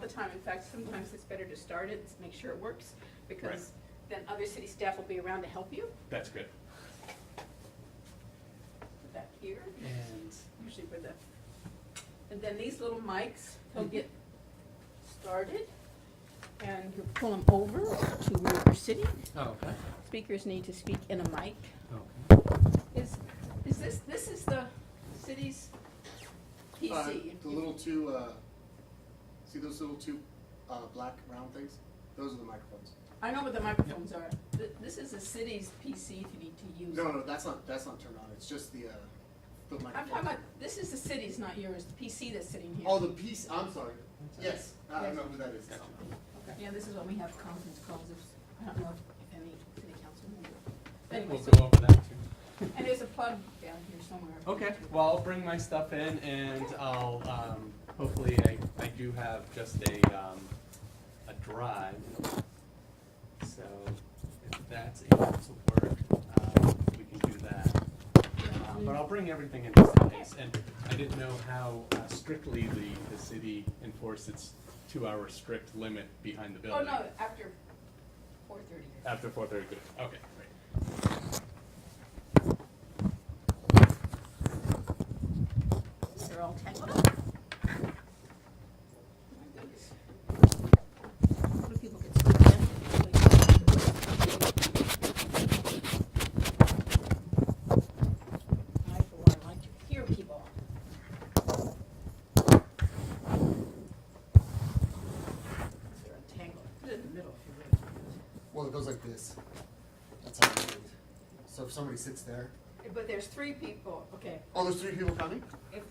the time. In fact, sometimes it's better to start it, make sure it works, because Right. then other city staff will be around to help you. That's good. Put that here, And usually where the, and then these little mics, they'll get started, and you pull them over to where you're sitting. oh, okay. Speakers need to speak in a mic. Okay. Is this is the city's PC? The little two, see those little two black round things? Those are the microphones. I know what the microphones are. This is the city's PC if you need to use it. No, that's not turned on. It's just the I'm microphone. talking about, this is the city's, not yours, the PC that's sitting here. Oh, the piece. I'm sorry. Yes, I don't know who that is. Gotcha. Okay. Yeah, this is when we have conference calls, I don't know if any city council member. We'll Anyway, go over that too. and there's a plug down here somewhere. Okay, well, I'll bring my stuff in and I'll, hopefully I do have just a drive. So if that's able to work, we can do that. But I'll bring everything in just in case. And I didn't know how strictly the city enforced its 2-hour strict limit behind the Oh, building. no, after 4:30. After 4:30, good. Okay, great. They're all tangled up. My goodness. How do people get stuck in? I, for one, like to hear people. They're entangled. Put it in the middle if you really want. Well, it goes like this. That's how it goes. So if somebody sits there. But there's 3 people, okay. Oh, there's 3 people coming? If,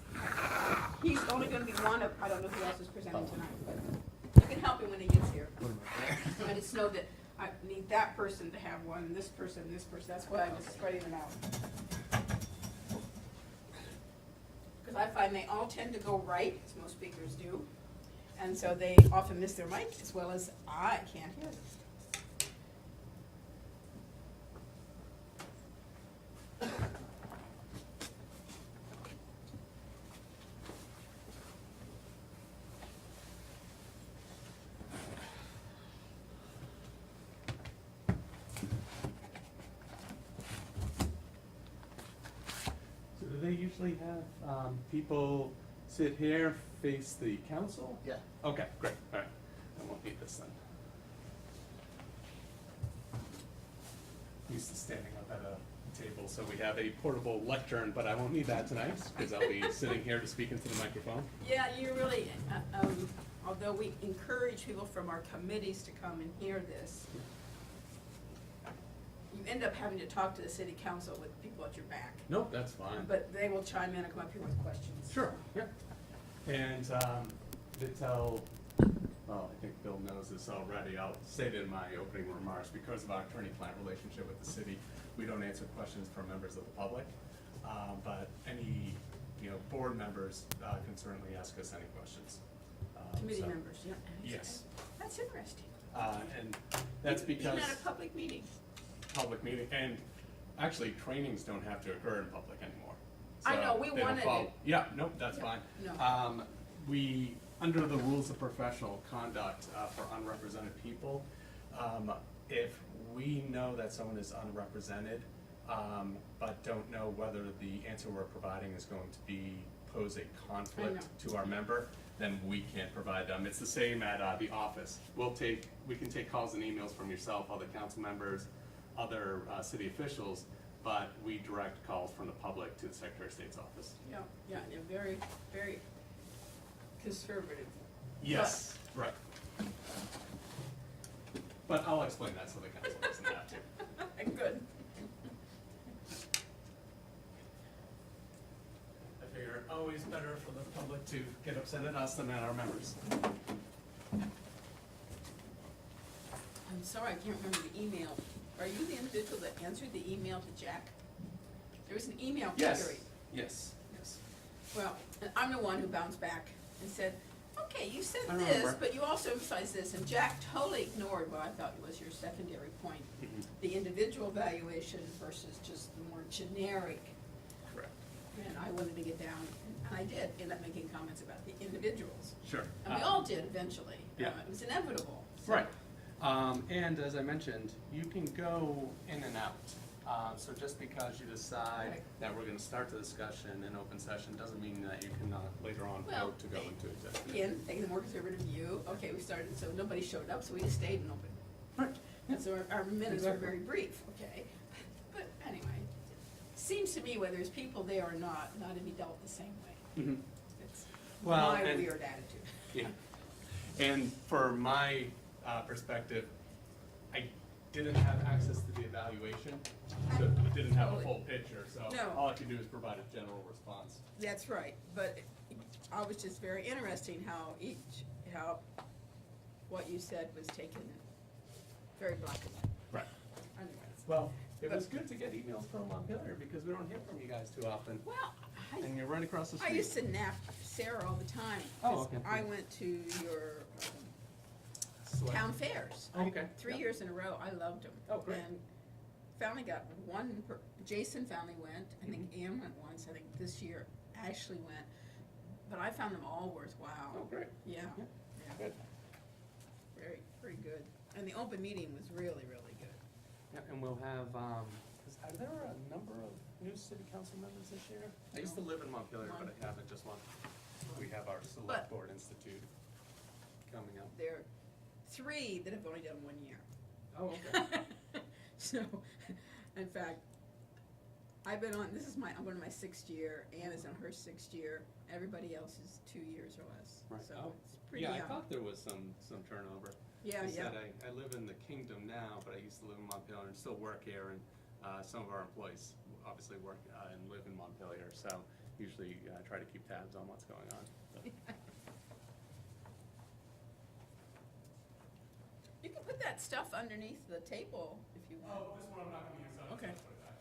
he's only gonna be one of, I don't know who else is presenting tonight, but you can help him when he gets here. I just know that I need that person to have one, and this person, that's why I was spreading them out. Because I find they all tend to go right, as most speakers do, and so they often miss their mic, as well as I can't hear them. So do they usually have people sit here, face the council? Yeah. Okay, great, all right. I won't need this then. Used to standing up at a table, so we have a portable lectern, but I won't need that tonight, because I'll be sitting here to speak into the microphone. Yeah, you really, although we encourage people from our committees to come and hear this, you end up having to talk to the city council with people at your back. Nope, that's fine. But they will chime in and come up here with questions. Sure, yeah. And to tell, well, I think Bill knows this already, I'll say it in my opening remarks, because of our attorney-client relationship with the city, we don't answer questions from members of the public. But any, board members can certainly ask us any questions. Committee so- members, yeah. Yes. That's interesting. And that's because. Even at a public meeting. Public meeting, and actually, trainings don't have to occur in public anymore. I So know, we they don't wanted follow- it. Yeah, nope, that's Yeah, fine. no. We, under the rules of professional conduct for unrepresented people, if we know that someone is unrepresented, but don't know whether the answer we're providing is going to pose a conflict to our member, then we can't provide them. It's the same at the office. We can take calls and emails from yourself, other council members, other city officials, but we direct calls from the public to the Secretary of State's office. Yeah, they're very, very conservative. Yes, right. But I'll explain that so the council doesn't have to. Good. I figure always better for the public to get upset at us than at our members. I'm sorry, I can't remember the email. Are you the individual that answered the email to Jack? There was an email query. Yes. Well, and I'm the one who bounced back and said, okay, you said I this, remember. but you also emphasized this, and Jack totally ignored what I thought was your secondary point, Mhm. the individual valuation versus just the more generic. Correct. And I wanted to get down, and And I did end up making comments about the individuals. Sure. And we all did eventually. Yeah. It was inevitable. So- Right. And as I mentioned, you can go in and out. So just because you decide Right. that we're gonna start the discussion in open session doesn't mean that you cannot later on Well, vote to go into executive. Again, taking the more conservative view, okay, we started, so nobody showed up, so we just stayed in open. Right. And so our minutes were Exactly. very brief, okay? But anyway, seems to me whether there's people there or not to be dealt the same way. Mhm. It's Well, my and- weird attitude. Yeah. And for my perspective, I didn't have access to the evaluation, so I didn't have a full picture, so No. all I could do is provide a general response. That's right, but I was just very interesting how what you said was taken very black and white. Right. Anyways. Well, it was good to get emails from Montpelier because we don't hear from you guys too often. Well, And you're right across the I street. used to nap Sarah all the time. Oh, 'cause okay. I went to your Select- town fairs. Oh, okay. 3 Yep. years in a row. I loved them. Oh, great. And finally got Jason finally went. I think Mm-hmm. Ann went once. I think this year Ashley went. But I found them all worthwhile. Oh, great. Yeah. Yeah. Yeah. Good. Very good. And the open meeting was really, really good. Yeah, and we'll have, are there a number of new city council members this year? I used to live in Montpelier, but I haven't, just one. We have our But- select board institute coming up. There are 3 that have only done 1 year. Oh, okay. So, in fact, I'm going to my 6th year, Ann is in her 6th year, everybody else is 2 years or less. Right. So Oh. it's pretty Yeah, I young. thought there was some turnover. Yeah, I yeah. said I live in the kingdom now, but I used to live in Montpelier and still work here, and some of our employees obviously work and live in Montpelier, so usually try to keep tabs on what's going on. So. You can put that stuff underneath the table if you want. Oh, this one I'm not gonna use, so I'm just Okay. gonna put it back.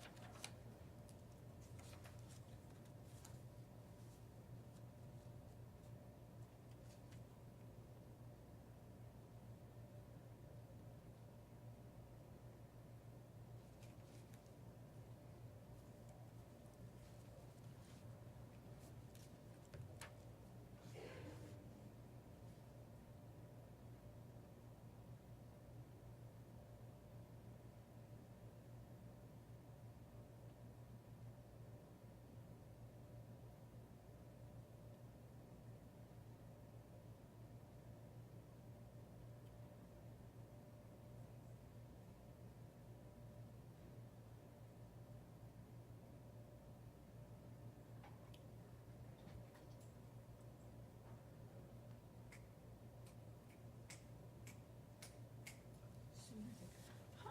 Huh.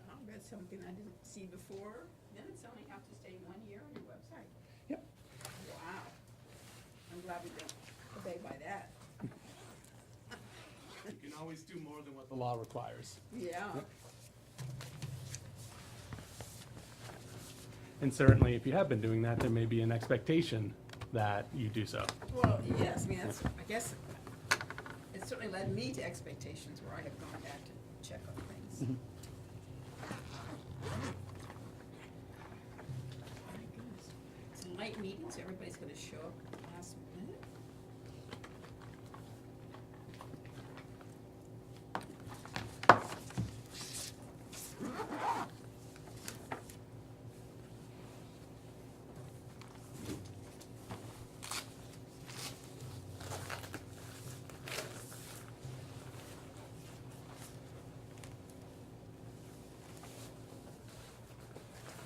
Well, that's something I didn't see before. Minutes only have to stay 1 year on your website. Yep. Wow. I'm glad we don't obey by that. You can always do more than what the law requires. Yeah. And certainly, if you have been doing that, there may be an expectation that you do so. Well, yes, I mean, I guess it certainly led me to expectations where I have gone back to check on things. My goodness. It's a light meeting, so everybody's gonna show up at the last minute.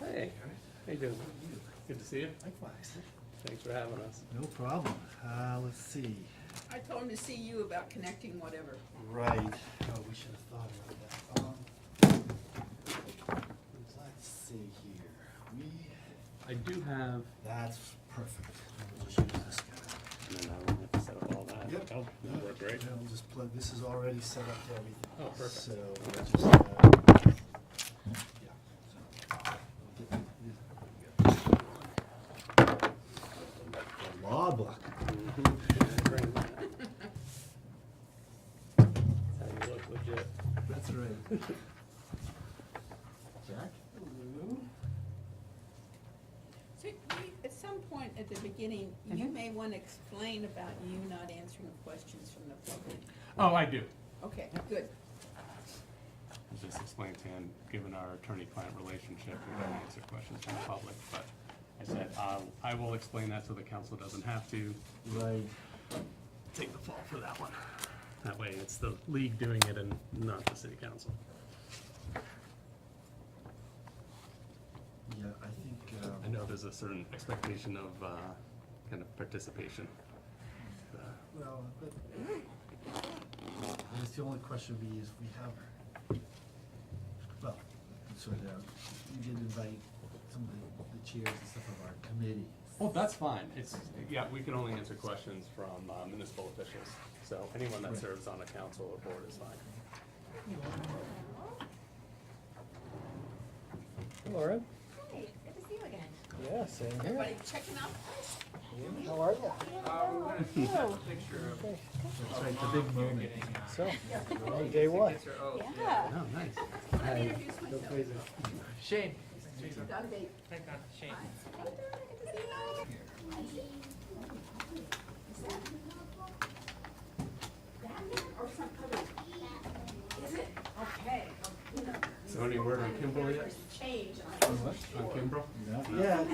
Hey, how you doing? Good to see you. Likewise. Thanks for having us. No problem. Let's see. I told him to see you about connecting whatever. Right. Oh, we should have thought about that. Let's see here. I do have. That's perfect. We'll just use this guy. And then I don't have to set up all that. Yep. Oh, that'll work great. Yeah, we'll just plug, this is already set up to everything. Oh, perfect. So we'll just, yeah. So, we'll get the law book. Bring that. That's how you look legit. That's right. Jack? So at some point at the beginning beginning, you may want to explain about you not answering questions from the public. Oh, I do. Okay, good. I just explained to him, given our attorney-client relationship, we don't answer questions from the public, but I said, I will explain that so the council doesn't have to Right. take the fall for that one. That way, it's the league doing it and not the city council. Yeah, I think, I know there's a certain expectation of, kind of participation. well, but, I guess the only question would be is we have, well, sort of, we did invite some of the chairs and stuff of our committee. Oh, that's fine. It's, yeah, we can only answer questions from municipal officials. So anyone that Right. serves on a council or board is fine. Laura? Hey, good to see you again. Yeah, same here. Everybody checking out? How are you? That's right, the big moment. So, day one. Yeah. Oh, nice. Let me introduce myself. Shane. Done date. Thank God, Shane. Or some other? Is it? Okay. So any word on Kimball yet? Change. On Kimball? Yeah,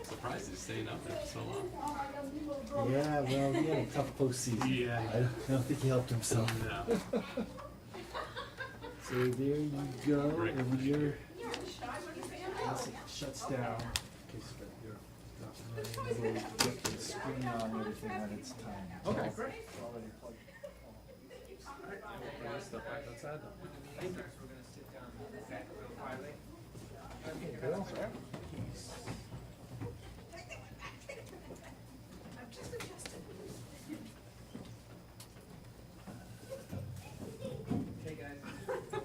Surprised he's staying up there for so long. yeah, well, he had a tough postseason. Yeah. I don't think he helped himself. No. So there you go, Great. and you're, You're shy, what do you say? shuts down. We'll get the screen on everything when it's time. Okay, great. Already plugged. Step back outside though. We're gonna sit down real quietly. I'm just adjusting. Hey, guys.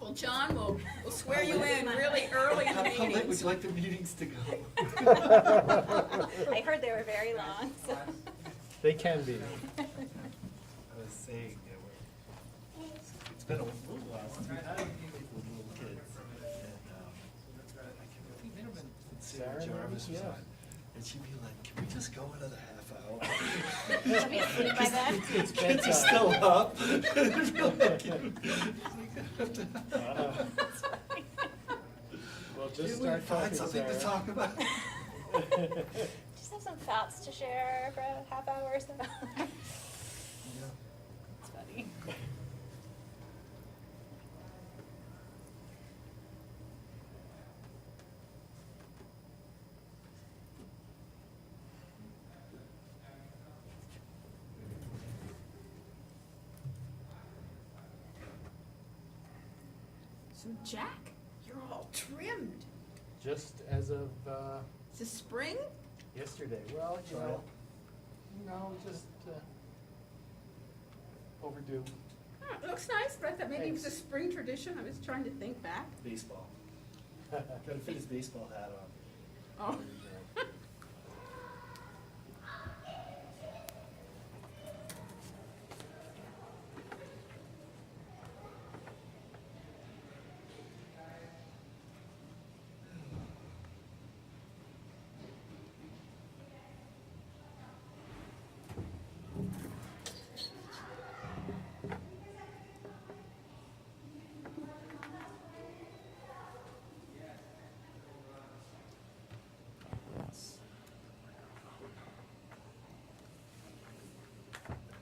Well, John, we'll swear you in really early in the How late would meetings. you like the meetings to go? I heard they were very long, so. They can be. I was saying, it's been a little while since we've had people with little kids. And, I think might have been Sarah Sarah, Jarvis was yeah. on, and she'd be like, can we just go another half hour? Should be asleep by then. Kids are still up. That's Well, just Did we start find talking, something to Sarah. talk about? Just have some facts to share for a half hour or so. It's funny. So Jack, you're all trimmed. Just as of, Is this spring? yesterday, well, just, overdue. Oh, it looks nice, but I thought maybe it was a Thanks. spring tradition. I was trying to think back. Baseball. Gotta fit his baseball hat on. Oh.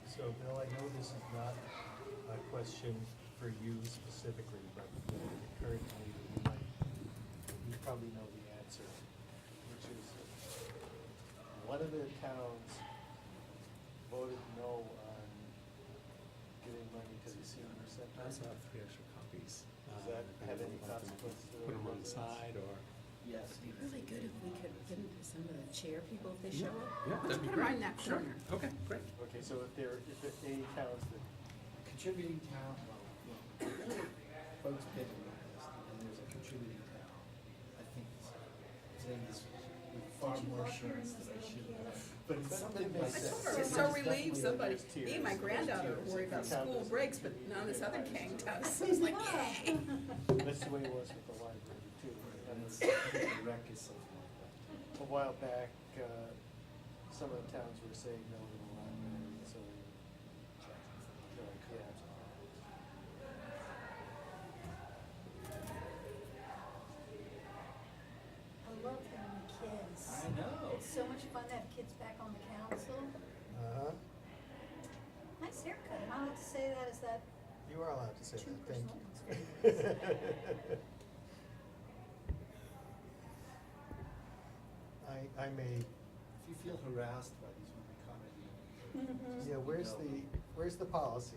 So, Bill, I know this is not a question for you specifically, but it occurred to me that you probably know the answer, which is, one of the towns voted no on giving money to the senior center. I also have 3 extra copies. Does that have any consequence to Put them on the residents? side or? Yes. It'd be really good if we could get into some of the chair people if they show up. Yeah, Let's that'd be put them right great. in that Sure. corner. Okay, great. Okay, so if there are any towns that, Contributing town, well, folks pick a list, and there's a contributing town. I think his name is with far more assurance than I should have, but it's something That like makes that. sense. I was so relieved somebody, There's tiers. me and my granddaughter were worried about school breaks, but none of this other king does. I was like, yay. that's the way it was with the library too. We had it's, I think the rec is something like that. A while back, some of the towns were saying no to the library, so they were charging. I love having kids. I know. It's so much fun to have kids back on the council. Uh-huh. Nice haircut. Am I allowed to say that? Is that You are allowed to say too that, thank personal? you. I may, If you feel harassed by these women commenting. Mhm. yeah, where's the policy?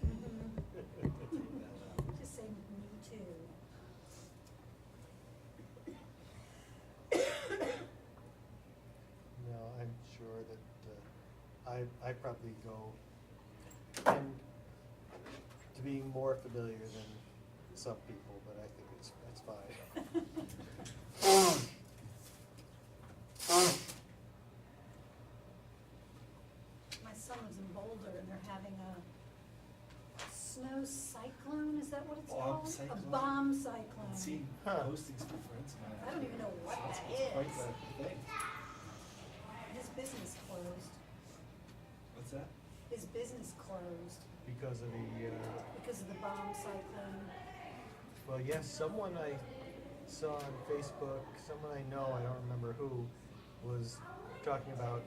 Mhm. Take that out. Just say me too. No, I'm sure that, I probably go tend to being more familiar than some people, but I think it's fine. My son lives in Boulder and they're having a snow cyclone, is that what it's Bomb called? cyclone? A bomb cyclone. I've seen Huh. postings from friends of mine. I don't even know what It's- that it's quite is. the thing. His business closed. What's that? His business closed Because of the, because of the bomb cyclone. well, yes, someone I saw on Facebook, someone I know, I don't remember who, was talking about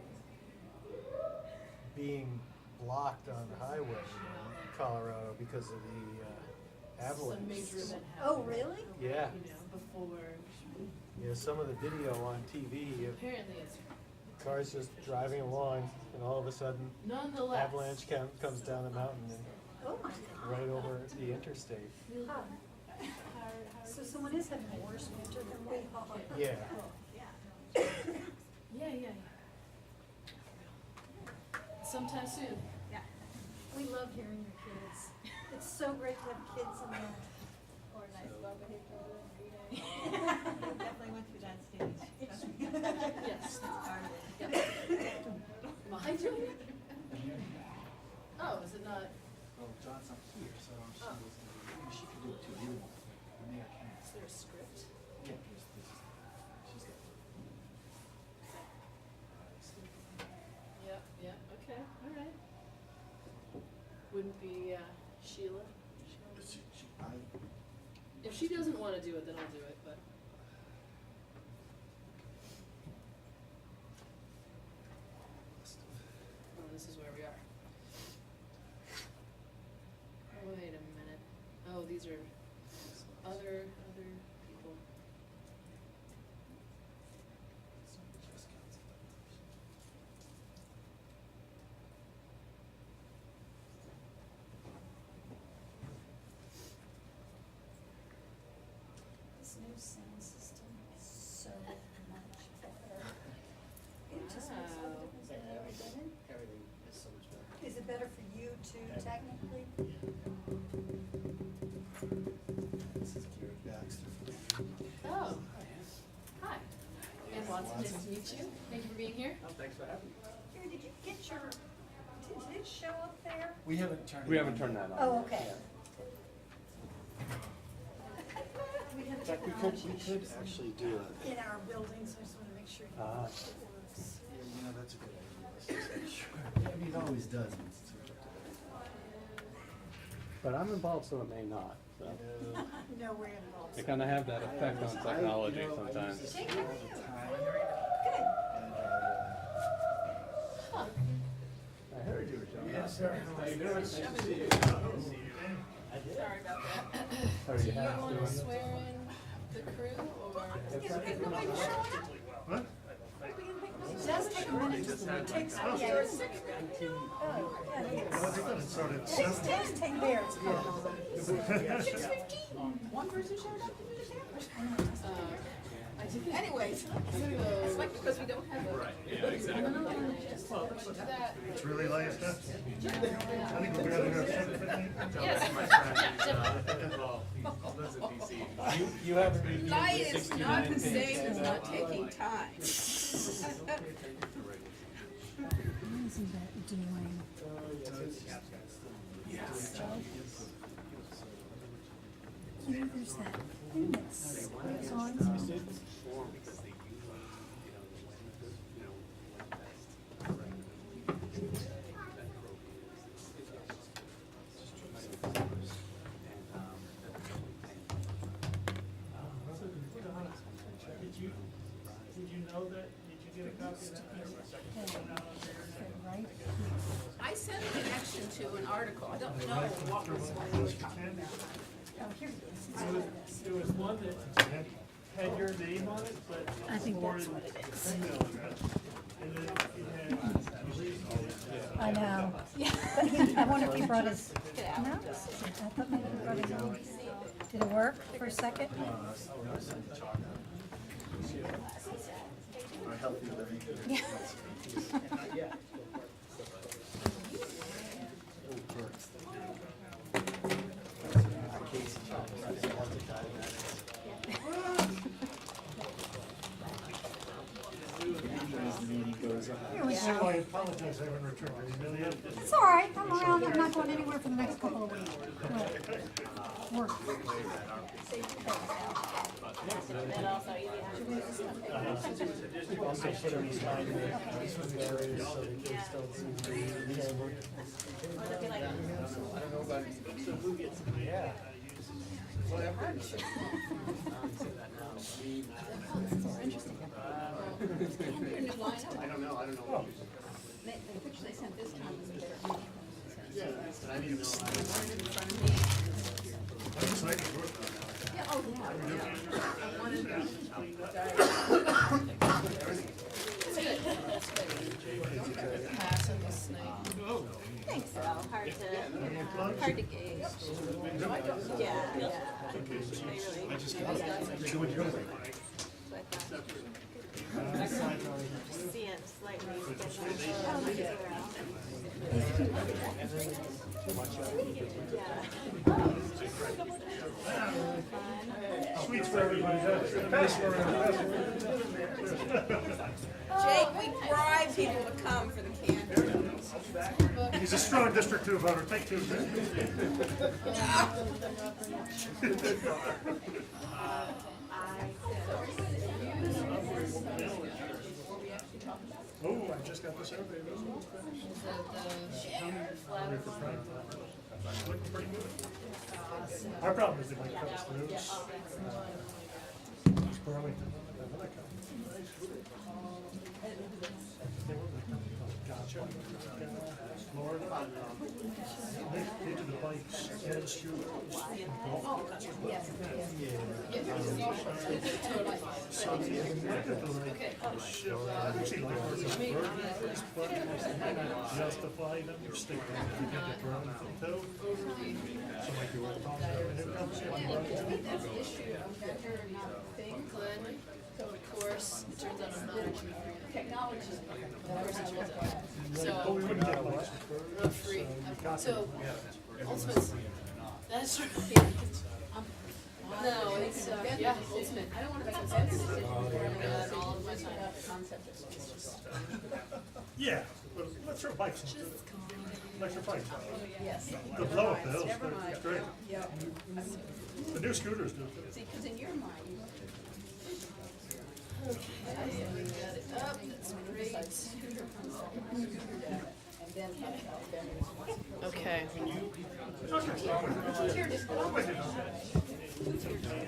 being blocked on the highway in Colorado because of the avalanche. Some major event Oh, happened. really? Yeah, You know, before, yeah, some of the video on TV of apparently it's cars just driving along and all of a sudden nonetheless. avalanche comes down the mountain and Oh my God. right over the interstate. Huh. So someone is having a worse winter than we are. Yeah. Yeah. Sometime soon. We love hearing your kids. It's so great to have kids in there. Or nice, well-behaved children, every day. Definitely went through that stage. Yes. Started. Mine doing it? Oh, is it not, Well, John's not here, so she Oh. was, maybe she could do it too, either one. The mayor can. is there a script? Yeah, she's got. Yep, okay, all right. Wouldn't be Sheila? If she doesn't wanna do it, then I'll do it, but. Oh, this is where we are. Wait a minute. Oh, these are other people. This new sound system is so much better. It just makes all the difference I've ever been in. Everything is so much better. Is it better for you too, technically? This is Gary Baxter from the. Oh, hi. Ann Watson, nice to meet you. Thank you for being here. Oh, thanks for having me. Gary, did you get your, did it show up there? We haven't turned it on. We haven't turned that on. Oh, okay. We In have fact, we could actually do a, in our building, so I just wanna make sure it Ah. works. yeah, you know, that's a good idea. Let's just make sure. I mean, it always does, but it's sort of. But I'm involved, so it may not. So. No, we're involved. They kind of have that effect on technology sometimes. I use this Take all it. the time, Good. and, Huh. I heard you were showing up. Yes, sir. How you doing? Nice to see you. Sorry about that. How are Do you you wanna doing? swear in the crew or? Nobody showing up? What? It does take a minute, it takes, yeah, it's 6:15. Oh, yeah, it is. I thought it started at It takes 7. 10 to take there, it's called. 6:15. One person showed up to do the camera. I did. Anyways, it's like because we don't have a. Right, yeah, exactly. That. It's really late, huh? I think we're gonna have 7:15. Yes. My friend, well, he lives in DC. You haven't reviewed the Light is 69 not the page same as handout. not taking time. Isn't that doing? You know, there's that thing that's on. Did you know that, did you get a copy of that? Right? I sent a connection to an article, I don't know what was what we were talking about. Oh, here it is. There was one that had your name on it, but. I think that's for what it is. email address. And then it had. I know. Yeah. But I wonder if he brought his, no, I thought maybe he brought his own. Did it work for a second? Yeah. Here we go. I apologize, I haven't returned your email yet. It's all right, I'm around, I'm not going anywhere for the next couple of weeks. Work. Also put them aside with some barriers so they can still see the camera. Yeah. I don't know. The picture they sent this time was a better meeting. Yeah, I didn't know. I'm excited for it. Yeah, oh, yeah. I wanted to. Pass on this night. Think so, hard to gauge. Yeah, yeah. They really. See it slightly. Sweets for everybody. Nice for everybody. Jake, we bribe people to come for the candy. He's a strong District 2 voter. Take two. Oh, I just got the survey results. Looking pretty good. Our problem is they might cut us loose. Burlington. Gotcha. Florida. They did the bikes. And scooters. So the actually like burgers, but you might not justify them. You stick them if you get the drone from tow. So like you were talking about, and it comes in. That's the issue. They're not a thing. So of course, it turns out I'm not actually free. Technology. Of course it turns out. But we wouldn't get license I'm not free. So, ultimate, that's right. No, it's, yeah, ultimate. I don't want to make a bad decision. And all of my time. The concept is it's just. Yeah, but let's throw bikes into it. Electric bikes. Yes. The blow up hills, Never mind. it's great. Yeah. The new scooters do too. See, because in your mind, Okay, we got it up, that's great. and then talk about them. Okay.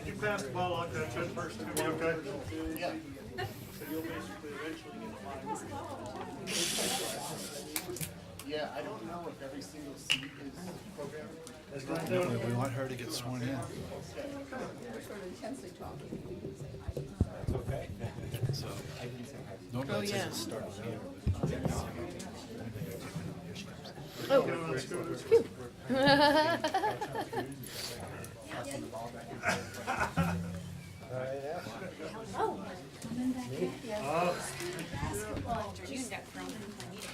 You passed the ball on that good first to me, okay? Yeah. So you'll basically eventually Yeah, I don't know if every single seat is programmed. get We want her to get sworn in. We're sort of intensely talking. We can say, I think Okay. So, normally it yeah. says it starts here. on scooters. June got thrown in the meeting.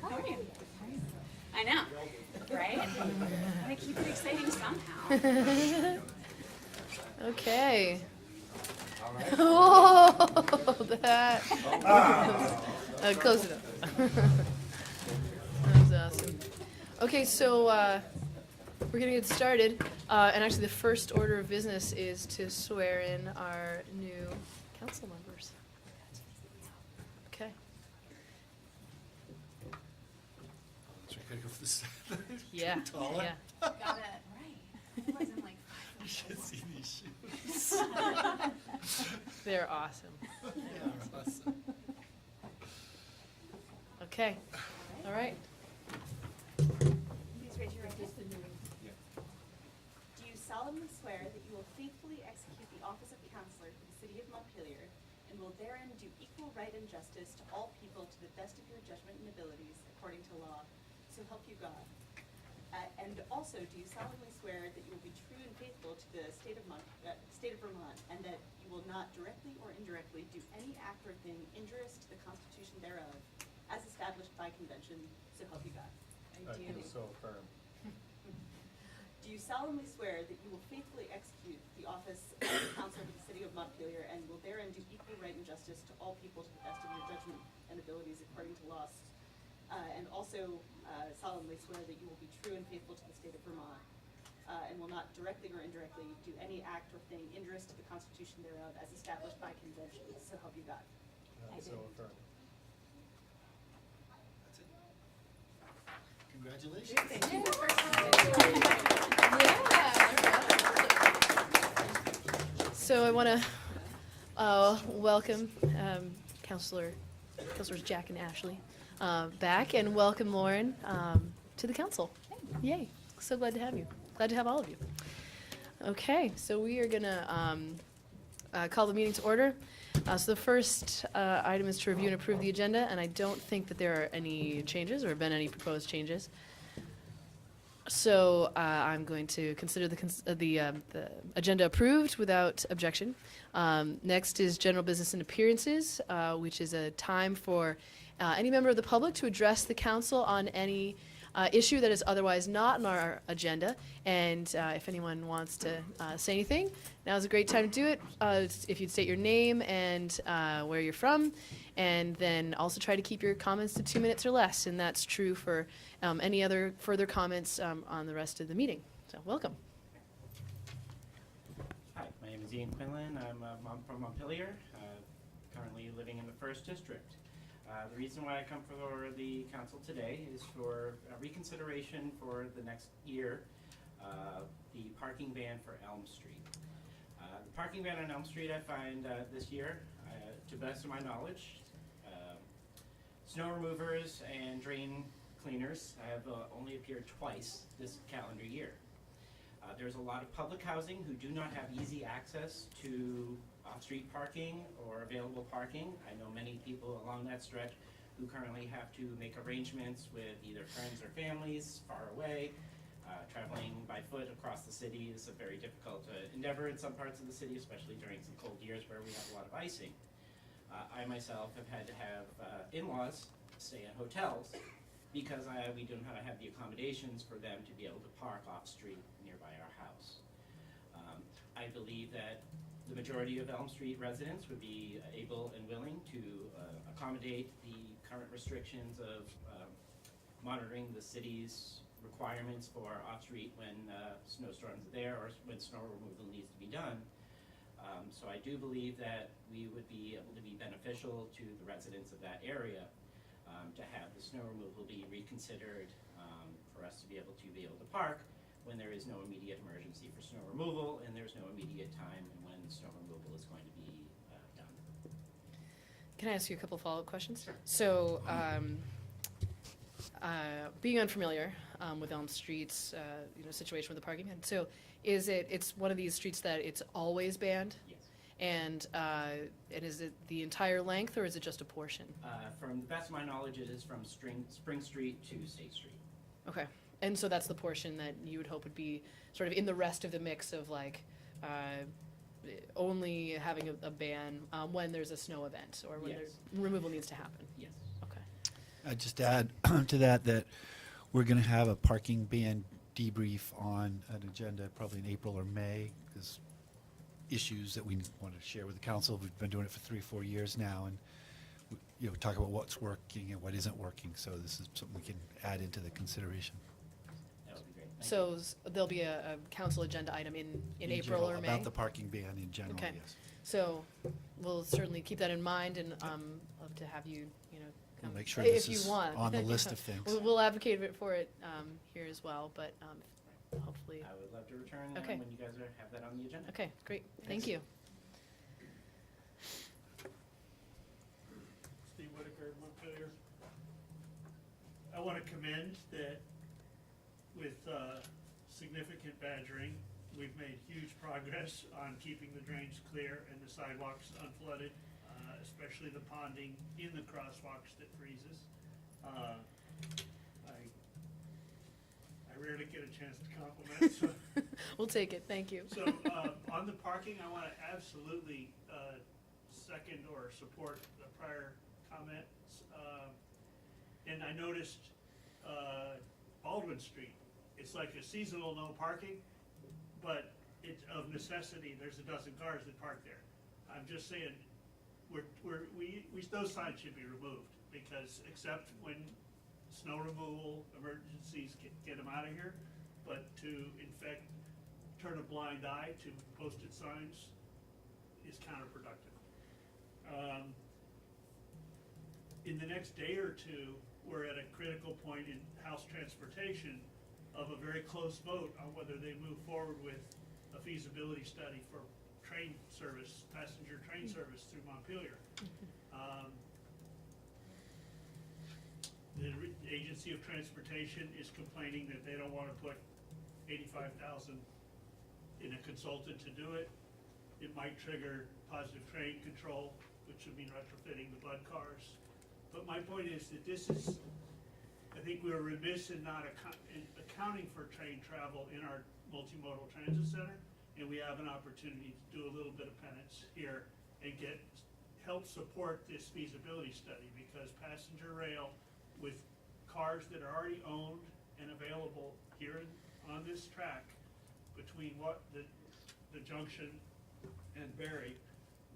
How are you? I know, right? Gotta keep it exciting somehow. Okay. Oh, that. Close it up. That was awesome. Okay, so we're gonna get started. And actually, the first order of business is to swear in our new council members. Okay. So I gotta go for this. Yeah. Taller? Yeah. Got it right. Otherwise I'm like You should see these shoes. They're awesome. Yeah, awesome. Okay. All right. Please raise your right hand. Do you solemnly swear that you will faithfully execute the office of councillor for the city of Montpelier and will therein do equal right and justice to all people to the best of your judgment and abilities according to law, so help you God? And also, do you solemnly swear that you will be true and faithful to the state of Vermont, and that you will not directly or indirectly do any act or thing injurious to the Constitution thereof, as established by convention, so help you God? I do so affirm. Do you solemnly swear that you will faithfully execute the office of councillor for the city of Montpelier, and will therein do equal right and justice to all people to the best of your judgment and abilities according to law? And also solemnly swear that you will be true and faithful to the state of Vermont, and will not directly or indirectly do any act or thing injurious to the Constitution thereof, as established by convention, so help you God? I so affirm. That's it. Congratulations. So I want to welcome Councilors Jack and Ashley back, and welcome Lauren to the council. Yay! So glad to have you. Glad to have all of you. Okay, so we are gonna call the meeting to order. So the first item is to review and approve the agenda, and I don't think that there are any changes or have been any proposed changes. So I'm going to consider the agenda approved without objection. Next is general business and appearances, which is a time for any member of the public to address the council on any issue that is otherwise not on our agenda. And if anyone wants to say anything, now's a great time to do it. If you'd state your name and where you're from, and then also try to keep your comments to 2 minutes or less. And that's true for any other further comments on the rest of the meeting. So welcome. Hi, my name is Ian Quinlan. I'm from Montpelier, currently living in the 1st District. The reason why I come for the council today is for reconsideration for the next year, the parking ban for Elm Street. The parking ban on Elm Street, I find this year, to the best of my knowledge, snow removers and drain cleaners have only appeared twice this calendar year. There's a lot of public housing who do not have easy access to off-street parking or available parking. I know many people along that stretch who currently have to make arrangements with either friends or families far away. Traveling by foot across the city is a very difficult endeavor in some parts of the city, especially during some cold years where we have a lot of icing. I myself have had to have in-laws stay in hotels because we do not have the accommodations for them to be able to park off-street nearby our house. I believe that the majority of Elm Street residents would be able and willing to accommodate the current restrictions of monitoring the city's requirements for off-street when snowstorms are there or when snow removal needs to be done. So I do believe that we would be able to be beneficial to the residents of that area to have the snow removal be reconsidered for us to be able to park when there is no immediate emergency for snow removal and there's no immediate time and when the snow removal is going to be done. Can I ask you a couple follow-up questions? Sure. So, being unfamiliar with Elm Street's situation with the parking ban, so it's one of these streets that it's always banned? Yes. And is it the entire length or is it just a portion? From the best of my knowledge, it is from Spring Street to State Street. Okay. And so that's the portion that you would hope would be sort of in the rest of the mix of like only having a ban when there's a snow event or when Yes. removal needs to happen? Yes. Okay. I'd just add to that we're going to have a parking ban debrief on an agenda probably in April or May. There's issues that we want to share with the council. We've been doing it for 3 or 4 years now, and we talk about what's working and what isn't working. So this is something we can add into the consideration. That would be great. So there'll be a council agenda item in April general, or May? About the parking ban in general, Okay. yes. So we'll certainly keep that in mind and love to have you, We'll come make sure if this you is want. on the list of things. We'll advocate for it here as well, but hopefully. I would love to return Okay. when you guys have that on the agenda. Okay, great. Thank you. Steve Whitaker, Montpelier. I want to commend that with significant badgering, we've made huge progress on keeping the drains clear and the sidewalks unflooded, especially the ponding in the crosswalks that freezes. I rarely get a chance to compliment, so. We'll take it. Thank you. So, on the parking, I want to absolutely second or support the prior comments. And I noticed Baldwin Street, it's like a seasonal no parking, but it's of necessity, there's a dozen cars that park there. I'm just saying, those signs should be removed, because except when snow removal emergencies get them out of here, but to in fact turn a blind eye to posted signs is counterproductive. In the next day or two, we're at a critical point in House Transportation of a very close vote on whether they move forward with a feasibility study for train service, passenger train service through Montpelier. The Agency of Transportation is complaining that they don't want to put $85,000 in a consultant to do it. It might trigger positive train control, which would mean retrofitting the Bud cars. But my point is that this is, I think we were remiss in not accounting for train travel in our multimodal transit center, and we have an opportunity to do a little bit of penance here and help support this feasibility study, because passenger rail with cars that are already owned and available here on this track between the junction and Barry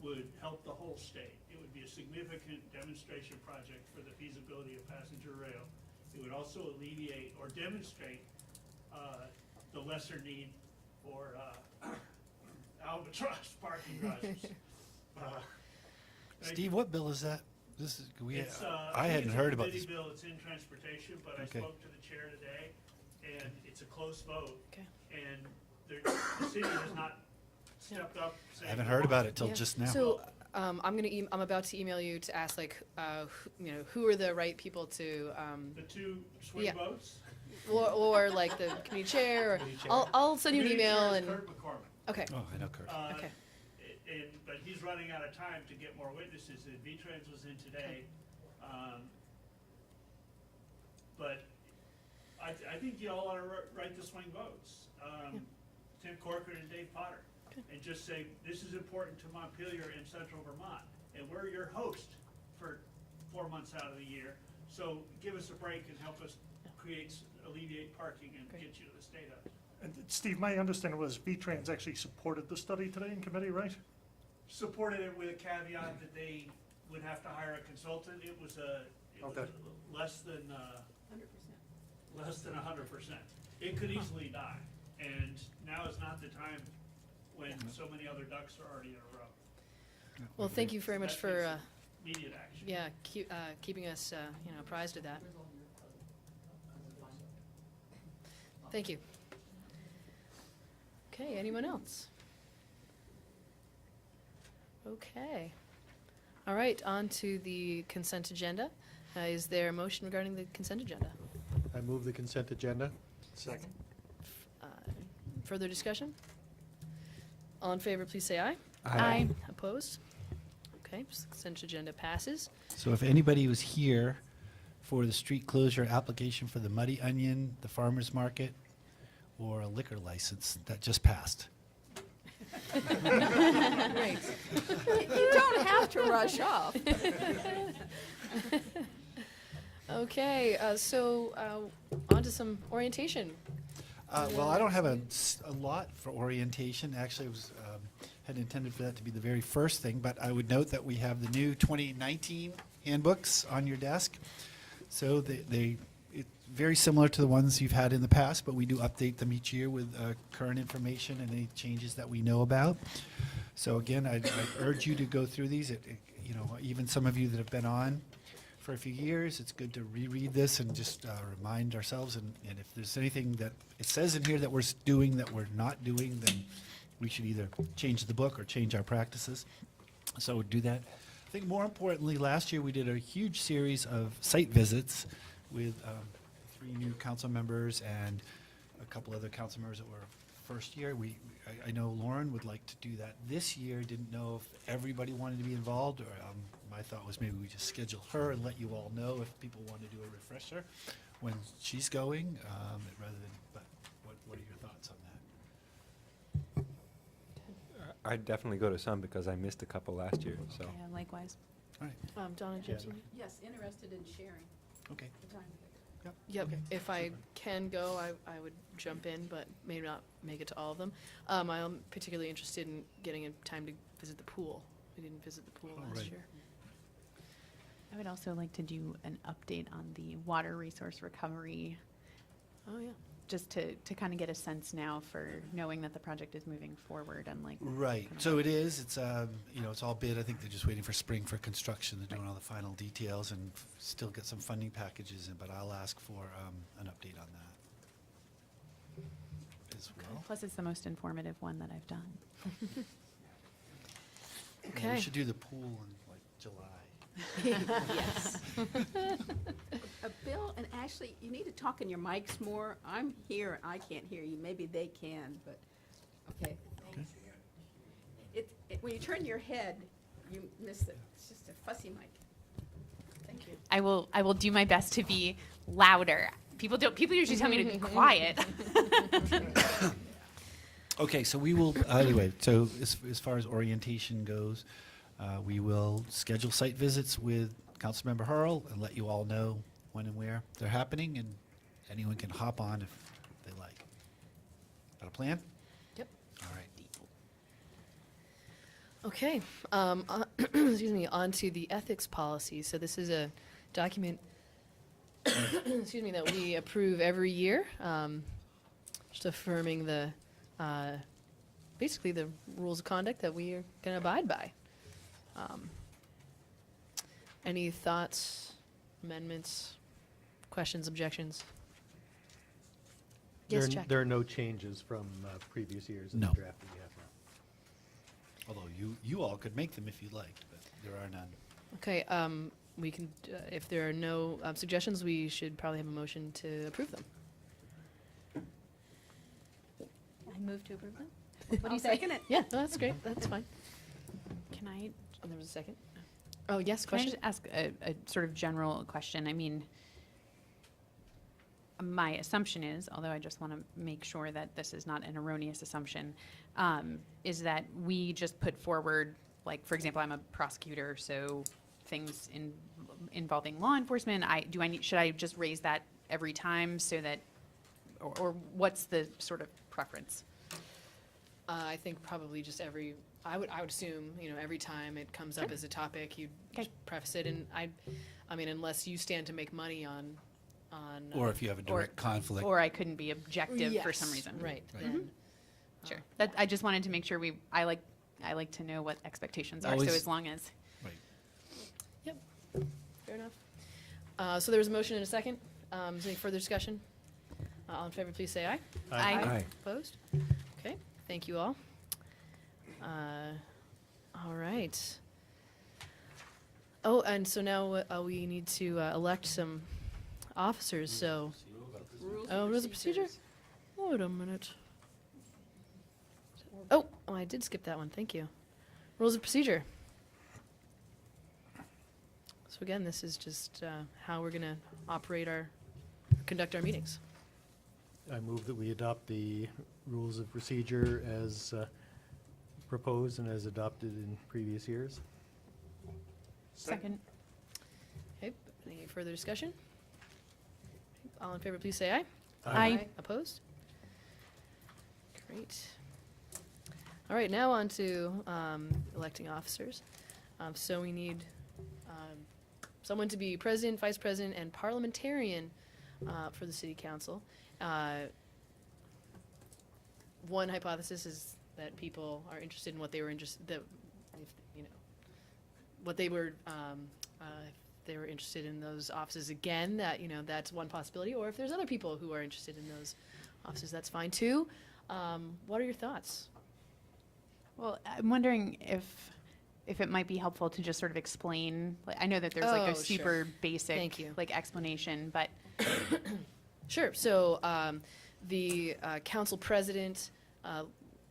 would help the whole state. It would be a significant demonstration project for the feasibility of passenger rail. It would also alleviate or demonstrate the lesser need for albatross parking garages. Steve, what bill is that? I think hadn't it's a heard about committee this. bill, it's in transportation, but I Okay. spoke to the chair today, and it's a close vote. Okay. And the city has not stepped up I saying. haven't heard about it till Yeah. just now. So I'm about to email you to ask who are the right people to The two swing Yeah. votes. or like the committee chair. Or I'll send you an Committee email chair is and Clerk McCormick. okay. Oh, I know Kurt. Okay. But he's running out of time to get more witnesses, and V-Trans was in today. But I think you all ought to write the swing votes. Tim Corcoran and Dave Potter. And just say, this is important to Montpelier and Central Vermont, and we're your host for 4 months out of the year. So give us a break and help us alleviate parking and get you to the state house. And Steve, my understanding was V-Trans actually supported the study today in committee, right? Supported it with a caveat that they would have to hire a consultant. It was Okay. less than 100%. It could easily die, and now is not the time when so many other ducks are already in a row. Well, thank you very much That for takes immediate action. keeping us apprised of that. Thank you. Okay, anyone else? Okay. All right, on to the consent agenda. Is there a motion regarding the consent agenda? I move the consent agenda. Second. Further discussion? All in favor, please say aye. Aye. Opposed? Okay, so the consent agenda passes. So if anybody was here for the street closure application for the Muddy Onion, the farmer's market, or a liquor license, that just passed. Great. You don't have to rush off. Okay, so on to some orientation. Well, I don't have a lot for orientation. Actually, I had intended for that to be the very first thing, but I would note that we have the new 2019 handbooks on your desk. So they it's very similar to the ones you've had in the past, but we do update them each year with current information and any changes that we know about. So again, I urge you to go through these. You know, even some of you that have been on for a few years, it's good to reread this and just remind ourselves. And if there's anything that it says in here that we're doing that we're not doing, then we should either change the book or change our practices. So do that. I think more importantly, last year we did a huge series of site visits with 3 new council members and a couple other council members that were first year. I know Lauren would like to do that this year. Didn't know if everybody wanted to be involved, or my thought was maybe we just schedule her and let you all know if people want to do a refresher when she's going, rather than. But what are your thoughts on that? I'd definitely go to some because I missed a couple last year, so. Yeah, likewise. All right. Donna, Jimson? Yes, interested in sharing Okay. the time. Yep, if I can go, I would jump in, but maybe not make it to all of them. I'm particularly interested in getting a time to visit the pool. We didn't visit the pool last right. year. I would also like to do an update on the water resource recovery, Oh, yeah. just to kind of get a sense now for knowing that the project is moving forward and like. Right. kind of- So it is. It's you know, it's all bid. I think they're just waiting for spring for construction. They're doing all the final details and still get some funding packages in. But I'll ask for an update on that as well. Plus, it's the most informative one that I've done. Yeah, Okay. we should do the pool in like July. Yes. Bill and Ashley, you need to talk in your mics more. I'm here, I can't hear you. Maybe they can, but, okay. When you turn your head, you miss it. It's just a fussy mic. Thank you. I will do my best to be louder. People usually tell me to be quiet. Okay, so we will, anyway, so as far as orientation goes, we will schedule site visits with Councilmember Hurl and let you all know when and where they're happening, and anyone can hop on if they like. Got a plan? Yep. All right. Okay, excuse me, on to the ethics policy. So this is a document, excuse me, that we approve every year, just affirming the, basically the rules of conduct that we are going to abide by. Any thoughts, amendments, questions, objections? Yes, Jack. There are no changes from previous years in the No. draft that we have now. Although you all could make them if you liked, but there are none. Okay, we can, if there are no suggestions, we should probably have a motion to approve them. I move to approve them. What do you second it? Yeah, no, that's great, that's fine. Can I? And there was a second? Oh, yes, Can I question? just ask a sort of general question? I mean, my assumption is, although I just want to make sure that this is not an erroneous assumption, is that we just put forward, like, for example, I'm a prosecutor, so things involving law enforcement, should I just raise that every time so that, or what's the sort of preference? I think probably just I would assume, every time it comes up as a topic, you Okay. preface it, and I mean, unless you stand to make money on. Or if you have a direct conflict. Or I couldn't be objective for some Yes, reason. Right, Right. then, Sure. That, I just wanted to make sure I like to know what expectations are, so Always- as long as. Right. Yep, fair enough. So there was a motion and a second. Is there any further discussion? All in favor, please say aye. Aye. Aye. Opposed? Okay, thank you all. All right. Oh, and so now we need to elect some officers, so. Rules of procedure? Wait a minute. Oh, I did skip that one, thank you. Rules of procedure. So again, this is just how we're gonna conduct our meetings. I move that we adopt the rules of procedure as proposed and as adopted in previous years. Second. Okay, any further discussion? All in favor, please say aye. Aye. Opposed? Great. All right, now on to electing officers. So we need someone to be president, vice president, and parliamentarian for the city council. One hypothesis is that people are interested in what they were interested, that, if, you know, what they were, if they were interested in those offices again, that, you know, that's one possibility. Or if there's other people who are interested in those offices, that's fine too. What are your thoughts? Well, I'm wondering if it might be helpful to just sort of explain, like, I know that there's like Oh, a super sure. basic Thank you. like explanation, but Sure. So the council president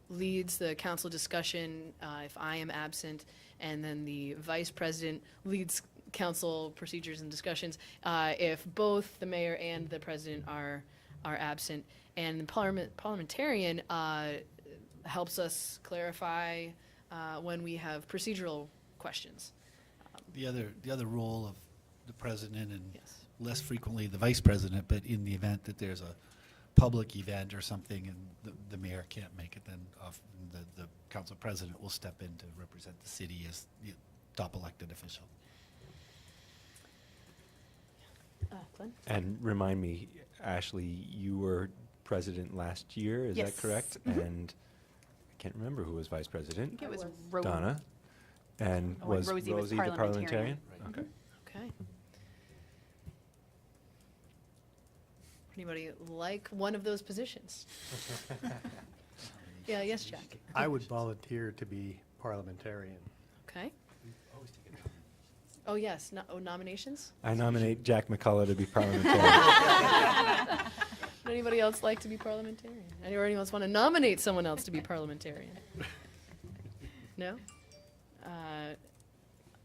leads the council discussion if I am absent, and then the vice president leads council procedures and discussions if both the mayor and the president are absent. And the parliamentarian helps us clarify when we have procedural questions. The other role of the president, and Yes. less frequently the vice president, but in the event that there's a public event or something and the mayor can't make it, then often the council president will step in to represent the city as the top elected official. Glenn? And remind me, Ashley, you were president last year, is Yes. that correct? Mhm. And I can't remember who was vice I president. think it was Donna. And Oh, and was Rosie Rosie was the parliamentarian? Right. Okay. Okay. Anybody like one of those positions? Yeah, yes, Jack. I would volunteer to be parliamentarian. Okay. Oh, yes, nominations? I nominate Jack McCullough to be parliamentarian. Would anybody else like to be parliamentarian? Anybody else want to nominate someone else to be parliamentarian? No? I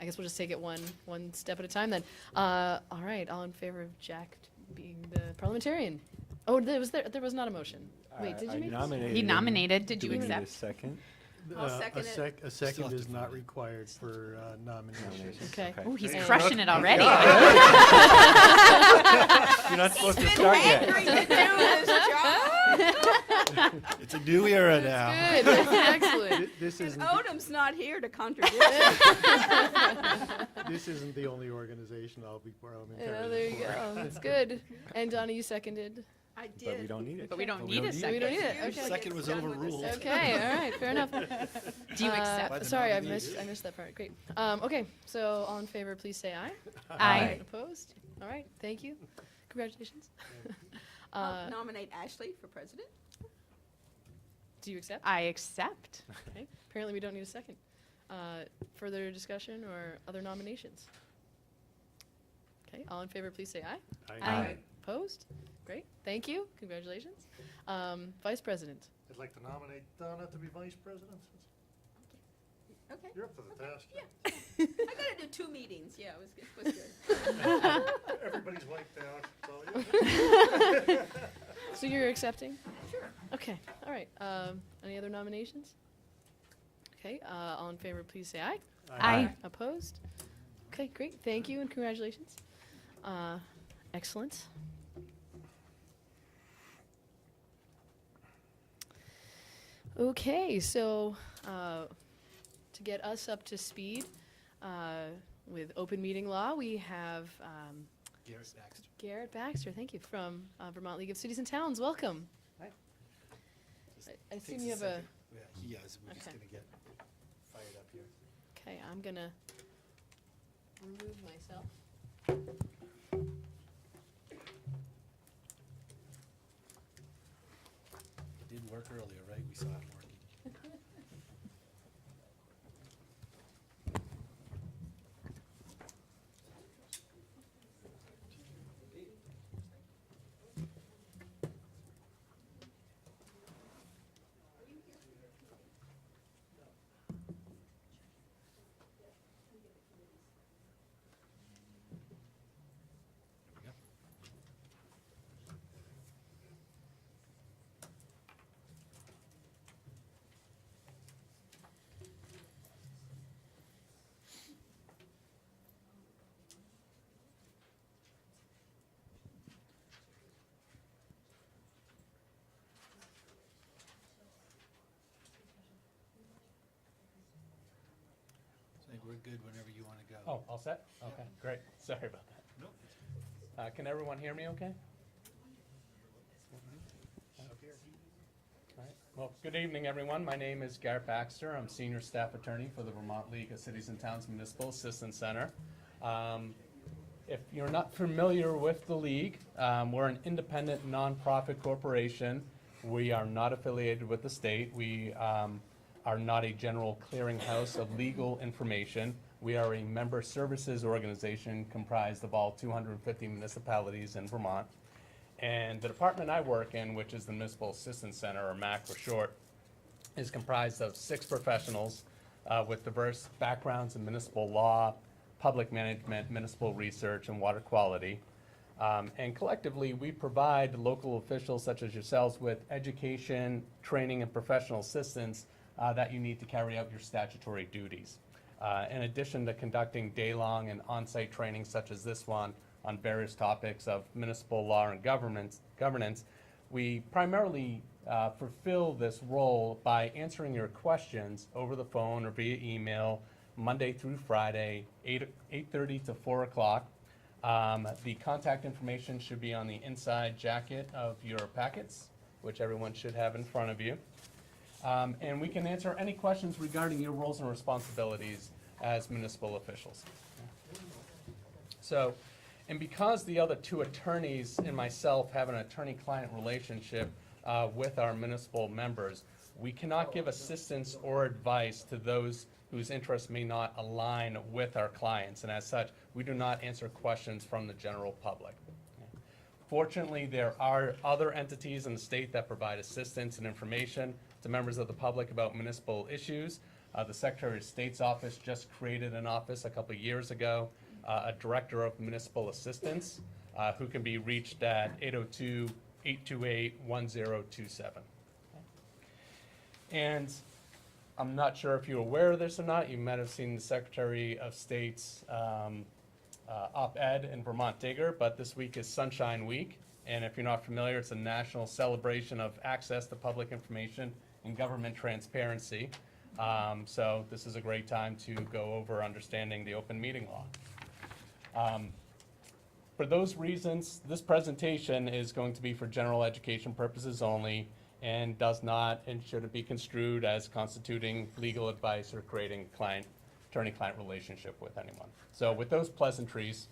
guess we'll just take it one step at a time then. All right, all in favor of Jack being the parliamentarian? Oh, there was not a motion. Wait, did you make this? He nominated. Did Do you we need a accept? second? I'll second it. A Still second have is to not vote. required for nominations. Okay. Oh, he's And- crushing it already. You're not supposed to He's been start angry yet. to do his job. It's a new era now. Good, excellent. This And isn't, Odom's not here to contradict him. this isn't the only organization I'll be parliamentarian Yeah, there you for. go. That's good. And Donna, you seconded? I But we did. don't need it. But we don't But need a We second. don't need it. Usually Okay. Second it's was done with a overruled. second. Okay, all right, fair enough. Do you accept? By the Sorry, I nominees. missed that part. Great. Okay, so all in favor, please say aye. Aye. Opposed? All right, thank you. Congratulations. I'll nominate Ashley for president. Do you accept? I accept. Okay, apparently we don't need a second. Further discussion or other nominations? Okay, all in favor, please say aye. Aye. Opposed? Great, thank you. Congratulations. Vice President. I'd like to nominate Donna to be vice president. Okay. You're up to the task. Yeah. I gotta do 2 meetings. Yeah, it was good. Everybody's wiped out, so So you're accepting? Sure. Okay, all right. Any other nominations? Okay, all in favor, please say aye. Aye. Opposed? Okay, great. Thank you and congratulations. Excellent. Okay, so to get us up to speed with open meeting law, we have Garrett Baxter. Garrett Baxter, thank you, from Vermont League of Cities and Towns. Welcome. Hi. I assume you have a, Yeah, he is. We're just Okay. gonna get fired up here. okay, I'm gonna remove myself. It did work earlier, right? We saw it working. I think we're good whenever you wanna go. Oh, all set? Okay, great. Sorry about that. Can everyone hear me okay? All right. Well, good evening, everyone. My name is Garrett Baxter. I'm Senior Staff Attorney for the Vermont League of Cities and Towns Municipal Assistance Center. If you're not familiar with the League, we're an independent nonprofit corporation. We are not affiliated with the state. We are not a general clearinghouse of legal information. We are a member services organization comprised of all 250 municipalities in Vermont. And the department I work in, which is the Municipal Assistance Center, or MAC for short, is comprised of 6 professionals with diverse backgrounds in municipal law, public management, municipal research, and water quality. And collectively, we provide local officials such as yourselves with education, training, and professional assistance that you need to carry out your statutory duties. In addition to conducting day-long and on-site trainings such as this one on various topics of municipal law and governance, we primarily fulfill this role by answering your questions over the phone or via email Monday through Friday, 8:30 to 4 o'clock. The contact information should be on the inside jacket of your packets, which everyone should have in front of you. And we can answer any questions regarding your roles and responsibilities as municipal officials. So, and because the other 2 attorneys and myself have an attorney-client relationship with our municipal members, we cannot give assistance or advice to those whose interests may not align with our clients, and as such, we do not answer questions from the general public. Fortunately, there are other entities in the state that provide assistance and information to members of the public about municipal issues. The Secretary of State's office just created an office a couple of years ago, a Director of Municipal Assistance, who can be reached at 802-828-1027. And I'm not sure if you're aware of this or not. You might have seen the Secretary of State's op-ed in Vermont Digger, but this week is Sunshine Week. And if you're not familiar, it's a national celebration of access to public information and government transparency. So this is a great time to go over understanding the open meeting law. For those reasons, this presentation is going to be for general education purposes only and does not and shouldn't be construed as constituting legal advice or creating attorney-client relationship with anyone. So with those pleasantries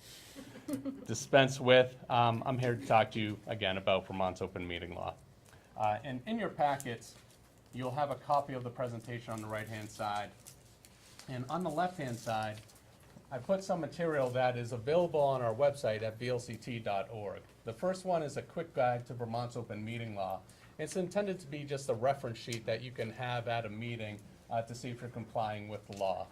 dispensed with, I'm here to talk to you again about Vermont's open meeting law. And in your packets, you'll have a copy of the presentation on the right-hand side. And on the left-hand side, I put some material that is available on our website at vlct.org. The first one is a quick guide to Vermont's open meeting law. It's intended to be just a reference sheet that you can have at a meeting to see if you're complying with the law.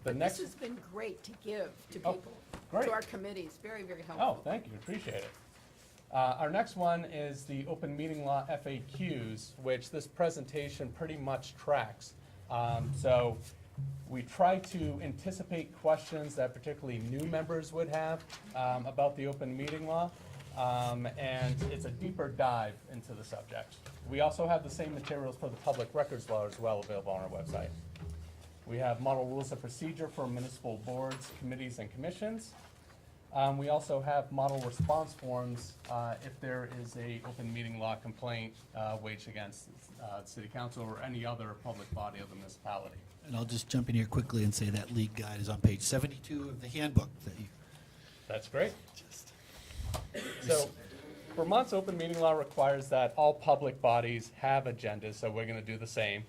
This has been great to give to people, great. to our committees. Very, very helpful. Oh, thank you. Appreciate it. Our next one is the open meeting law FAQs, which this presentation pretty much tracks. So we try to anticipate questions that particularly new members would have about the open meeting law, and it's a deeper dive into the subject. We also have the same materials for the public records law as well available on our website. We have model rules of procedure for municipal boards, committees, and commissions. We also have model response forms if there is a open meeting law complaint waged against the city council or any other public body of the municipality. And I'll just jump in here quickly and say that league guide is on page 72 of the handbook that you. That's great. So Vermont's open meeting law requires that all public bodies have agendas, so we're going to do the same.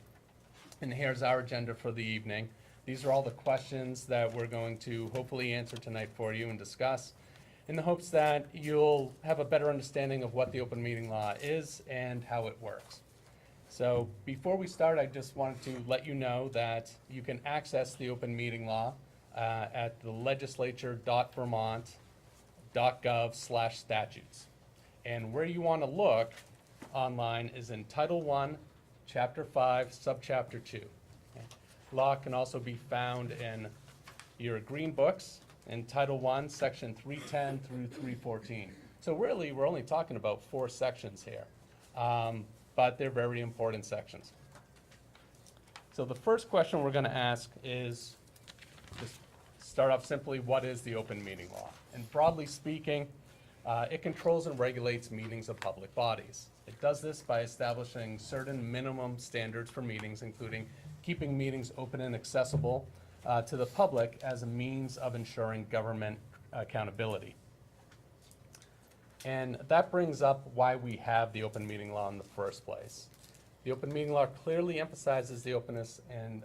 And here's our agenda for the evening. These are all the questions that we're going to hopefully answer tonight for you and discuss in the hopes that you'll have a better understanding of what the open meeting law is and how it works. So before we start, I just wanted to let you know that you can access the open meeting law at the legislature.vermont.gov/statutes. And where you want to look online is in Title I, Chapter 5, Subchapter 2. Law can also be found in your green books in Title I, Section 310 through 314. So really, we're only talking about 4 sections here, but they're very important sections. So the first question we're going to ask is, just start off simply, what is the open meeting law? And broadly speaking, It controls and regulates meetings of public bodies. It does this by establishing certain minimum standards for meetings, including keeping meetings open and accessible to the public as a means of ensuring government accountability. And that brings up why we have the open meeting law in the first place. The open meeting law clearly emphasizes the openness and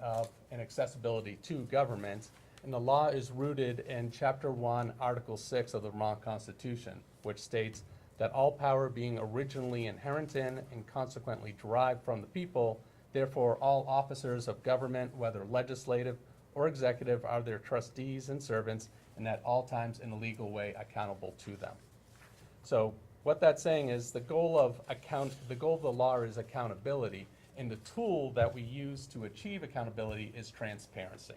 accessibility to government, and the law is rooted in Chapter 1, Article 6 of the Vermont Constitution, which states that all power being originally inherent in and consequently derived from the people, therefore all officers of government, whether legislative or executive, are their trustees and servants, and at all times in a legal way accountable to them. So what that's saying is the goal of the law is accountability, and the tool that we use to achieve accountability is transparency.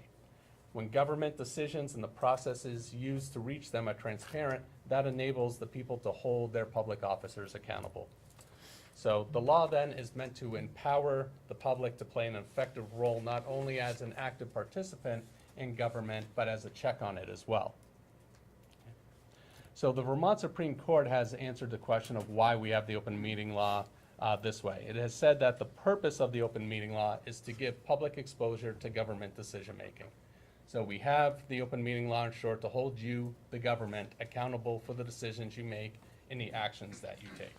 When government decisions and the processes used to reach them are transparent, that enables the people to hold their public officers accountable. So the law then is meant to empower the public to play an effective role, not only as an active participant in government, but as a check on it as well. So the Vermont Supreme Court has answered the question of why we have the open meeting law this way. It has said that the purpose of the open meeting law is to give public exposure to government decision making. So we have the open meeting law, in short, to hold you, the government, accountable for the decisions you make and the actions that you take.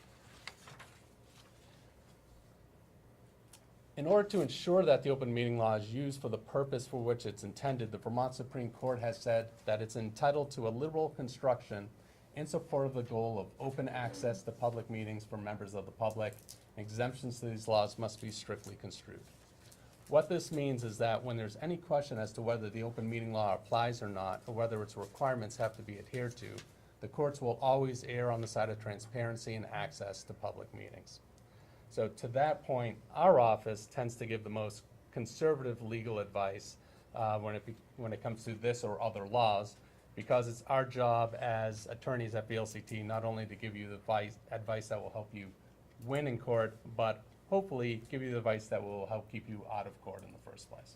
In order to ensure that the open meeting law is used for the purpose for which it's intended, the Vermont Supreme Court has said that it's entitled to a liberal construction in support of the goal of open access to public meetings for members of the public. Exemptions to these laws must be strictly construed. What this means is that when there's any question as to whether the open meeting law applies or not, or whether its requirements have to be adhered to, the courts will always err on the side of transparency and access to public meetings. So to that point, our office tends to give the most conservative legal advice when it comes to this or other laws, because it's our job as attorneys at VLCT not only to give you the advice that will help you win in court, but hopefully give you the advice that will help keep you out of court in the first place.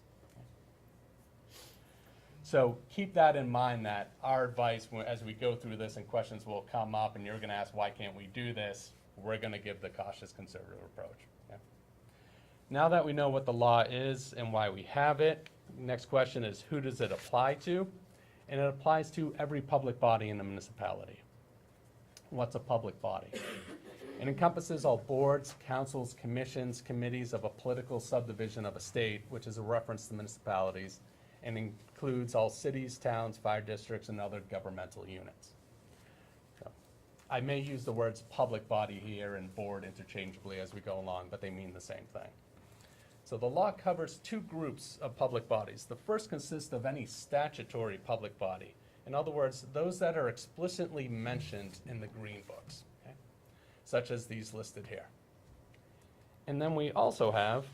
So keep that in mind, that our advice as we go through this and questions will come up and you're going to ask, why can't we do this? We're going to give the cautious conservative approach. Yeah. Now that we know what the law is and why we have it, next question is, who does it apply to? And it applies to every public body in the municipality. What's a public body? It encompasses all boards, councils, commissions, committees of a political subdivision of a state, which is a reference to municipalities, and includes all cities, towns, fire districts, and other governmental units. So, I may use the words public body here and board interchangeably as we go along, but they mean the same thing. So the law covers two groups of public bodies. The first consists of any statutory public body. In other words, those that are explicitly mentioned in the green books, okay? Such as these listed here. And then we also have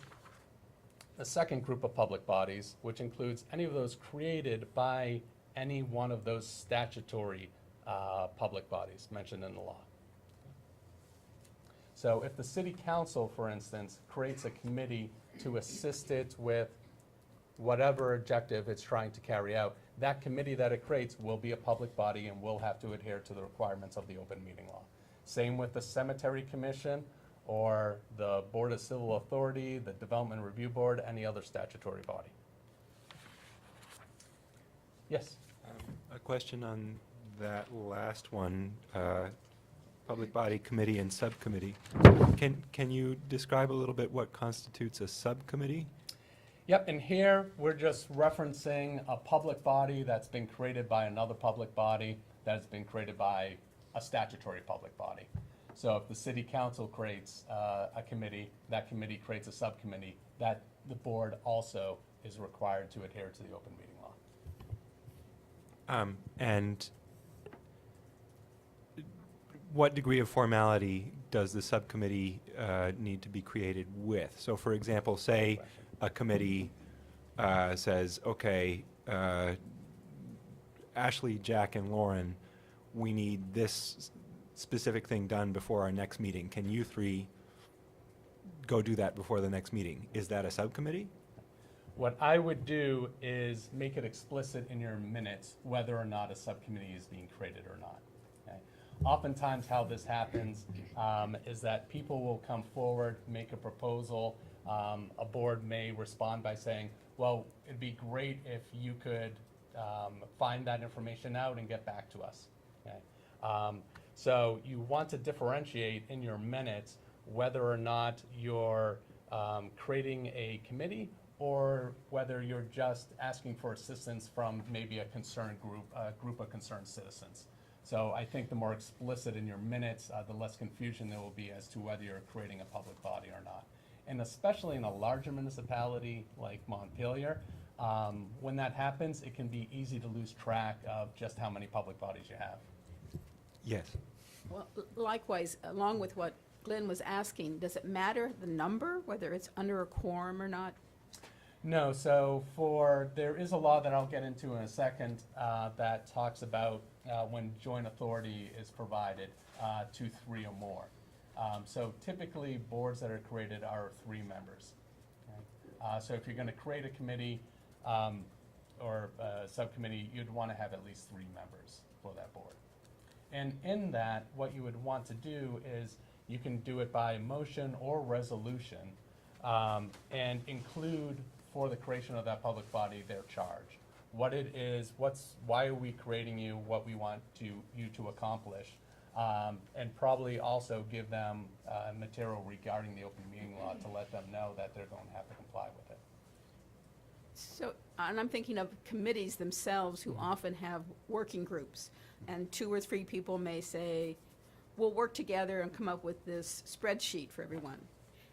a second group of public bodies, which includes any of those created by any one of those statutory public bodies mentioned in the law. So if the city council, for instance, creates a committee to assist it with whatever objective it's trying to carry out, that committee that it creates will be a public body and will have to adhere to the requirements of the open meeting law. Same with the cemetery commission or the Board of Civil Authority, the Development Review Board, any other statutory body. Yes? A question on that last one, public body, committee, and subcommittee. Can you describe a little bit what constitutes a subcommittee? Yep, and here we're just referencing a public body that's been created by another public body that has been created by a statutory public body. So if the city council creates a committee, that committee creates a subcommittee, that the board also is required to adhere to the open meeting law. And what degree of formality does the subcommittee need to be created with? So for example, say a committee says, okay, Ashley, Jack, and Lauren, we need this specific thing done before our next meeting. Can you three go do that before the next meeting? Is that a subcommittee? What I would do is make it explicit in your minutes whether or not a subcommittee is being created or not. Okay? oftentimes how this happens is that people will come forward, make a proposal. A board may respond by saying, well, it'd be great if you could find that information out and get back to us. Okay? So you want to differentiate in your minutes whether or not you're creating a committee or whether you're just asking for assistance from maybe a concerned group, a group of concerned citizens. So I think the more explicit in your minutes, the less confusion there will be as to whether you're creating a public body or not. And especially in a larger municipality like Montpelier, when that happens, it can be easy to lose track of just how many public bodies you have. Yes. Well, likewise, along with what Glenn was asking, does it matter the number, whether it's under a quorum or not? No, so there is a law that I'll get into in a second that talks about when joint authority is provided to 3 or more. So typically, boards that are created are 3 members. Okay? So if you're going to create a committee or a subcommittee, you'd want to have at least 3 members for that board. And in that, what you would want to do is you can do it by motion or resolution and include for the creation of that public body their charge. What it is, why are we creating you, what we want you to accomplish, and probably also give them material regarding the open meeting law to let them know that they're going to have to comply with it. So, and I'm thinking of committees themselves who often have working groups, and 2 or 3 people may say, we'll work together and come up with this spreadsheet for everyone.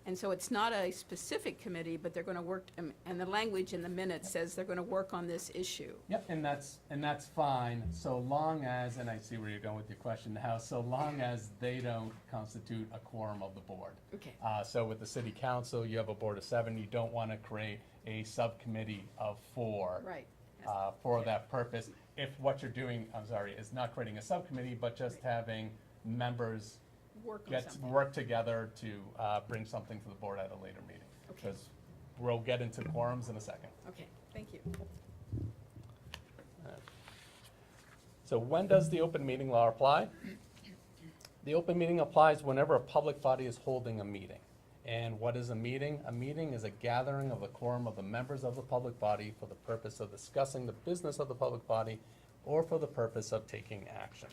And so it's not a specific committee, but they're going to work, and the language in the minutes says they're going to work on this issue. Yep, and that's fine, so long as, and I see where you're going with your question now, so long as they don't constitute a quorum of the board. Okay. So with the city council, you have a board of 7, you don't want to create a subcommittee of 4. Right. For that purpose. If what you're doing, is not creating a subcommittee, but just having members work together to bring something to the board at a later meeting. Okay. Because we'll get into quorums in a second. Okay, thank you. So when does the open meeting law apply? The open meeting applies whenever a public body is holding a meeting. And what is a meeting? A meeting is a gathering of a quorum of the members of the public body for the purpose of discussing the business of the public body or for the purpose of taking action.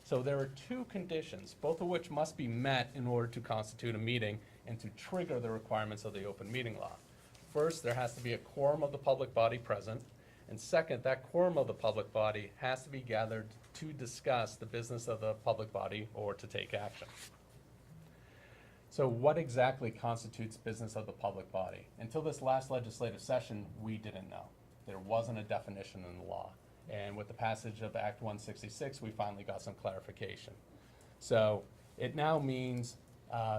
So there are 2 conditions, both of which must be met in order to constitute a meeting and to trigger the requirements of the open meeting law. First, there has to be a quorum of the public body present. And second, that quorum of the public body has to be gathered to discuss the business of the public body or to take action. So what exactly constitutes business of the public body? Until this last legislative session, we didn't know. There wasn't a definition in the law. And with the passage of Act 166, we finally got some clarification. So it now means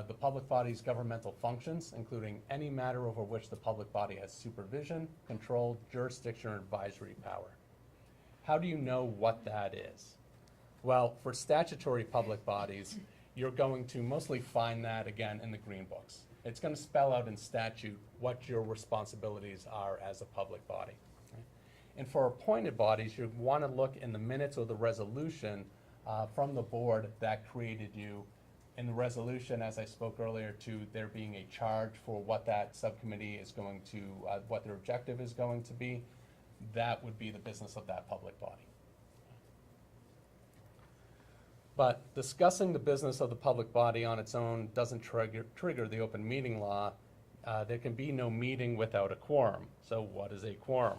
the public body's governmental functions, including any matter over which the public body has supervision, control, jurisdiction, or advisory power. How do you know what that is? Well, for statutory public bodies, you're going to mostly find that again in the green books. It's going to spell out in statute what your responsibilities are as a public body. Okay? And for appointed bodies, you want to look in the minutes or the resolution from the board that created you. In the resolution, as I spoke earlier, to there being a charge for what that subcommittee is going to, what their objective is going to be, that would be the business of that public body. But discussing the business of the public body on its own doesn't trigger the open meeting law. There can be no meeting without a quorum. So what is a quorum?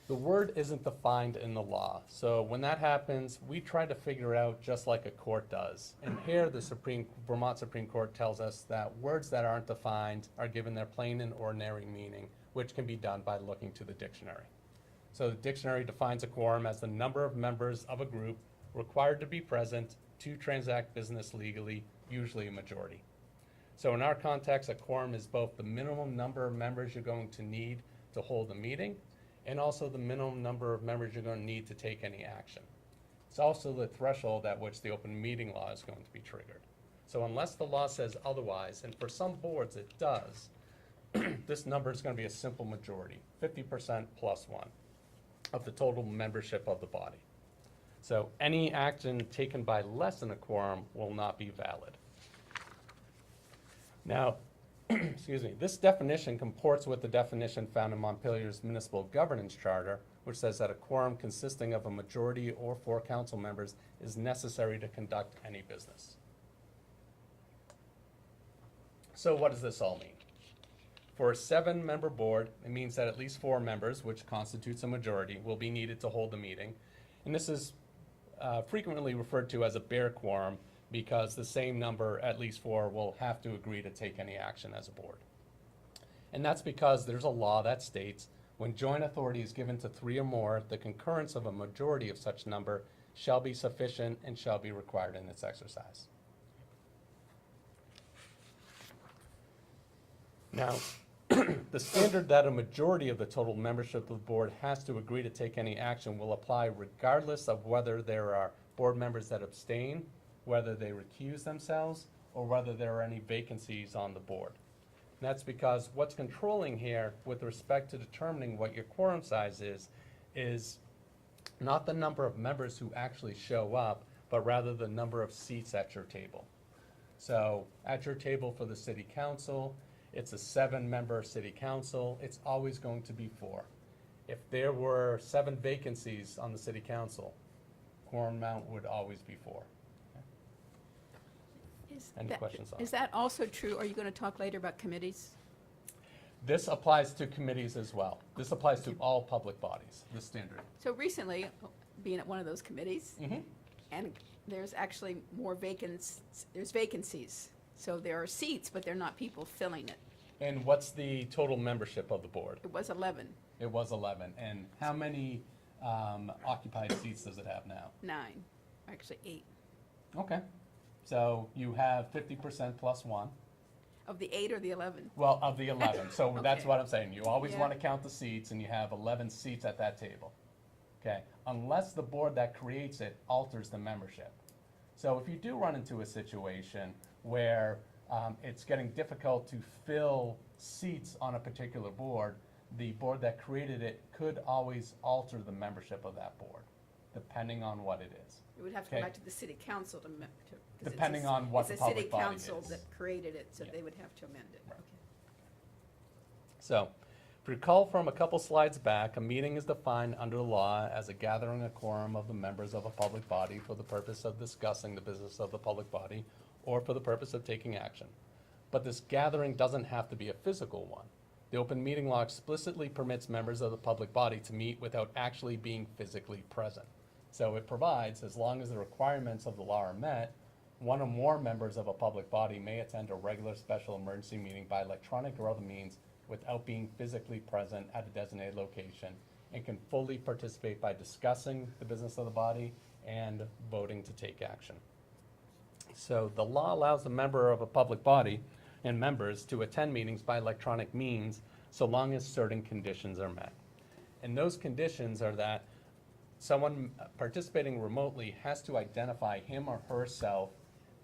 The word isn't defined in the law. So when that happens, we try to figure it out just like a court does. And here the Vermont Supreme Court tells us that words that aren't defined are given their plain and ordinary meaning, which can be done by looking to the dictionary. So the dictionary defines a quorum as the number of members of a group required to be present to transact business legally, usually a majority. So in our context, a quorum is both the minimum number of members you're going to need to hold a meeting and also the minimum number of members you're going to need to take any action. It's also the threshold at which the open meeting law is going to be triggered. So unless the law says otherwise, and for some boards it does, this number is going to be a simple majority, 50% plus 1 of the total membership of the body. So any action taken by less than a quorum will not be valid. Now, excuse me, this definition comports with the definition found in Montpelier's municipal governance charter, which says that a quorum consisting of a majority or 4 council members is necessary to conduct any business. So what does this all mean? For a 7-member board, it means that at least 4 members, which constitutes a majority, will be needed to hold the meeting. And this is frequently referred to as a bare quorum, because the same number, at least 4, will have to agree to take any action as a board. And that's because there's a law that states when joint authority is given to 3 or more, the concurrence of a majority of such number shall be sufficient and shall be required in its exercise. Now, the standard that a majority of the total membership of the board has to agree to take any action will apply regardless of whether there are board members that abstain, whether they recuse themselves, or whether there are any vacancies on the board. And that's because what's controlling here with respect to determining what your quorum size is not the number of members who actually show up, but rather the number of seats at your table. So at your table for the city council, it's a 7-member city council, it's always going to be 4. If there were 7 vacancies on the city council, quorum amount would always be 4. Any questions on Is that also true? Are you going to talk later about committees? This applies to committees as well. This applies to all public bodies, this standard. So recently, being at one of those committees, and there's actually more there's vacancies. So there are seats, but they're not people filling it. And what's the total membership of the board? It was 11, It was 11. And how many occupied seats does it have now? 9, actually 8. Okay. So you have 50% plus 1. Of the 8 or the 11? Well, of the 11. So that's Okay. what I'm saying. You always Yeah. want to count the seats, and you have 11 seats at that table. Okay? Unless the board that creates it alters the membership. So if you do run into a situation where it's getting difficult to fill seats on a particular board, the board that created it could always alter the membership of that board, depending on what it is. It would have to Okay. go back to the city council to, 'cause Depending on what the public body It's a city council is. that created it, so Yeah. they would have to amend it. Right. Okay. So, if you recall from a couple slides back, a meeting is defined under the law as a gathering of quorum of the members of a public body for the purpose of discussing the business of the public body or for the purpose of taking action. But this gathering doesn't have to be a physical one. The open meeting law explicitly permits members of the public body to meet without actually being physically present. So it provides, as long as the requirements of the law are met, 1 or more members of a public body may attend a regular special emergency meeting by electronic or other means without being physically present at a designated location and can fully participate by discussing the business of the body and voting to take action. So the law allows a member of a public body and members to attend meetings by electronic means so long as certain conditions are met. And those conditions are that someone participating remotely has to identify him or herself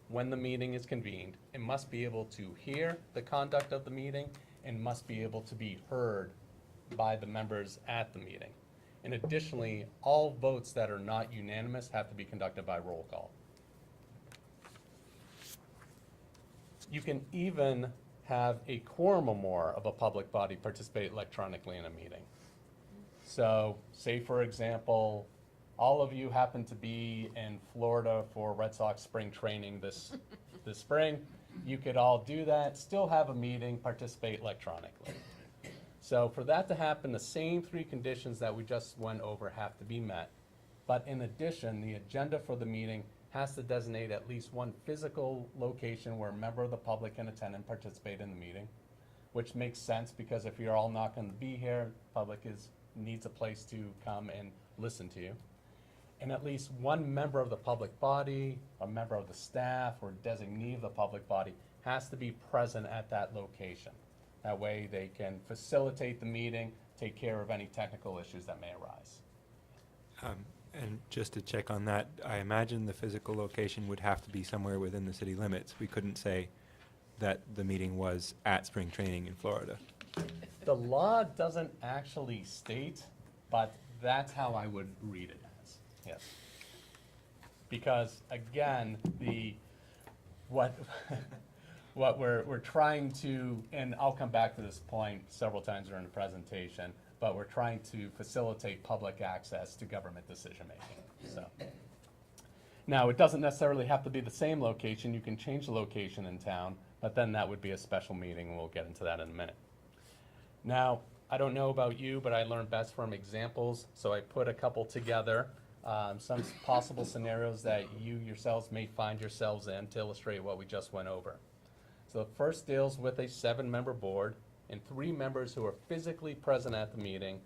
when the meeting is convened and must be able to hear the conduct of the meeting and must be able to be heard by the members at the meeting. And additionally, all votes that are not unanimous have to be conducted by roll call. You can even have a quorum or more of a public body participate electronically in a meeting. So, say for example, all of you happen to be in Florida for Red Sox spring training this spring. You could all do that, still have a meeting, participate electronically. So for that to happen, the same 3 conditions that we just went over have to be met. But in addition, the agenda for the meeting has to designate at least one physical location where a member of the public can attend and participate in the meeting, which makes sense because if you're all not going to be here, the public needs a place to come and listen to you. And at least one member of the public body, a member of the staff, or designee of the public body has to be present at that location. That way they can facilitate the meeting, take care of any technical issues that may arise. And just to check on that, I imagine the physical location would have to be somewhere within the city limits. We couldn't say that the meeting was at spring training in Florida. The law doesn't actually state, but that's how I would read it as, yes. because again, what we're trying to, and I'll come back to this point several times during the presentation, but we're trying to facilitate public access to government decision-making, so. Now, it doesn't necessarily have to be the same location. You can change the location in town, but then that would be a special meeting, and we'll get into that in a minute. Now, I don't know about you, but I learn best from examples, so I put a couple together, some possible scenarios that you yourselves may find yourselves in to illustrate what we just went over. So the first deals with a 7-member board and 3 members who are physically present at the meeting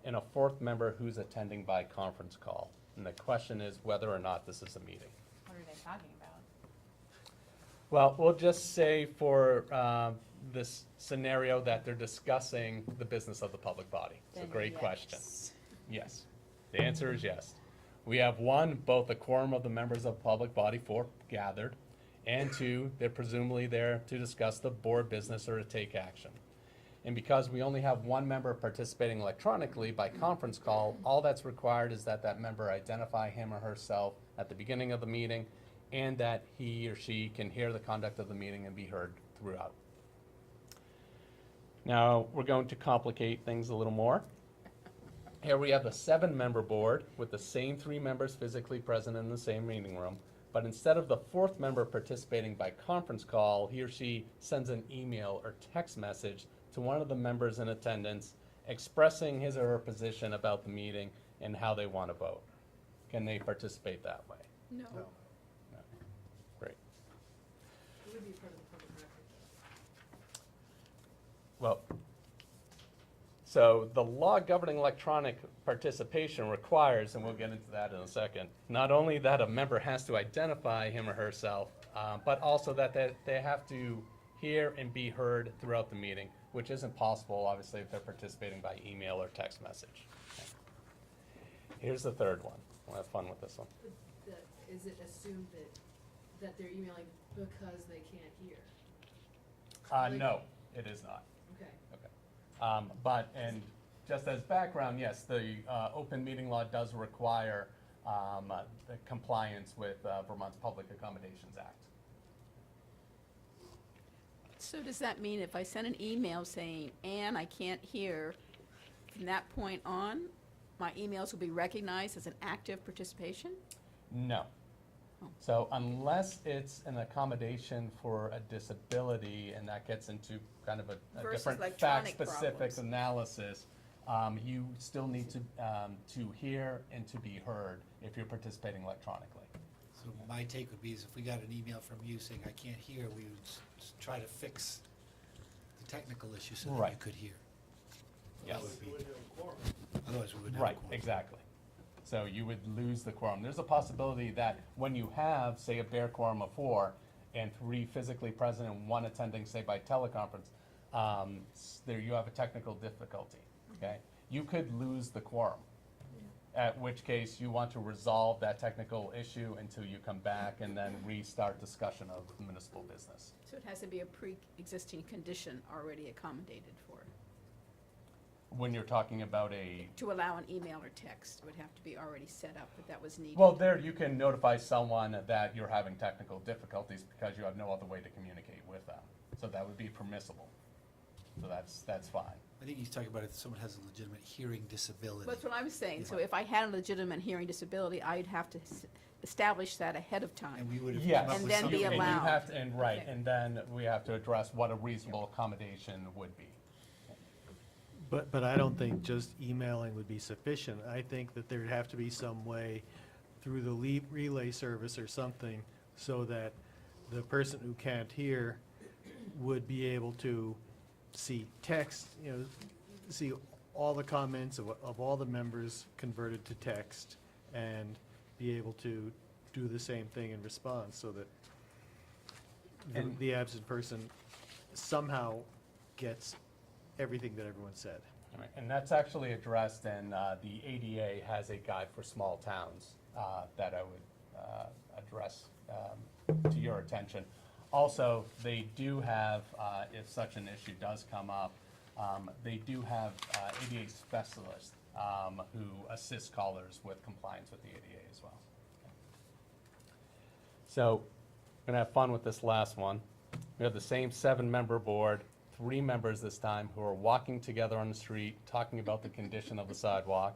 and a 4th member who's attending by conference call. And the question is whether or not this is a meeting. What are they talking about? Well, we'll just say for this scenario that they're discussing the business of the public body. It's a Then great yes. question. Yes. The answer is yes. We have 1, both a quorum of the members of the public body gathered, and 2, they're presumably there to discuss the board business or to take action. And because we only have 1 member participating electronically by conference call, all that's required is that that member identify him or herself at the beginning of the meeting and that he or she can hear the conduct of the meeting and be heard throughout. Now, we're going to complicate things a little more. Here we have the 7-member board with the same 3 members physically present in the same meeting room, but instead of the 4th member participating by conference call, he or she sends an email or text message to one of the members in attendance expressing his or her position about the meeting and how they want to vote. Can they participate that way? No. No. Great. It would be part of the public record. Well, so the law governing electronic participation requires, and we'll get into that in a second, not only that a member has to identify him or herself, but also that they have to hear and be heard throughout the meeting, which isn't possible, obviously, if they're participating by email or text message. Okay. Here's the third one. We'll have fun with this one. Is it assumed that they're emailing because they can't hear? No, it is not. Okay. Okay. But, and just as background, yes, the open meeting law does require the compliance with Vermont's Public Accommodations Act. So does that mean if I send an email saying, Ann, I can't hear, from that point on, my emails will be recognized as an active participation? No. So unless it's an accommodation for a disability, and that gets into kind of a Versus different electronic fact-specific problems. analysis, you still need to hear and to be heard if you're participating electronically. So my take would be is if we got an email from you saying I can't hear, we would try to fix the technical issue so that you Right. could hear. Yes. That would be, otherwise we wouldn't have a Right, quorum. exactly. So you would lose the quorum. There's a possibility that when you have, say, a bare quorum of 4 and 3 physically present and 1 attending, say, by teleconference, there you have a technical difficulty, okay? You could lose the quorum, at which case you want to resolve that technical issue until you come back and then restart discussion of municipal business. So it has to be a pre-existing condition already accommodated for. When you're talking about To allow an email or text, it would have to be already set up if that was needed. well, there you can notify someone that you're having technical difficulties because you have no other way to communicate with them. So that would be permissible. So that's fine. I think he's talking about if someone has a legitimate hearing disability. That's what I was saying. So Yeah. if I had a legitimate hearing disability, I'd have to establish that ahead of time. And we would have Yes. come up And with then something. be And you allowed. have to, and right, Okay. and then we have to address what a reasonable accommodation would be. But I don't think just emailing would be sufficient. I think that there'd have to be some way through the relay service or something so that the person who can't hear would be able to see text, see all the comments of all the members converted to text and be able to do the same thing in response so that And- the absent person somehow gets everything that everyone said. All right, and that's actually addressed in the ADA has a guide for small towns that I would address to your attention. Also, they do have, if such an issue does come up, they do have ADA specialists who assist callers with compliance with the ADA as well. So, we're gonna have fun with this last one. We have the same 7-member board, 3 members this time who are walking together on the street, talking about the condition of the sidewalk.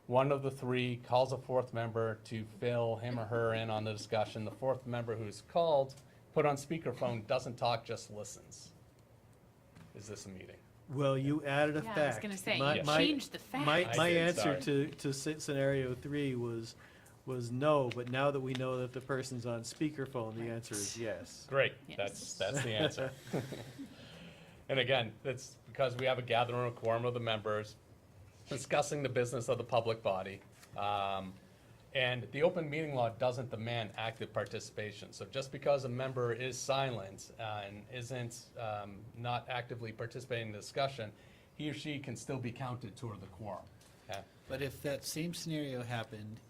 One of the 3 calls a 4th member to fill him or her in on the discussion. The 4th member who's called, put on speakerphone, doesn't talk, just listens. Is this a meeting? Well, you added a Yeah, fact. I was gonna say, you My- changed the fact. My I did, answer sorry. to scenario 3 was no, but now that we know that the person's on speakerphone, the answer is yes. Great, Yes. that's the answer. And again, that's because we have a gathering of quorum of the members discussing the business of the public body. And the open meeting law doesn't demand active participation. So just because a member is silent and isn't not actively participating in the discussion, he or she can still be counted toward the quorum. Okay? But if that same scenario happened,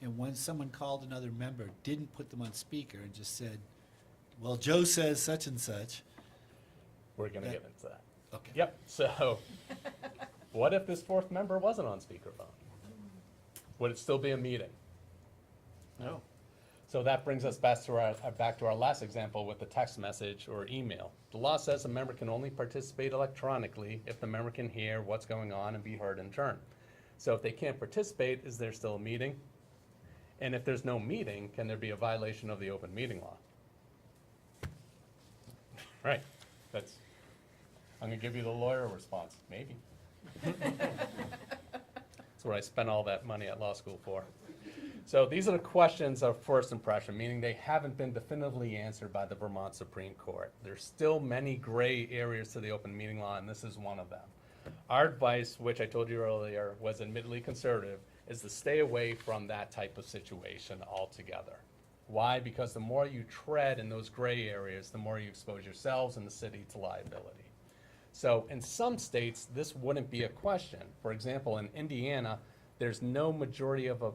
and when someone called another member, didn't put them on speaker and just said, well, Joe says such and such. We're gonna That- get into that. Okay. Yep, so what if this 4th member wasn't on speakerphone? Would it still be a meeting? No. So that brings us back to our last example with the text message or email. The law says a member can only participate electronically if the member can hear what's going on and be heard in turn. So if they can't participate, is there still a meeting? And if there's no meeting, can there be a violation of the open meeting law? Right, I'm gonna give you the lawyer response, maybe. That's what I spent all that money at law school for. So these are the questions of first impression, meaning they haven't been definitively answered by the Vermont Supreme Court. There's still many gray areas to the open meeting law, and this is one of them. Our advice, which I told you earlier, was admittedly conservative, is to stay away from that type of situation altogether. Why? Because the more you tread in those gray areas, the more you expose yourselves and the city to liability. So in some states, this wouldn't be a question. For example, in Indiana, if there's no majority of a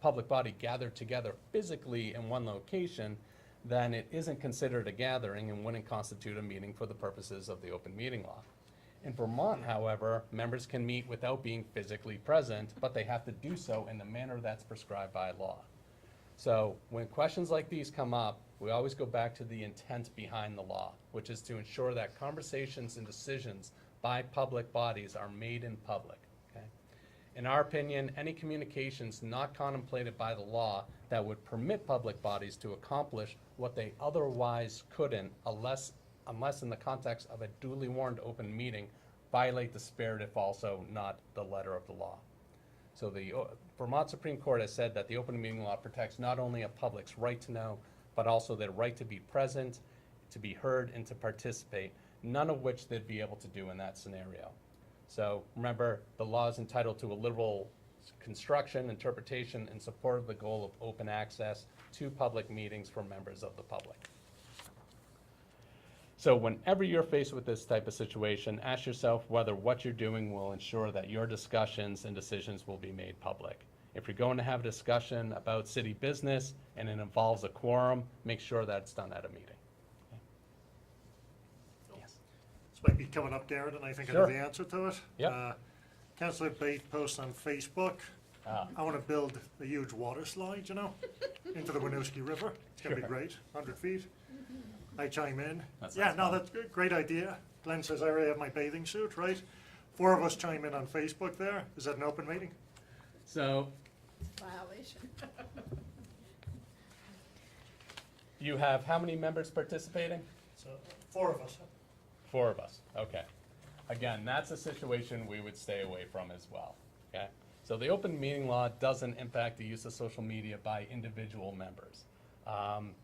public body gathered together physically in one location, then it isn't considered a gathering and wouldn't constitute a meeting for the purposes of the open meeting law. In Vermont, however, members can meet without being physically present, but they have to do so in the manner that's prescribed by law. So when questions like these come up, we always go back to the intent behind the law, which is to ensure that conversations and decisions by public bodies are made in public. Okay? In our opinion, any communications not contemplated by the law that would permit public bodies to accomplish what they otherwise couldn't, unless in the context of a duly warned open meeting, violate the spirit if also not the letter of the law. So the Vermont Supreme Court has said that the open meeting law protects not only a public's right to know, but also their right to be present, to be heard, and to participate, none of which they'd be able to do in that scenario. So remember, the law is entitled to a liberal construction, interpretation, in support of the goal of open access to public meetings for members of the public. So whenever you're faced with this type of situation, ask yourself whether what you're doing will ensure that your discussions and decisions will be made public. If you're going to have a discussion about city business and it involves a quorum, make sure that it's done at a meeting. Okay. Yes. This might be coming up, Darren, and I think I know Sure. the answer to it. Yep. Councillor Bate posts on Facebook, I want to build a huge water slide, into the Winooski River. It's going to be Sure. great, 100 feet. I chime in. That Yeah, sounds no, fun. that's a great idea. Glenn says I already have my bathing suit, right? 4 of us chime in on Facebook there. Is that an open meeting? So Violation. you have how many members participating? So 4 of us. 4 of us, okay. Again, that's a situation we would stay away from as well, okay? So the open meeting law doesn't impact the use of social media by individual members.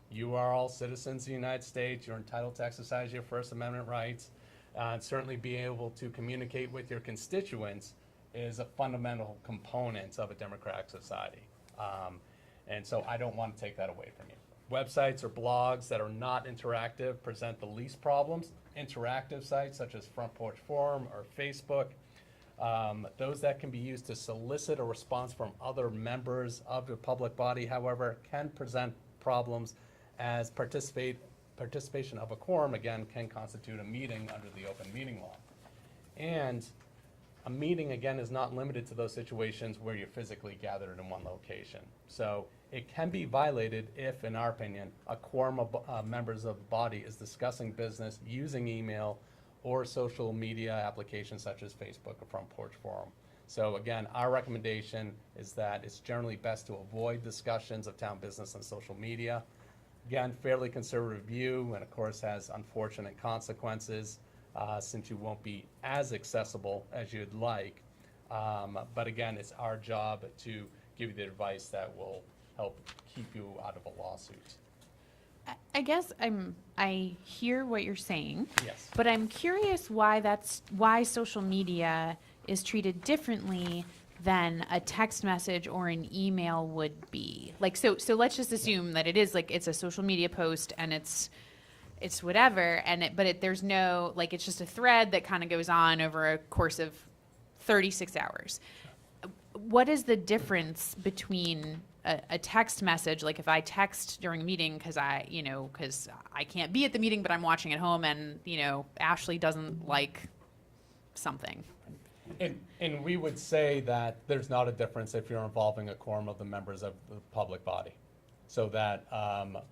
You are all citizens of the United States. You're entitled to exercise your First Amendment rights. And certainly being able to communicate with your constituents is a fundamental component of a democratic society. And so I don't want to take that away from you. Websites or blogs that are not interactive present the least problems. Interactive sites such as Front Porch Forum or Facebook, those that can be used to solicit a response from other members of the public body, however, can present problems as participation of a quorum, again, can constitute a meeting under the open meeting law. And A meeting, again, is not limited to those situations where you're physically gathered in one location. So it can be violated if, in our opinion, a quorum of members of the body is discussing business using email or social media applications such as Facebook or Front Porch Forum. So again, our recommendation is that it's generally best to avoid discussions of town business on social media. Again, fairly conservative view, and of course has unfortunate consequences since you won't be as accessible as you'd like. But again, it's our job to give you the advice that will help keep you out of a lawsuit. I guess I hear what you're saying. Yes. But I'm curious why social media is treated differently than a text message or an email would be. Like, so let's just assume that it is like, it's a social media post and it's whatever, but there's no, like, it's just a thread that kind of goes on over a course of 36 hours. What is the difference between a text message, like if I text during a meeting because I can't be at the meeting, but I'm watching at home, and, Ashley doesn't like something? And we would say that there's not a difference if you're involving a quorum of the members of the public body. So that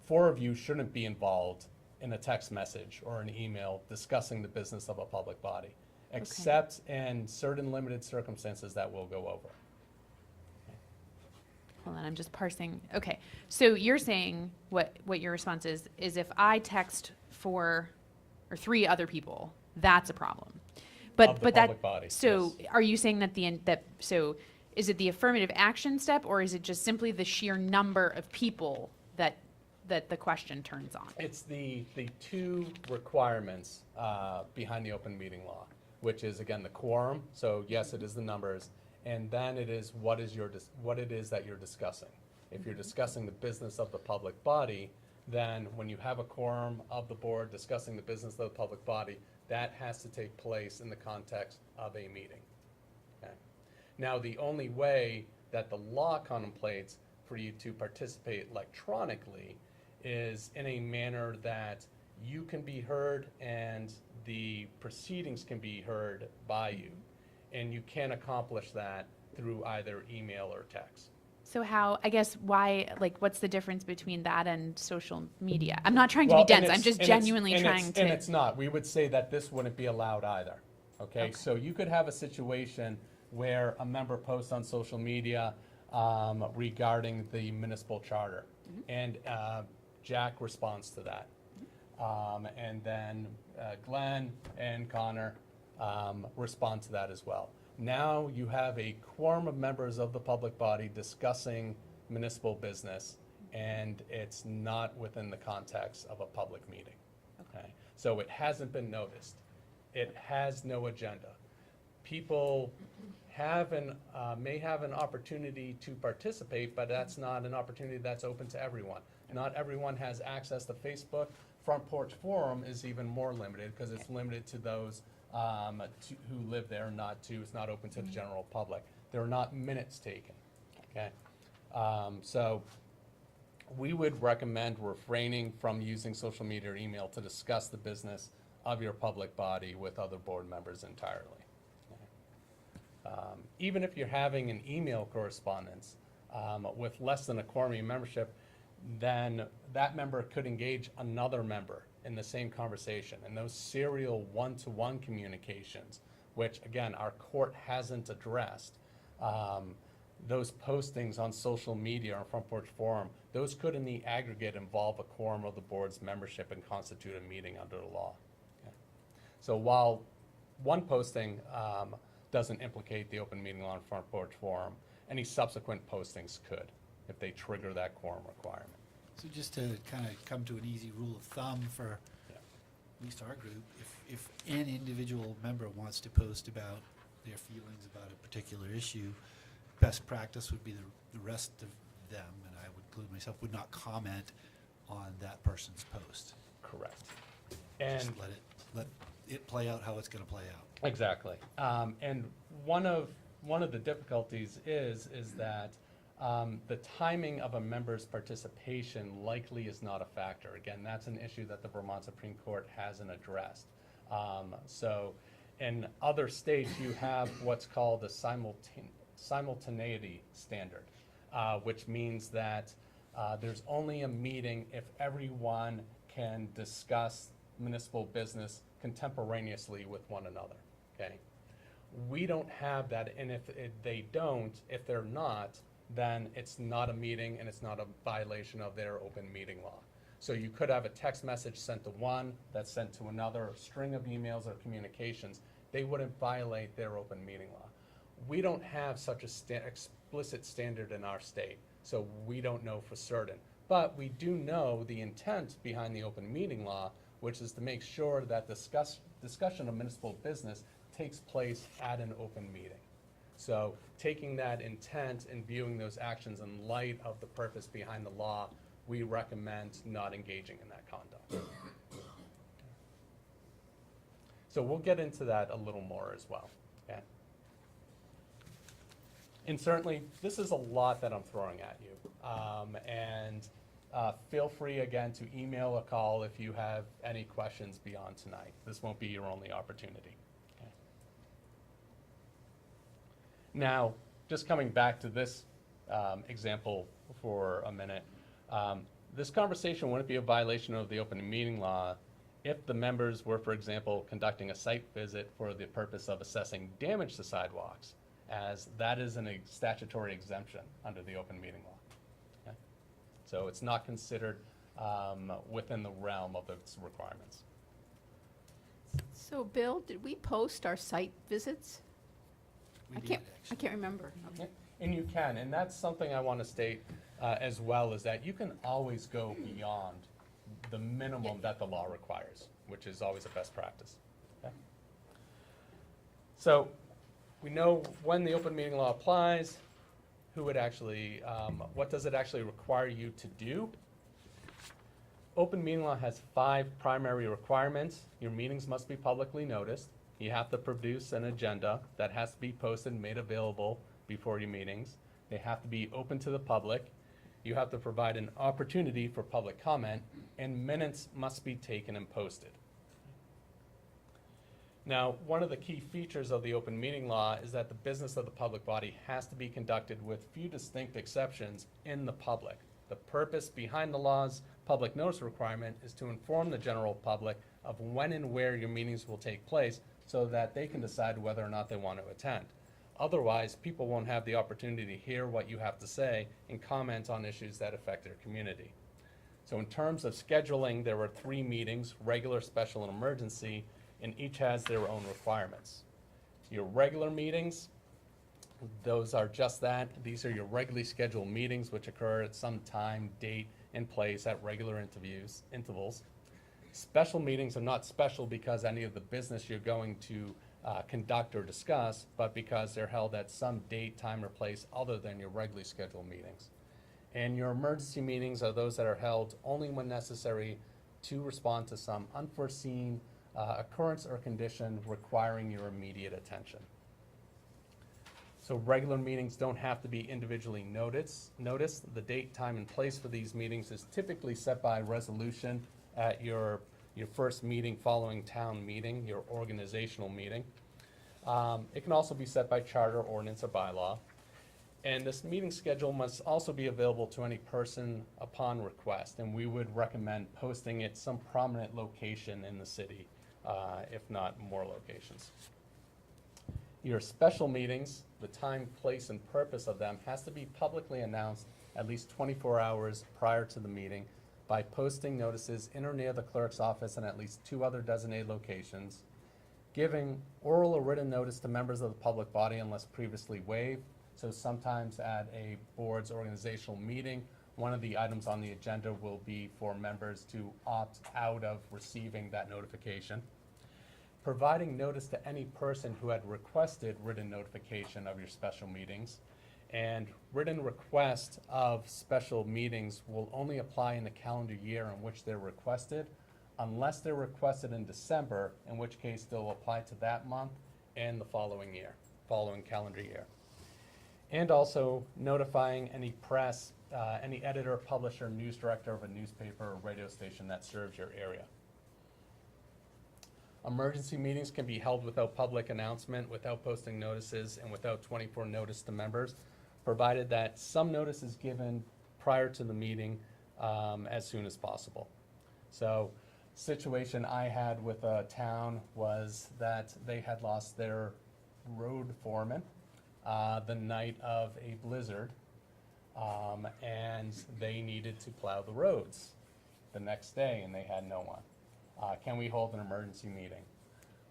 4 of you shouldn't be involved in a text message or an email discussing the business of a public body, except in certain limited circumstances that we'll go over. Hold on, I'm just parsing. Okay, so you're saying what your response is if I text 4 or 3 other people, that's a problem. Of the public body, so yes. are you saying that so is it the affirmative action step, or is it just simply the sheer number of people that the question turns on? It's the 2 requirements behind the open meeting law, which is, again, the quorum. So yes, it is the numbers, and then it is what it is that you're discussing. If you're discussing the business of the public body, then when you have a quorum of the board discussing the business of the public body, that has to take place in the context of a meeting. Okay? Now, the only way that the law contemplates for you to participate electronically is in a manner that you can be heard and the proceedings can be heard by you. And you can accomplish that through either email or text. So what's the difference between that and social media? I'm not trying to be dense, I'm just genuinely trying to. And it's not. We would say that this wouldn't be allowed either. Okay? So you could have a situation where a member posts on social media regarding the municipal charter, and Jack responds to that. And then Glenn and Connor respond to that as well. Now you have a quorum of members of the public body discussing municipal business, and it's not within the context of a public meeting. Okay? So it hasn't been noticed. It has no agenda. People may have an opportunity to participate, but that's not an opportunity that's open to everyone. Not everyone has access to Facebook. Front Porch Forum is even more limited because it's limited to those who live there, it's not open to the general public. There are not minutes taken, okay? So we would recommend refraining from using social media or email to discuss the business of your public body with other board members entirely. Okay? Even if you're having an email correspondence with less than a quorum of membership, then that member could engage another member in the same conversation. And those serial one-to-one communications, which again, our court hasn't addressed, those postings on social media or Front Porch Forum, those could in the aggregate involve a quorum of the board's membership and constitute a meeting under the law. Okay. So while one posting doesn't implicate the open meeting law in Front Porch Forum, any subsequent postings could, if they trigger that quorum requirement. So just to kind of come to an easy rule of thumb for at least our group, if an individual member wants to post about their feelings about a particular issue, best practice would be the rest of them, and I would include myself, would not comment on that person's post. Correct. And just let it play out how it's going to play out. Exactly. And one of the difficulties is that the timing of a member's participation likely is not a factor. Again, that's an issue that the Vermont Supreme Court hasn't addressed. So In other states, you have what's called the simultaneity standard, which means that there's only a meeting if everyone can discuss municipal business contemporaneously with one another, okay? We don't have that, and if they don't, if they're not, then it's not a meeting and it's not a violation of their open meeting law. So you could have a text message sent to one, that's sent to another, a string of emails or communications. They wouldn't violate their open meeting law. We don't have such a explicit standard in our state, so we don't know for certain. But we do know the intent behind the open meeting law, which is to make sure that discussion of municipal business takes place at an open meeting. So taking that intent and viewing those actions in light of the purpose behind the law, we recommend not engaging in that conduct. So we'll get into that a little more as well, okay? And certainly, this is a lot that I'm throwing at you. Feel free, again, to email or call if you have any questions beyond tonight. This won't be your only opportunity. Okay. Now, just coming back to this example for a minute, this conversation wouldn't be a violation of the open meeting law if the members were, for example, conducting a site visit for the purpose of assessing damage to sidewalks, as that is a statutory exemption under the open meeting law. Okay? So it's not considered within the realm of its requirements. So Bill, did we post our site visits? We I did, can't actually. remember. Yeah, and you can, and that's something I want to state as well, is that you can always go beyond the minimum that the law requires, which is always a best practice. Okay? So we know when the open meeting law applies, who would actually, what does it actually require you to do? Open meeting law has 5 primary requirements. Your meetings must be publicly noticed. You have to produce an agenda that has to be posted and made available before your meetings. They have to be open to the public. You have to provide an opportunity for public comment, and minutes must be taken and posted. Now, one of the key features of the open meeting law is that the business of the public body has to be conducted with few distinct exceptions in the public. The purpose behind the law's public notice requirement is to inform the general public of when and where your meetings will take place so that they can decide whether or not they want to attend. Otherwise, people won't have the opportunity to hear what you have to say and comment on issues that affect their community. So in terms of scheduling, there were 3 meetings, regular, special, and emergency, and each has their own requirements. Your regular meetings, those are just that. These are your regularly scheduled meetings which occur at some time, date, and place at regular intervals. Special meetings are not special because any of the business you're going to conduct or discuss, but because they're held at some date, time, or place other than your regularly scheduled meetings. And your emergency meetings are those that are held only when necessary to respond to some unforeseen occurrence or condition requiring your immediate attention. So regular meetings don't have to be individually noticed. The date, time, and place for these meetings is typically set by resolution at your first meeting following town meeting, your organizational meeting. It can also be set by charter, ordinance, or bylaw. And this meeting schedule must also be available to any person upon request, and we would recommend posting it some prominent location in the city, if not more locations. Your special meetings, the time, place, and purpose of them has to be publicly announced at least 24 hours prior to the meeting by posting notices in or near the clerk's office and at least 2 other designated locations, giving oral or written notice to members of the public body unless previously waived. So sometimes at a board's organizational meeting, one of the items on the agenda will be for members to opt out of receiving that notification. Providing notice to any person who had requested written notification of your special meetings. And written request of special meetings will only apply in the calendar year in which they're requested, unless they're requested in December, in which case they'll apply to that month and the following year, following calendar year. And also notifying any press, any editor, publisher, news director of a newspaper or radio station that serves your area. Emergency meetings can be held without public announcement, without posting notices, and without 24 notice to members, provided that some notice is given prior to the meeting as soon as possible. So, situation I had with a town was that they had lost their road foreman the night of a blizzard, and they needed to plow the roads the next day, and they had no one. Can we hold an emergency meeting?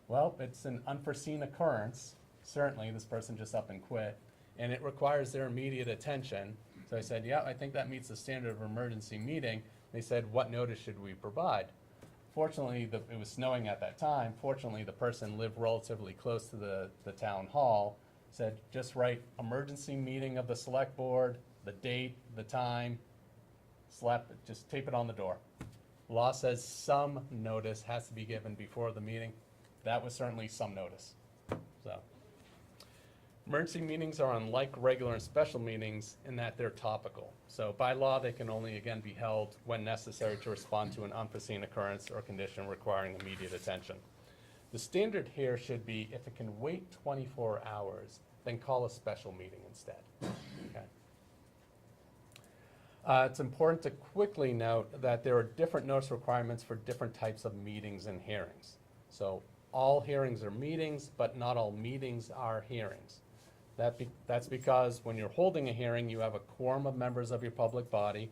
Well, it's an unforeseen occurrence. Certainly, this person just up and quit, and it requires their immediate attention. So I said, yeah, I think that meets the standard of emergency meeting. They said, what notice should we provide? Fortunately, it was snowing at that time. Fortunately, the person lived relatively close to the town hall. Said, just write emergency meeting of the select board, the date, the time, just tape it on the door. Law says some notice has to be given before the meeting. That was certainly some notice. So, emergency meetings are unlike regular and special meetings in that they're topical. So by law, they can only again be held when necessary to respond to an unforeseen occurrence or condition requiring immediate attention. The standard here should be if it can wait 24 hours, then call a special meeting instead. Okay. It's important to quickly note that there are different notice requirements for different types of meetings and hearings. So all hearings are meetings, but not all meetings are hearings. That's because when you're holding a hearing, you have a quorum of members of your public body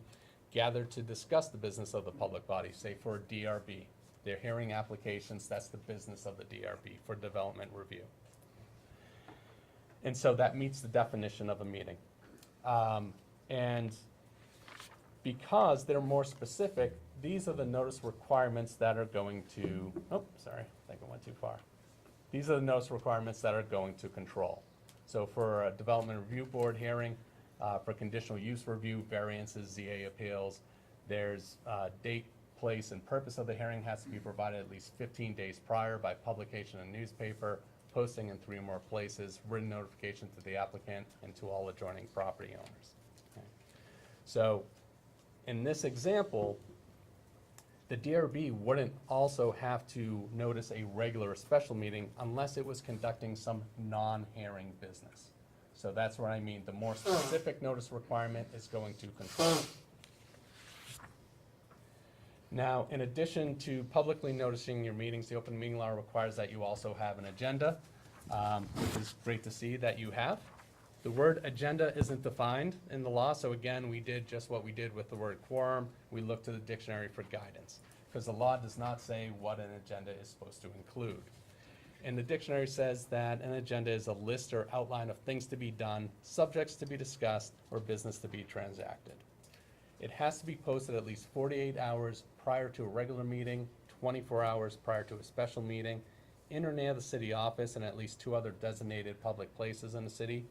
gathered to discuss the business of the public body, say for a DRB. They're hearing applications, that's the business of the DRB for development review. And so that meets the definition of a meeting. And because they're more specific, these are the notice requirements that are going to, oh, sorry, I think I went too far. These are the notice requirements that are going to control. So for a development review board hearing, for conditional use review, variances, ZA appeals, there's date, place, and purpose of the hearing has to be provided at least 15 days prior by publication in a newspaper, posting in 3 or more places, written notification to the applicant and to all adjoining property owners. Okay. So in this example, the DRB wouldn't also have to notice a regular or special meeting unless it was conducting some non-hearing business. So that's what I mean. The more specific notice requirement is going to control. Now, in addition to publicly noticing your meetings, the open meeting law requires that you also have an agenda, which is great to see that you have. The word agenda isn't defined in the law, so again, we did just what we did with the word quorum. We looked to the dictionary for guidance, because the law does not say what an agenda is supposed to include. And the dictionary says that an agenda is a list or outline of things to be done, subjects to be discussed, or business to be transacted. It has to be posted at least 48 hours prior to a regular meeting, 24 hours prior to a special meeting, in or near the city office and at least 2 other designated public places in the city,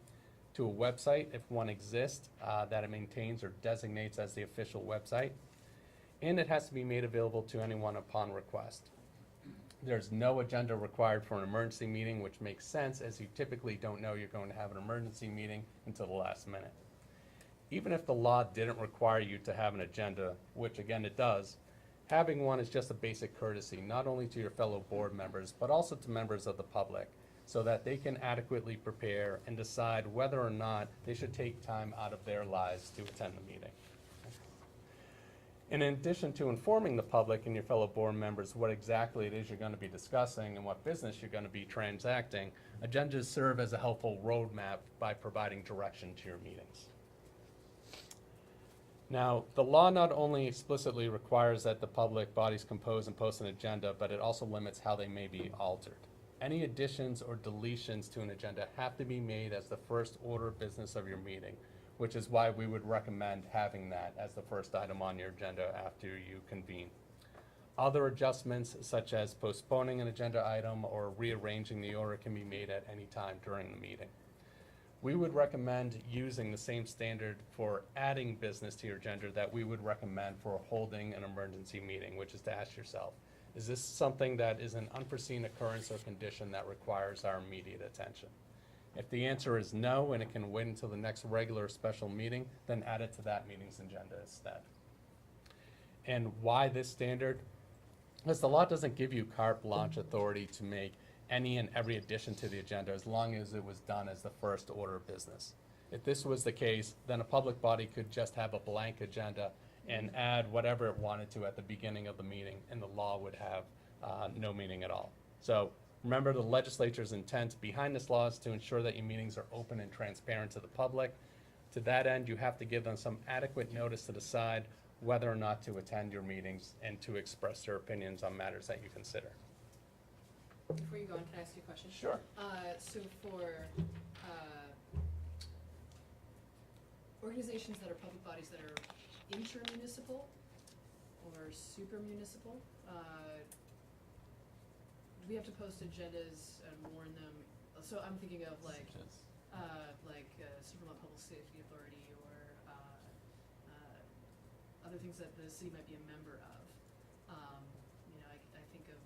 to a website if one exists that it maintains or designates as the official website, and it has to be made available to anyone upon request. There's no agenda required for an emergency meeting, which makes sense as you typically don't know you're going to have an emergency meeting until the last minute. Even if the law didn't require you to have an agenda, which again it does, having one is just a basic courtesy, not only to your fellow board members, but also to members of the public, so that they can adequately prepare and decide whether or not they should take time out of their lives to attend the meeting. And in addition to informing the public and your fellow board members what exactly it is you're going to be discussing and what business you're going to be transacting, agendas serve as a helpful roadmap by providing direction to your meetings. Now, the law not only explicitly requires that the public bodies compose and post an agenda, but it also limits how they may be altered. Any additions or deletions to an agenda have to be made as the first order of business of your meeting, which is why we would recommend having that as the first item on your agenda after you convene. Other adjustments, such as postponing an agenda item or rearranging the order, can be made at any time during the meeting. We would recommend using the same standard for adding business to your agenda that we would recommend for holding an emergency meeting, which is to ask yourself, is this something that is an unforeseen occurrence or condition that requires our immediate attention? If the answer is no, and it can wait until the next regular or special meeting, then add it to that meeting's agenda instead. And why this standard? Because the law doesn't give you carte blanche authority to make any and every addition to the agenda as long as it was done as the first order of business. If this was the case, then a public body could just have a blank agenda and add whatever it wanted to at the beginning of the meeting, and the law would have no meaning at all. So remember, the legislature's intent behind this law is to ensure that your meetings are open and transparent to the public. To that end, you have to give them some adequate notice to decide whether or not to attend your meetings and to express their opinions on matters that you consider. Before you go on, can I ask you a question? Sure. So for organizations that are public bodies that are intermunicipal or supermunicipal, do we have to post agendas and warn them? So I'm thinking of like Supermont Public Safety Authority or other things that the city might be a member of. I think of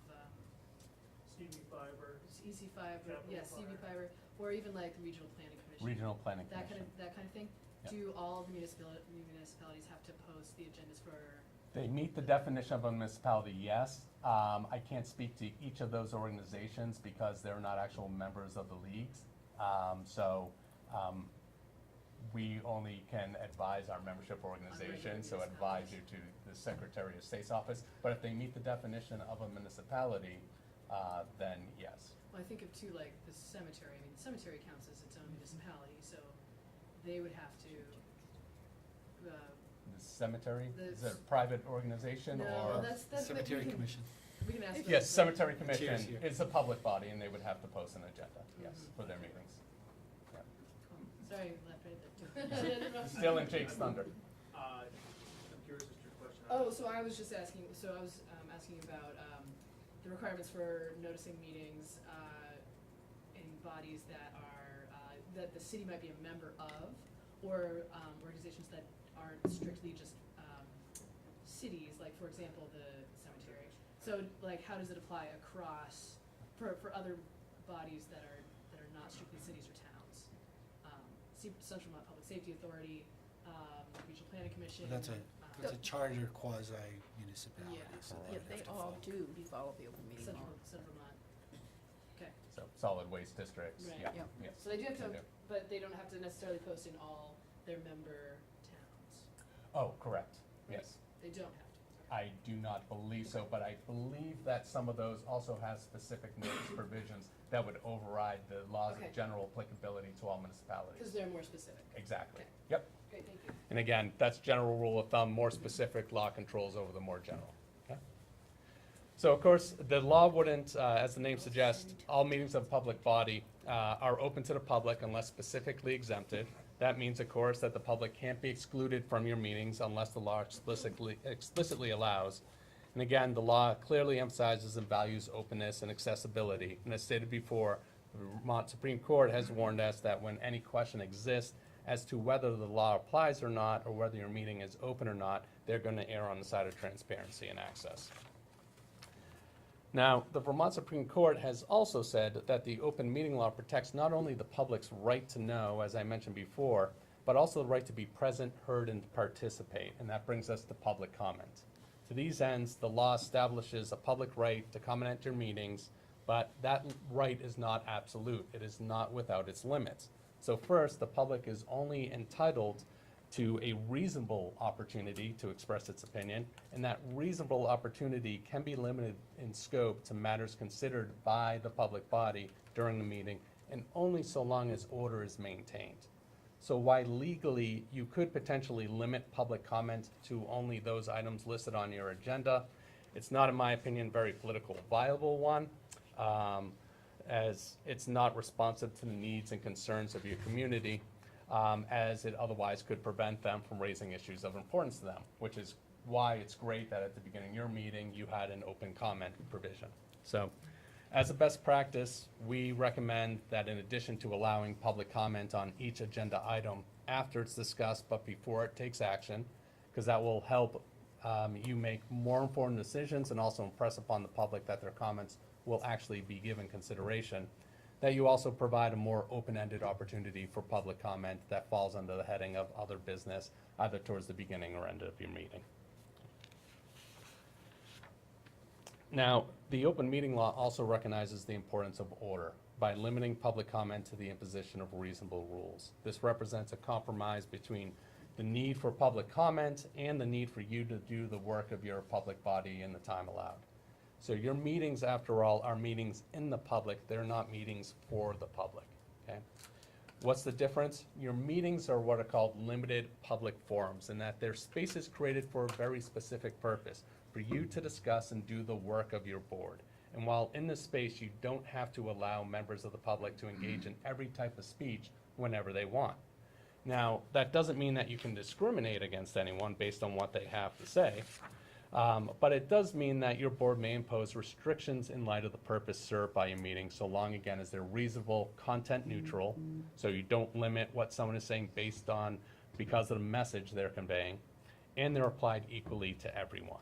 CV Fiber. EC Fiber, Capital yes, CV Fire. Fiber, or even like the Regional Planning Commission. Regional Planning That Commission. kind of thing. Yep. Do all the municipalities have to post the agendas for? They meet the definition of a municipality, yes. I can't speak to each of those organizations because they're not actual members of the leagues. We only can advise our membership organization, so advise you to the Secretary of State's office. But if they meet the definition of a municipality, then yes. Well, I think of too, like the cemetery. I mean, the cemetery counts as its own municipality, so they would have to. The cemetery, is it a The- private organization No, or? that's Cemetery we can- Commission. We can ask. Yes, those, Cemetery The Commission chair's here. is a public body and they would have to post an agenda, yes, for their meetings. Yeah. Sorry, left right there. Stealing Jake's thunder. I'm curious as to your question. Oh, so I was just asking. So I was asking about the requirements for noticing meetings in bodies that are that the city might be a member of, or organizations that aren't strictly just cities. Like, for example, the cemetery. So, like, how does it apply across for other bodies that are not strictly cities or towns? Central Vermont Public Safety Authority, Regional Planning Commission. That's a charter quasi municipality. Yeah. So Yeah, would they have to all follow. do follow the open meeting law. Central Vermont. Okay. So solid waste districts, Right. yeah, Yep. yes. So they do have to, They do. but they don't have to necessarily post in all their member towns. Oh, correct, yes. They don't have to. I do not believe so, but I believe that some of those also have specific notice provisions that would override the laws Okay. of general applicability to all Because municipalities. they're more specific. Exactly, Okay. yep. Great, thank you. And again, that's general rule of thumb, more specific law controls over the more general. Okay? So of course, the law wouldn't, as the name suggests, all meetings of a public body are open to the public unless specifically exempted. That means, of course, that the public can't be excluded from your meetings unless the law explicitly allows. And again, the law clearly emphasizes and values openness and accessibility. And as stated before, the Vermont Supreme Court has warned us that when any question exists as to whether the law applies or not, or whether your meeting is open or not, they're going to err on the side of transparency and access. Now, the Vermont Supreme Court has also said that the open meeting law protects not only the public's right to know, as I mentioned before, but also the right to be present, heard, and participate. And that brings us to public comment. To these ends, the law establishes a public right to comment at your meetings, but that right is not absolute. It is not without its limits. So first, the public is only entitled to a reasonable opportunity to express its opinion, and that reasonable opportunity can be limited in scope to matters considered by the public body during the meeting, and only so long as order is maintained. So while legally you could potentially limit public comment to only those items listed on your agenda, it's not, in my opinion, very politically viable one, as it's not responsive to the needs and concerns of your community, as it otherwise could prevent them from raising issues of importance to them, which is why it's great that at the beginning of your meeting you had an open comment provision. So, as a best practice, we recommend that in addition to allowing public comment on each agenda item after it's discussed but before it takes action, because that will help you make more informed decisions and also impress upon the public that their comments will actually be given consideration, that you also provide a more open-ended opportunity for public comment that falls under the heading of other business, either towards the beginning or end of your meeting. Now, the open meeting law also recognizes the importance of order by limiting public comment to the imposition of reasonable rules. This represents a compromise between the need for public comment and the need for you to do the work of your public body in the time allowed. So your meetings, after all, are meetings in the public. They're not meetings for the public, okay? What's the difference? Your meetings are what are called limited public forums, in that they're spaces created for a very specific purpose, for you to discuss and do the work of your board. And while in this space, you don't have to allow members of the public to engage in every type of speech whenever they want. Now, that doesn't mean that you can discriminate against anyone based on what they have to say, but it does mean that your board may impose restrictions in light of the purpose served by your meeting, so long, again, as they're reasonable, content neutral, so you don't limit what someone is saying based on, because of the message they're conveying, and they're applied equally to everyone.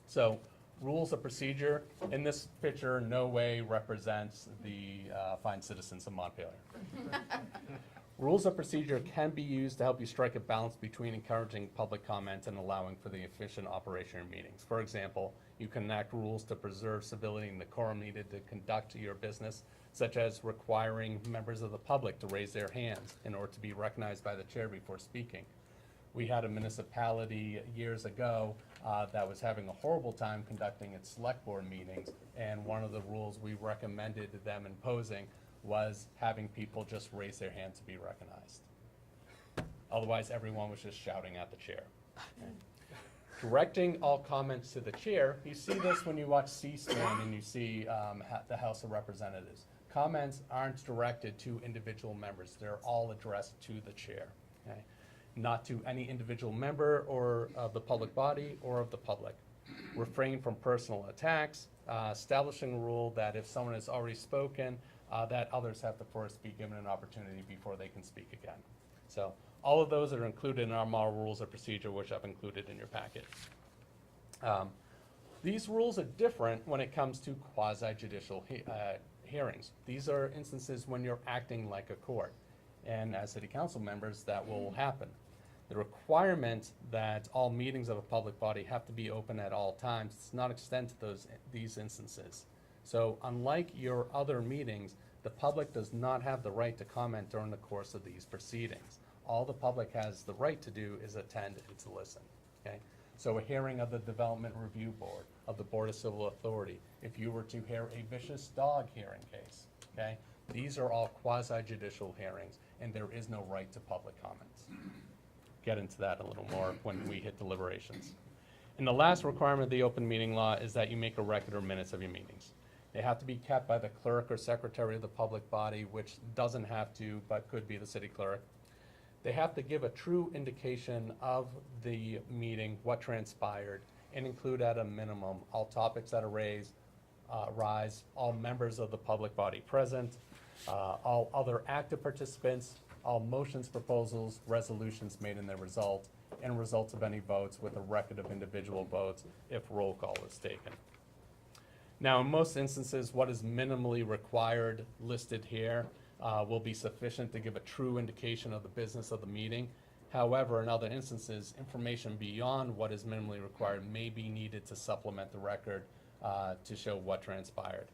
So, rules of procedure, in this picture, no way represents the fine citizens of Montpelier. Rules of procedure can be used to help you strike a balance between encouraging public comment and allowing for the efficient operation of meetings. For example, you can enact rules to preserve civility and decorum needed to conduct your business, such as requiring members of the public to raise their hands in order to be recognized by the chair before speaking. We had a municipality years ago that was having a horrible time conducting its select board meetings, and one of the rules we recommended them imposing was having people just raise their hand to be recognized. Otherwise, everyone was just shouting at the chair. Okay. Directing all comments to the chair, you see this when you watch C-SPAN and you see the House of Representatives. Comments aren't directed to individual members. They're all addressed to the chair. Okay? Not to any individual member or of the public body or of the public. Refrain from personal attacks, establishing a rule that if someone has already spoken, that others have to first be given an opportunity before they can speak again. So all of those are included in our model rules of procedure, which I've included in your packet. These rules are different when it comes to quasi-judicial hearings. These are instances when you're acting like a court. And as city council members, that will happen. The requirement that all meetings of a public body have to be open at all times does not extend to these instances. So unlike your other meetings, the public does not have the right to comment during the course of these proceedings. All the public has the right to do is attend and to listen, okay? So a hearing of the Development Review Board, of the Board of Civil Authority, if you were to hear a vicious dog hearing case, okay? These are all quasi-judicial hearings, and there is no right to public comments. Get into that a little more when we hit deliberations. And the last requirement of the open meeting law is that you make a record or minutes of your meetings. They have to be kept by the clerk or secretary of the public body, which doesn't have to, but could be the city clerk. They have to give a true indication of the meeting, what transpired, and include at a minimum all topics that arise, all members of the public body present, all other active participants, all motions, proposals, resolutions made in their result, and results of any votes with a record of individual votes if roll call is taken. Now, in most instances, what is minimally required listed here will be sufficient to give a true indication of the business of the meeting. However, in other instances, information beyond what is minimally required may be needed to supplement the record to show what transpired.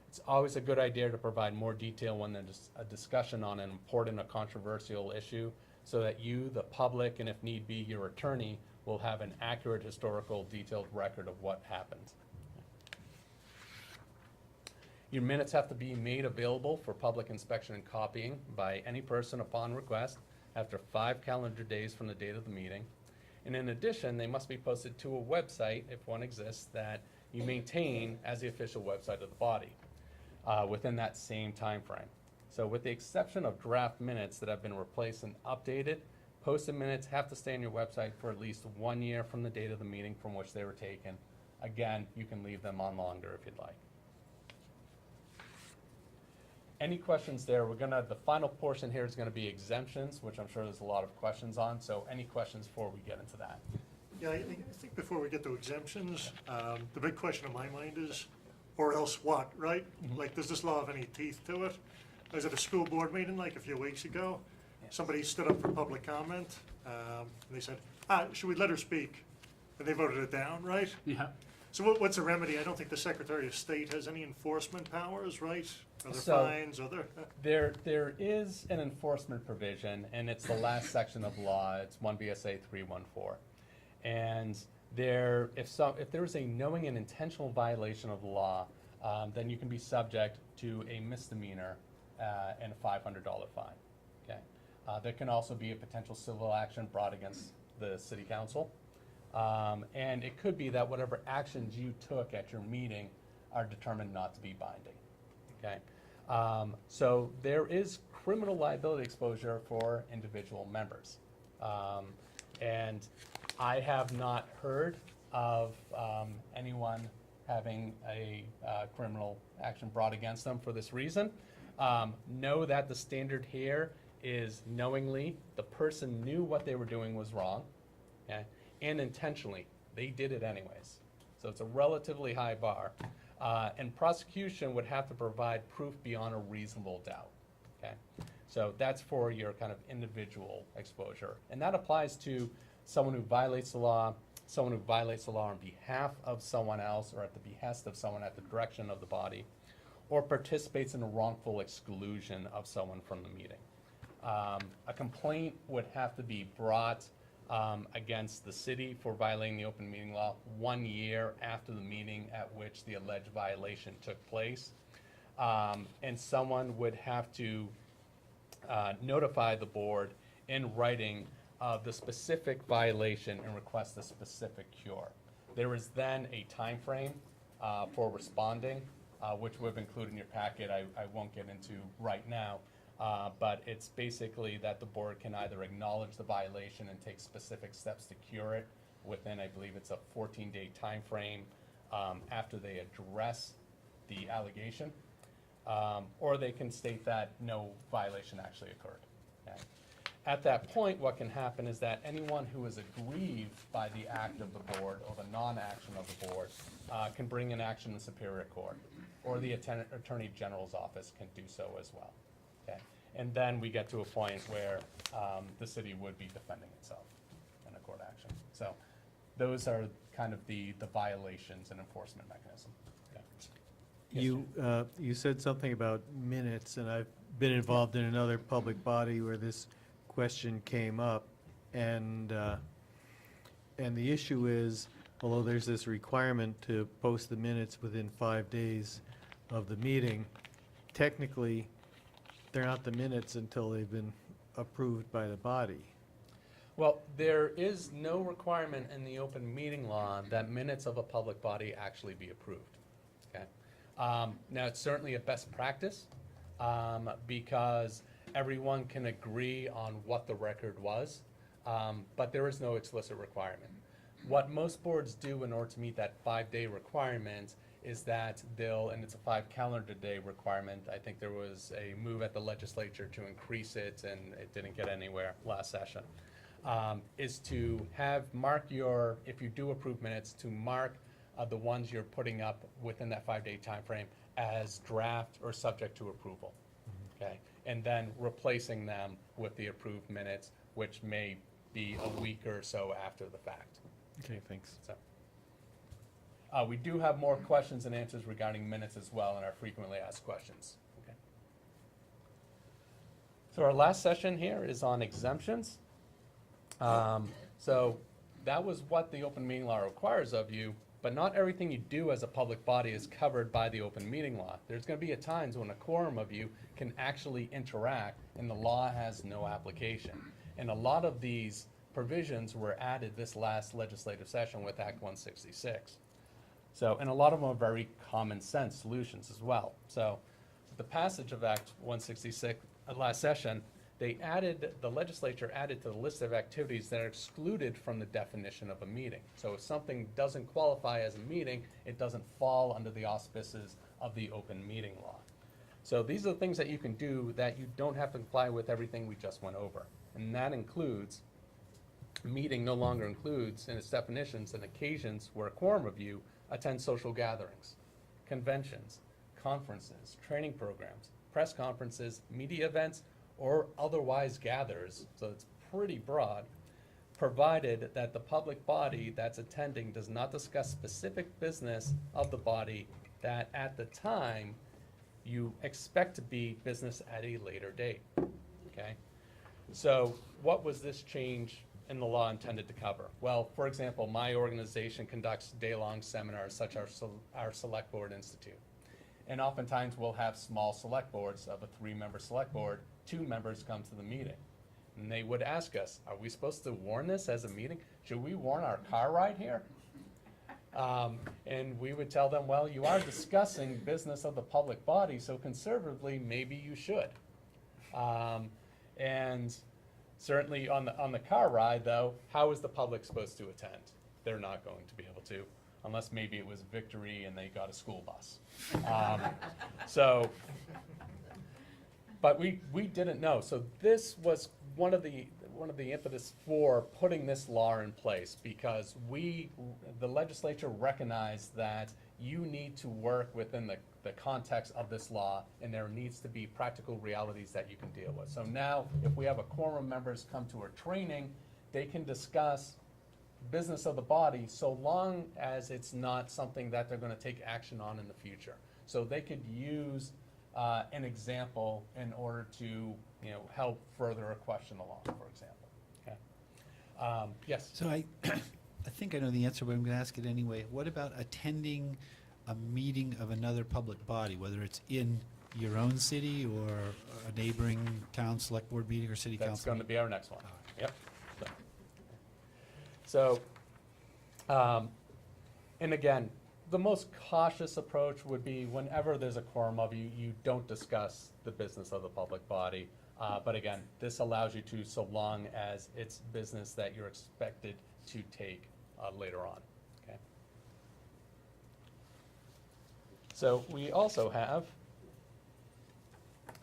It's always a good idea to provide more detail when there's a discussion on an important or controversial issue, so that you, the public, and if need be, your attorney, will have an accurate, historical, detailed record of what happened. Your minutes have to be made available for public inspection and copying by any person upon request after 5 calendar days from the date of the meeting. And in addition, they must be posted to a website, if one exists, that you maintain as the official website of the body within that same time frame. So with the exception of draft minutes that have been replaced and updated, posted minutes have to stay on your website for at least 1 year from the date of the meeting from which they were taken. Again, you can leave them on longer if you'd like. Any questions there? The final portion here is gonna be exemptions, which I'm sure there's a lot of questions on, so any questions before we get into that? Yeah, I think before we get to exemptions, the big question in my mind is, or else what, right? Like, does this law have any teeth to it? I was at a school board meeting like a few weeks ago. Somebody stood up for public comment, and they said, should we let her speak? and they voted it down, right? Yeah. So what's the remedy? I don't think the Secretary of State has any enforcement powers, right? Are there So- fines, are there? There is an enforcement provision, and it's the last section of law. It's 1 BSA 314. And if there is a knowing and intentional violation of the law, then you can be subject to a misdemeanor and a $500 fine. Okay. There can also be a potential civil action brought against the city council. And it could be that whatever actions you took at your meeting are determined not to be binding. Okay. So there is criminal liability exposure for individual members. And I have not heard of anyone having a criminal action brought against them for this reason. Know that the standard here is knowingly, the person knew what they were doing was wrong, okay, and intentionally, they did it anyways. So it's a relatively high bar. And prosecution would have to provide proof beyond a reasonable doubt, okay? So that's for your kind of individual exposure. And that applies to someone who violates the law, someone who violates the law on behalf of someone else or at the behest of someone at the direction of the body, or participates in a wrongful exclusion of someone from the meeting. A complaint would have to be brought against the city for violating the open meeting law 1 year after the meeting at which the alleged violation took place. And someone would have to notify the board in writing of the specific violation and request a specific cure. There is then a time frame for responding, which we've included in your packet. I won't get into right now. But it's basically that the board can either acknowledge the violation and take specific steps to cure it within, I believe it's a 14-day time frame after they address the allegation, or they can state that no violation actually occurred. Okay? At that point, what can happen is that anyone who is aggrieved by the act of the board or the non-action of the board can bring an action in Superior Court, or the Attorney General's office can do so as well. Okay. And then we get to a point where the city would be defending itself in a court action. So those are kind of the violations and enforcement mechanism. Okay. Yes, You said something about minutes, and I've been involved in another public body where this question came up, and the issue is, although there's this requirement to post the minutes within 5 days of the meeting, technically, they're not the minutes until they've been approved by the body. Well, there is no requirement in the open meeting law that minutes of a public body actually be approved. Okay. Now, it's certainly a best practice because everyone can agree on what the record was, but there is no explicit requirement. What most boards do in order to meet that 5-day requirement is that and it's a 5 calendar day requirement. I think there was a move at the legislature to increase it, and it didn't get anywhere last session, is to if you do approve minutes, to mark the ones you're putting up within that 5-day time frame as draft or subject to approval, okay? And then replacing them with the approved minutes, which may be a week or so after the fact. Okay, thanks. So. We do have more questions and answers regarding minutes as well in our frequently asked questions. Okay. So our last session here is on exemptions. So that was what the open meeting law requires of you, but not everything you do as a public body is covered by the open meeting law. There's going to be times when a quorum of you can actually interact and the law has no application. And a lot of these provisions were added this last legislative session with Act 166. So, and a lot of them are very common sense solutions as well. So, with the passage of Act 166 last session, the legislature added to the list of activities that are excluded from the definition of a meeting. So if something doesn't qualify as a meeting, it doesn't fall under the auspices of the open meeting law. So these are the things that you can do that you don't have to comply with everything we just went over. And that includes, meeting no longer includes in its definitions and occasions where a quorum of you attend social gatherings, conventions, conferences, training programs, press conferences, media events, or otherwise gathers, so it's pretty broad, provided that the public body that's attending does not discuss specific business of the body that at the time you expect to be business at a later date, okay? So what was this change in the law intended to cover? Well, for example, my organization conducts day-long seminars such as our Select Board Institute. And oftentimes we'll have small select boards of a 3-member select board, 2 members come to the meeting. And they would ask us, are we supposed to warn this as a meeting? Should we warn our car ride here? And we would tell them, well, you are discussing business of the public body, so conservatively, maybe you should. And certainly on the car ride, though, how is the public supposed to attend? They're not going to be able to, unless maybe it was Victory and they got a school bus. But we didn't know. So this was one of the impetus for putting this law in place, because the legislature recognized that you need to work within the context of this law, and there needs to be practical realities that you can deal with. So now, if we have a quorum of members come to our training, they can discuss business of the body so long as it's not something that they're going to take action on in the future. So they could use an example in order to help further a question along, for example. Okay. Yes. So I think I know the answer, but I'm going to ask it anyway. What about attending a meeting of another public body, whether it's in your own city or a neighboring town select board meeting or city council? That's going to be our next one. Yep. And again, the most cautious approach would be whenever there's a quorum of you, you don't discuss the business of the public body. But again, this allows you to, so long as it's business that you're expected to take later on. Okay. So we also have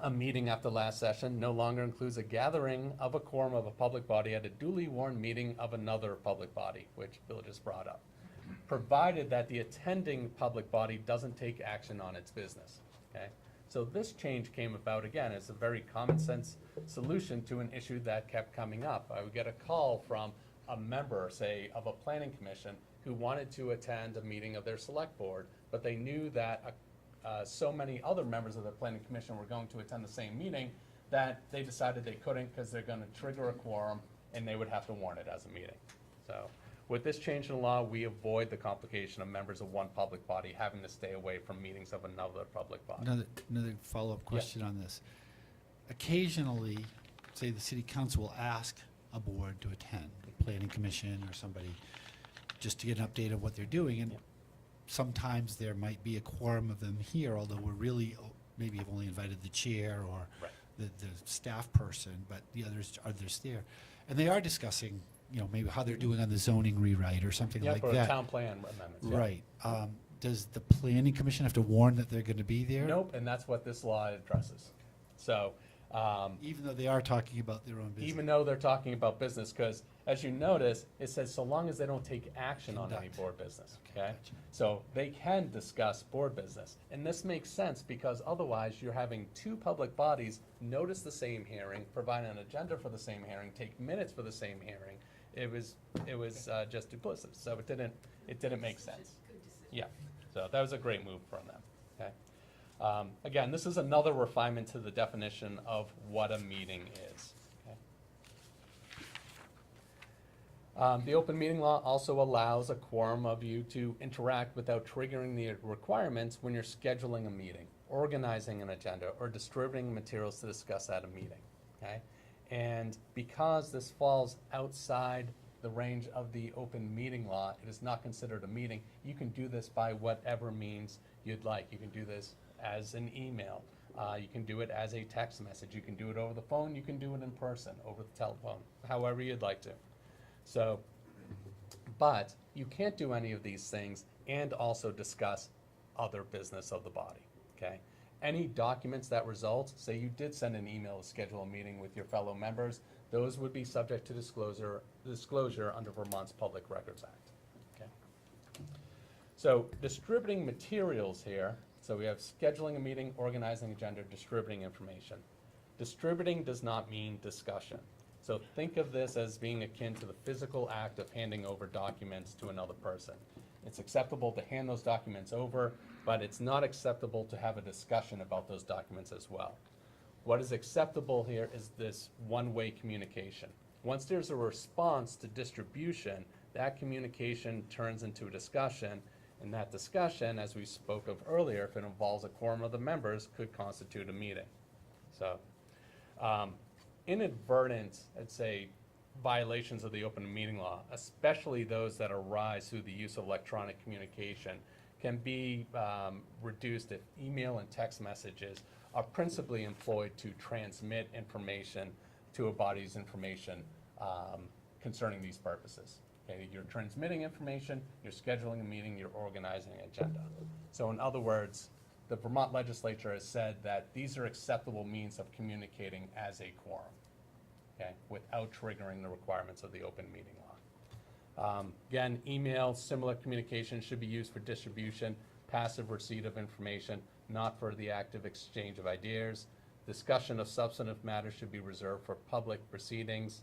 a meeting after last session no longer includes a gathering of a quorum of a public body at a duly warned meeting of another public body, which Bill just brought up, provided that the attending public body doesn't take action on its business. Okay? So this change came about, again, as a very common sense solution to an issue that kept coming up. I would get a call from a member, say, of a planning commission who wanted to attend a meeting of their select board, but they knew that so many other members of the planning commission were going to attend the same meeting that they decided they couldn't because they're going to trigger a quorum and they would have to warn it as a meeting. So with this change in law, we avoid the complication of members of one public body having to stay away from meetings of another public body. Another follow-up question on this. Occasionally, say the city council will ask a board to attend, the planning commission or somebody, just to get an update of what they're doing. And sometimes there might be a quorum of them here, although we're really maybe have only invited the chair or the staff person, but the others are just there. And they are discussing, maybe how they're doing on the zoning rewrite or something like for that. town plan amendments. Right. Does the planning commission have to warn that they're going to be there? Nope, and that's what this law addresses. So even though they are talking about their own business? Even though they're talking about business, because as you notice, it says so long as they don't take action on any board business, okay? Gotcha. So they can discuss board business. And this makes sense because otherwise you're having 2 public bodies notice the same hearing, provide an agenda for the same hearing, take minutes for the same hearing. It was just duplicitous, so it didn't make sense. Yeah, so that was a great move from them, okay? Again, this is another refinement to the definition of what a meeting is. Okay? The open meeting law also allows a quorum of you to interact without triggering the requirements when you're scheduling a meeting, organizing an agenda, or distributing materials to discuss at a meeting. Okay? And because this falls outside the range of the open meeting law, it is not considered a meeting. You can do this by whatever means you'd like. You can do this as an email. You can do it as a text message. You can do it over the phone. You can do it in person, over the telephone, however you'd like to. So, but you can't do any of these things and also discuss other business of the body, okay? Any documents that result, say you did send an email to schedule a meeting with your fellow members, those would be subject to disclosure under Vermont's Public Records Act, okay? So distributing materials here, so we have scheduling a meeting, organizing agenda, distributing information. Distributing does not mean discussion. So think of this as being akin to the physical act of handing over documents to another person. It's acceptable to hand those documents over, but it's not acceptable to have a discussion about those documents as well. What is acceptable here is this one-way communication. Once there's a response to distribution, that communication turns into a discussion, and that discussion, as we spoke of earlier, if it involves a quorum of the members, could constitute a meeting. So, inadvertent, I'd say, violations of the open meeting law, especially those that arise through the use of electronic communication, can be reduced if email and text messages are principally employed to transmit information to a body's information concerning these purposes. Okay, you're transmitting information, you're scheduling a meeting, you're organizing an agenda. So in other words, the Vermont legislature has said that these are acceptable means of communicating as a quorum, okay, without triggering the requirements of the open meeting law. Again, email, similar communication should be used for distribution, passive receipt of information, not for the active exchange of ideas. Discussion of substantive matters should be reserved for public proceedings.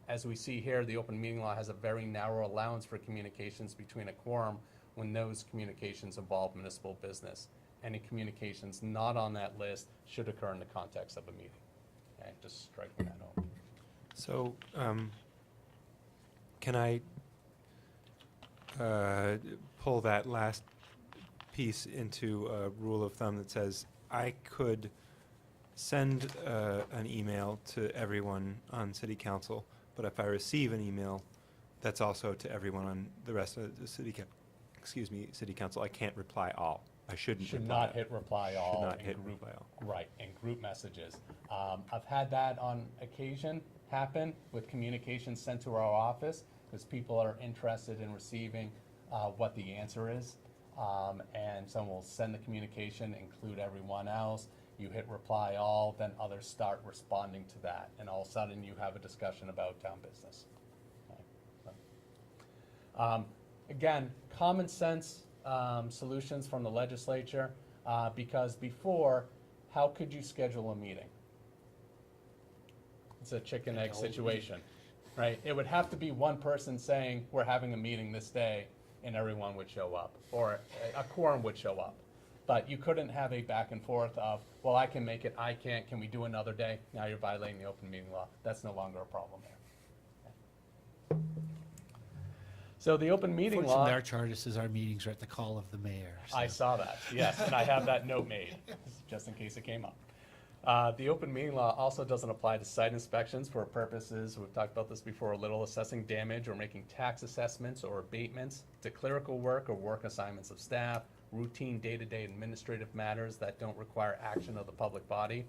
As we see here, the open meeting law has a very narrow allowance for communications between a quorum when those communications involve municipal business. Any communications not on that list should occur in the context of a meeting. Okay, just striking that home. So, can I pull that last piece into a rule of thumb that says I could send an email to everyone on City Council, but if I receive an email that's also to everyone on the rest of the City Council, I can't reply all. I shouldn't Should reply. not hit reply all. Should not in hit group, reply all. right, in group messages. I've had that on occasion happen with communications sent to our office because people are interested in receiving what the answer is. And someone will send the communication, include everyone else. You hit reply all, then others start responding to that. And all of a sudden you have a discussion about town business. Okay. So, again, common sense solutions from the legislature, because before, how could you schedule a meeting? It's a chicken egg situation, right? It would have to be one person saying, we're having a meeting this day, and everyone would show up, or a quorum would show up. But you couldn't have a back and forth of, well, I can make it, I can't, can we do another day? Now you're violating the open meeting law. That's no longer a problem here. So the open meeting law. Fortunately, our charter says our meetings are at the call of the mayor. I saw that, yes, and I have that note made, just in case it came up. The open meeting law also doesn't apply to site inspections for purposes, we've talked about this before a little, assessing damage or making tax assessments or abatements, to clerical work or work assignments of staff, routine day-to-day administrative matters that don't require action of the public body.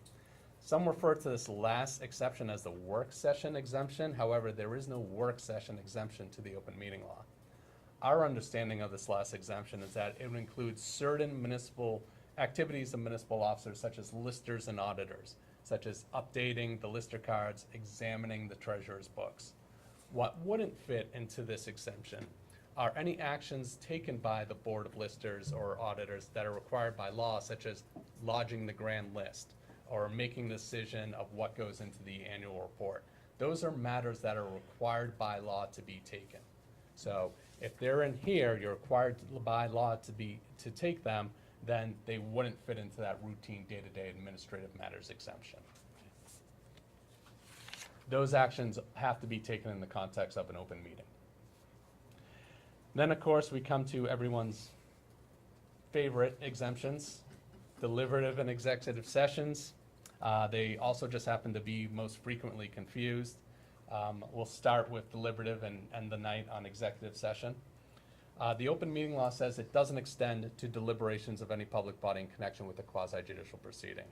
Some refer to this last exception as the work session exemption. However, there is no work session exemption to the open meeting law. Our understanding of this last exemption is that it would include certain municipal activities of municipal officers, such as listers and auditors, such as updating the lister cards, examining the treasurer's books. What wouldn't fit into this exemption are any actions taken by the Board of Listers or auditors that are required by law, such as lodging the grand list or making the decision of what goes into the annual report. Those are matters that are required by law to be taken. So if they're in here, you're required by law to take them, then they wouldn't fit into that routine day-to-day administrative matters exemption. Those actions have to be taken in the context of an open meeting. Then, of course, we come to everyone's favorite exemptions, deliberative and executive sessions. They also just happen to be most frequently confused. We'll start with deliberative and end the night on executive session. The open meeting law says it doesn't extend to deliberations of any public body in connection with a quasi-judicial proceeding.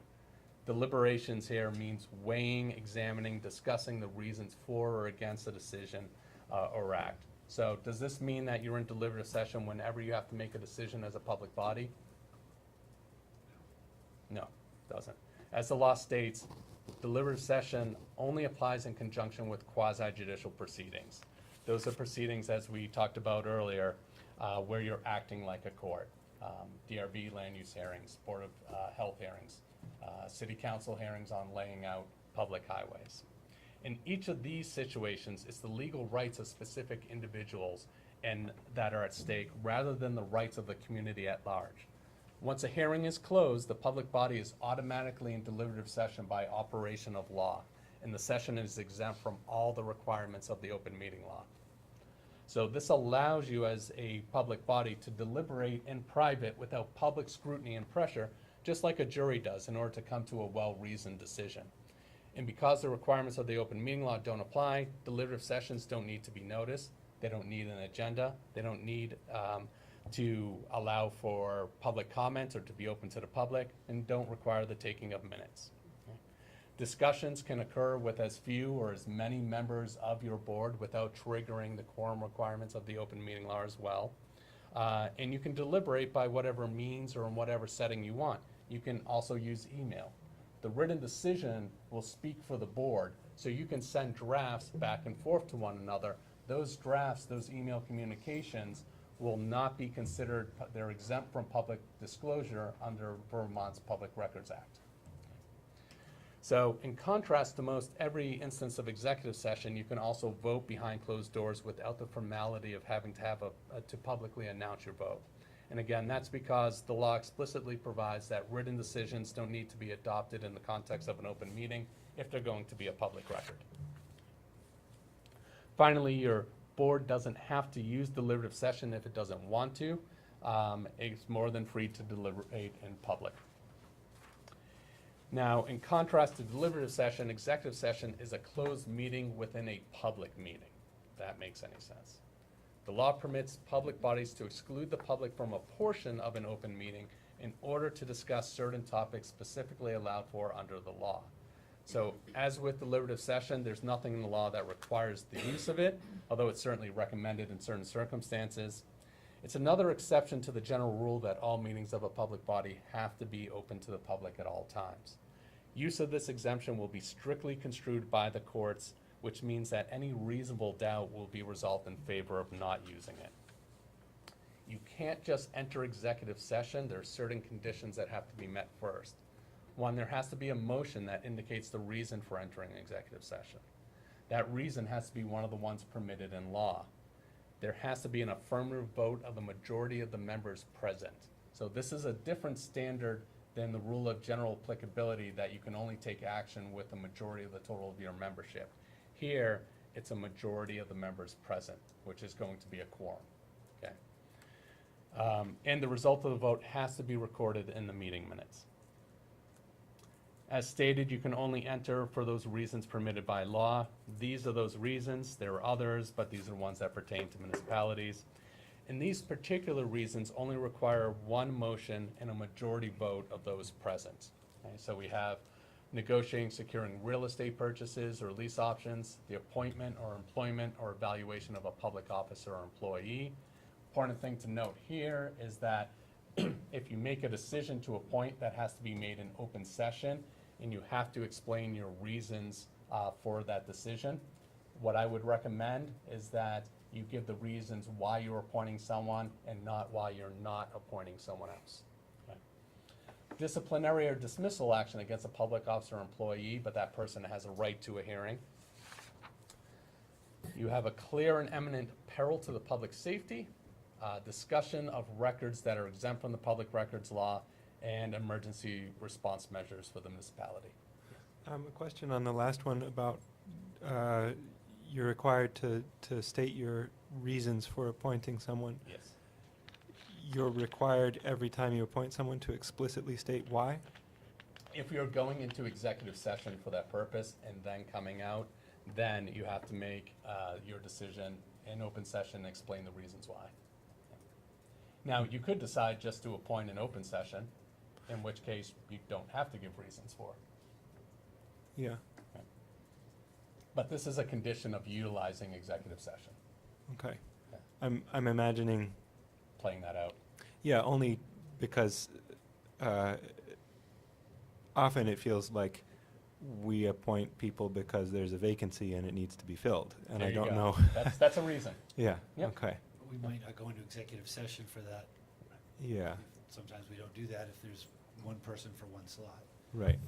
Deliberations here means weighing, examining, discussing the reasons for or against a decision or act. So does this mean that you're in deliberative session whenever you have to make a decision as a public body? No, it doesn't. As the law states, deliberative session only applies in conjunction with quasi-judicial proceedings. Those are proceedings, as we talked about earlier, where you're acting like a court. DRB land use hearings, Board of Health hearings, City Council hearings on laying out public highways. In each of these situations, it's the legal rights of specific individuals and that are at stake rather than the rights of the community at large. Once a hearing is closed, the public body is automatically in deliberative session by operation of law, and the session is exempt from all the requirements of the open meeting law. So this allows you as a public body to deliberate in private without public scrutiny and pressure, just like a jury does in order to come to a well-reasoned decision. And because the requirements of the open meeting law don't apply, deliberative sessions don't need to be noticed. They don't need an agenda. They don't need to allow for public comment or to be open to the public, and don't require the taking of minutes. Okay. Discussions can occur with as few or as many members of your board without triggering the quorum requirements of the open meeting law as well. And you can deliberate by whatever means or in whatever setting you want. You can also use email. The written decision will speak for the board, so you can send drafts back and forth to one another. Those drafts, those email communications will not be considered, they're exempt from public disclosure under Vermont's Public Records Act. So in contrast to most every instance of executive session, you can also vote behind closed doors without the formality of having to have to publicly announce your vote. And again, that's because the law explicitly provides that written decisions don't need to be adopted in the context of an open meeting if they're going to be a public record. Finally, your board doesn't have to use deliberative session if it doesn't want to. It's more than free to deliberate in public. Now, in contrast to deliberative session, executive session is a closed meeting within a public meeting, if that makes any sense. The law permits public bodies to exclude the public from a portion of an open meeting in order to discuss certain topics specifically allowed for under the law. So as with deliberative session, there's nothing in the law that requires the use of it, although it's certainly recommended in certain circumstances. It's another exception to the general rule that all meetings of a public body have to be open to the public at all times. Use of this exemption will be strictly construed by the courts, which means that any reasonable doubt will be resolved in favor of not using it. You can't just enter executive session. There are certain conditions that have to be met first. One, there has to be a motion that indicates the reason for entering an executive session. That reason has to be one of the ones permitted in law. There has to be an affirmative vote of the majority of the members present. So this is a different standard than the rule of general applicability that you can only take action with a majority of the total of your membership. Here, it's a majority of the members present, which is going to be a quorum. Okay? And the result of the vote has to be recorded in the meeting minutes. As stated, you can only enter for those reasons permitted by law. These are those reasons. There are others, but these are the ones that pertain to municipalities. And these particular reasons only require one motion and a majority vote of those present. Okay, so we have negotiating, securing real estate purchases or lease options, the appointment or employment or evaluation of a public officer or employee. Important thing to note here is that if you make a decision to appoint, that has to be made in open session, and you have to explain your reasons for that decision. What I would recommend is that you give the reasons why you're appointing someone and not why you're not appointing someone else. Okay. Disciplinary or dismissal action against a public officer or employee, but that person has a right to a hearing. You have a clear and eminent peril to the public safety, discussion of records that are exempt from the public records law, and emergency response measures for the municipality. A question on the last one about you're required to state your reasons for appointing someone. Yes. You're required every time you appoint someone to explicitly state why? If you're going into executive session for that purpose and then coming out, then you have to make your decision in open session and explain the reasons why. Now, you could decide just to appoint in open session, in which case you don't have to give reasons for it. Yeah. Okay. But this is a condition of utilizing executive session. Okay. Okay. I'm imagining Playing that out. Yeah, only because often it feels like we appoint people because there's a vacancy and it needs to be filled, and There I you don't go. know. That's a reason. Yeah. Yep. Okay. We might not go into executive session for that. Yeah. Sometimes we don't do that if there's one person for one slot. Right.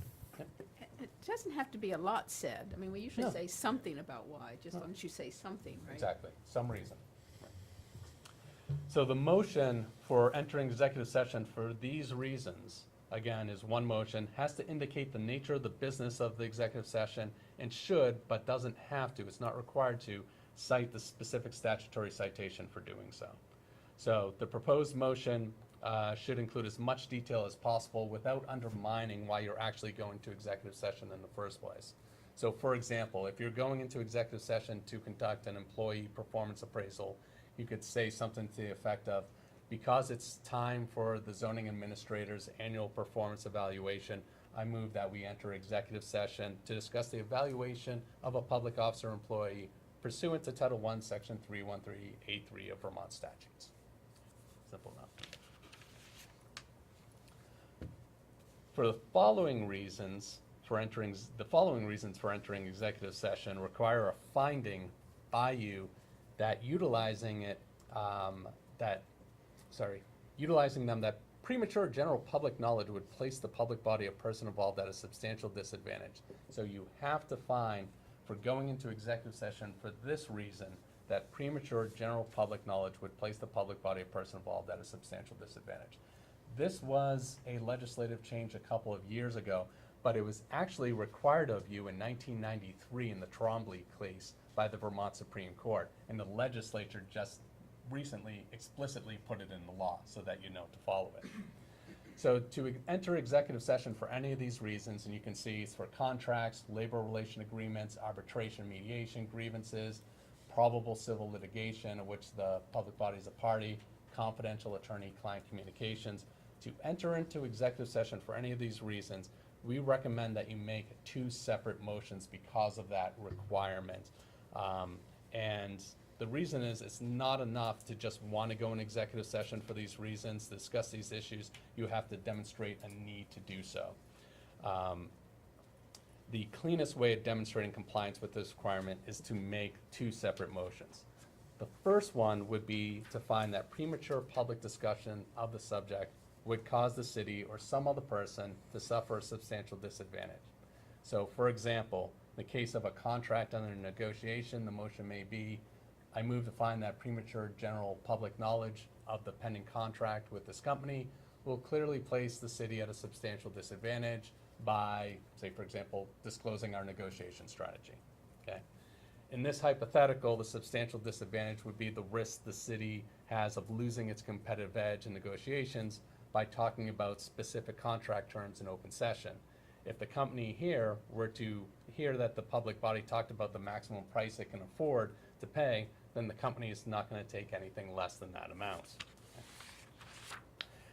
It doesn't have to be a lot said. I mean, we usually No. say something about why, just why don't you say something, right? Exactly, some reason. So the motion for entering executive session for these reasons, again, is one motion, has to indicate the nature of the business of the executive session, and should, but doesn't have to, it's not required to, cite the specific statutory citation for doing so. So the proposed motion should include as much detail as possible without undermining why you're actually going to executive session in the first place. So for example, if you're going into executive session to conduct an employee performance appraisal, you could say something to the effect of, because it's time for the zoning administrator's annual performance evaluation, I move that we enter executive session to discuss the evaluation of a public officer or employee pursuant to Title I, Section 313A3 of Vermont statutes. Simple enough. For the following reasons for entering executive session require a finding by you that utilizing them that premature general public knowledge would place the public body or person involved at a substantial disadvantage. So you have to find, for going into executive session for this reason, that premature general public knowledge would place the public body or person involved at a substantial disadvantage. This was a legislative change a couple of years ago, but it was actually required of you in 1993 in the Trombley case by the Vermont Supreme Court, and the legislature just recently explicitly put it in the law so that you know to follow it. So to enter executive session for any of these reasons, and you can see it's for contracts, labor relation agreements, arbitration, mediation, grievances, probable civil litigation of which the public body is a party, confidential attorney-client communications. To enter into executive session for any of these reasons, we recommend that you make 2 separate motions because of that requirement. And the reason is it's not enough to just want to go in executive session for these reasons, discuss these issues. You have to demonstrate a need to do so. The cleanest way of demonstrating compliance with this requirement is to make 2 separate motions. The first one would be to find that premature public discussion of the subject would cause the city or some other person to suffer a substantial disadvantage. So for example, in the case of a contract under negotiation, the motion may be, I move to find that premature general public knowledge of the pending contract with this company will clearly place the city at a substantial disadvantage by, say for example, disclosing our negotiation strategy, okay? In this hypothetical, the substantial disadvantage would be the risk the city has of losing its competitive edge in negotiations by talking about specific contract terms in open session. If the company here were to hear that the public body talked about the maximum price it can afford to pay, then the company is not going to take anything less than that amount.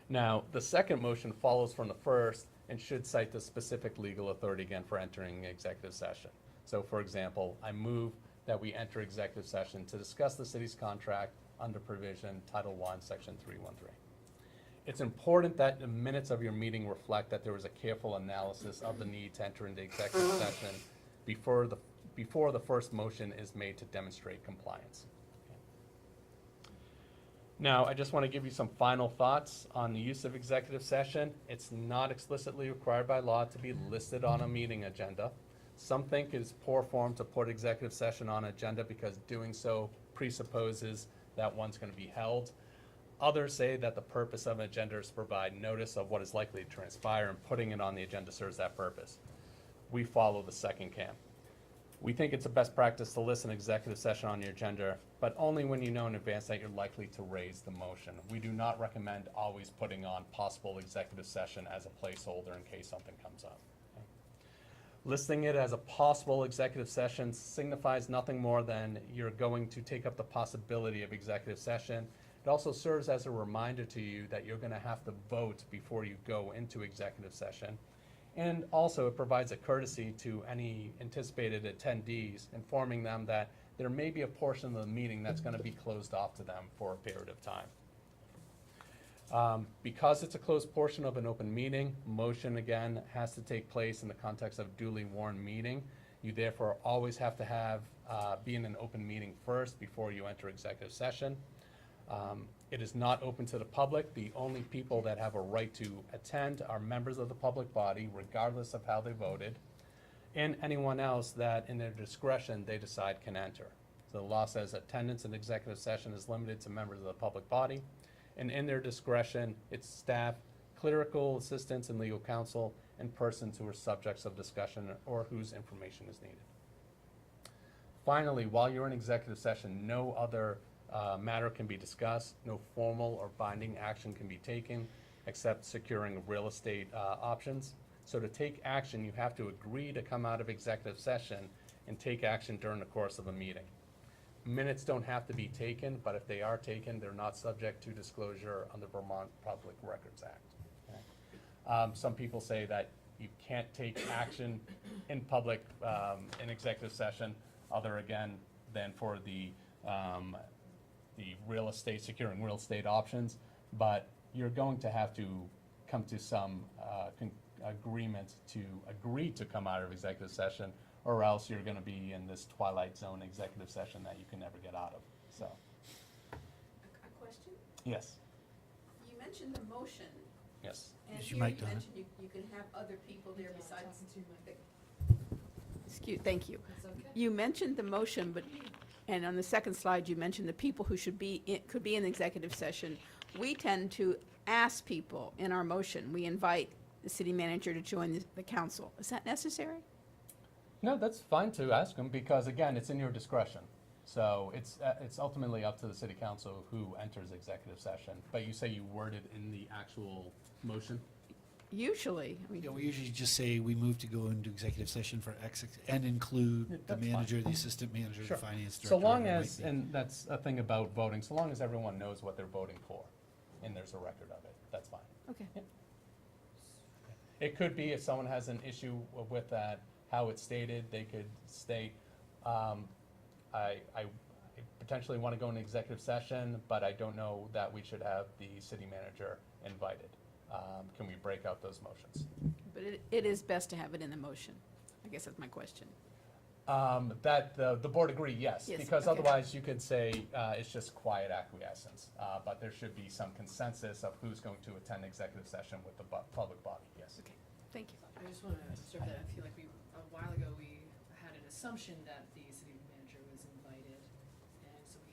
Now, the second motion follows from the first and should cite the specific legal authority again for entering executive session. So for example, I move that we enter executive session to discuss the city's contract under provision Title I, Section 313. It's important that the minutes of your meeting reflect that there was a careful analysis of the need to enter into executive session before the first motion is made to demonstrate compliance. Now, I just want to give you some final thoughts on the use of executive session. It's not explicitly required by law to be listed on a meeting agenda. Some think it's poor form to put executive session on agenda because doing so presupposes that one's going to be held. Others say that the purpose of an agenda is to provide notice of what is likely to transpire, and putting it on the agenda serves that purpose. We follow the second camp. We think it's a best practice to list an executive session on your agenda, but only when you know in advance that you're likely to raise the motion. We do not recommend always putting on possible executive session as a placeholder in case something comes up. Okay? Listing it as a possible executive session signifies nothing more than you're going to take up the possibility of executive session. It also serves as a reminder to you that you're going to have to vote before you go into executive session. And also it provides a courtesy to any anticipated attendees, informing them that there may be a portion of the meeting that's going to be closed off to them for a period of time. Because it's a closed portion of an open meeting, motion again has to take place in the context of duly warned meeting. You therefore always have to have be in an open meeting first before you enter executive session. It is not open to the public. The only people that have a right to attend are members of the public body, regardless of how they voted. and anyone else that in their discretion they decide can enter. So the law says attendance in executive session is limited to members of the public body, and in their discretion, it's staff, clerical assistants and legal counsel, and persons who are subjects of discussion or whose information is needed. Finally, while you're in executive session, no other matter can be discussed, no formal or binding action can be taken, except securing real estate options. So to take action, you have to agree to come out of executive session and take action during the course of a meeting. Minutes don't have to be taken, but if they are taken, they're not subject to disclosure under Vermont Public Records Act. Okay? Some people say that you can't take action in public in executive session, other again than for the real estate, securing real estate options, but you're going to have to come to some agreement to agree to come out of executive session, or else you're going to be in this twilight zone executive session that you can never get out of. So, A question? yes, You mentioned the motion. yes. And Use here your you mic, Donna. mentioned you can have other people there besides. Thank you. You mentioned the motion, but, and on the second slide, you mentioned the people who should be, could be in the executive session. We tend to ask people in our motion, we invite the city manager to join the council. Is that necessary? No, that's fine to ask them, because again, it's in your discretion. So it's ultimately up to the city council who enters executive session. But you say you worded in the actual motion? Usually, I mean, Yeah, we usually just say we move to go into executive session for X and include the That's fine. manager, the assistant manager, Sure. the finance director. So long whoever it as, might be. and that's a thing about voting, so long as everyone knows what they're voting for, and there's a record of it, that's fine. okay. It could be if someone has an issue with that, how it's stated, they could state, I potentially want to go into executive session, but I don't know that we should have the city manager invited. Can we break out those motions? But it is best to have it in the motion. I guess that's my question. That the board agree, yes, Yes, because okay. otherwise you could say it's just quiet acquiescence. But there should be some consensus of who's going to attend executive session with the public body, yes. Okay, thank you. I just want to observe that I feel like a while ago, we had an assumption that the city manager was invited, and so we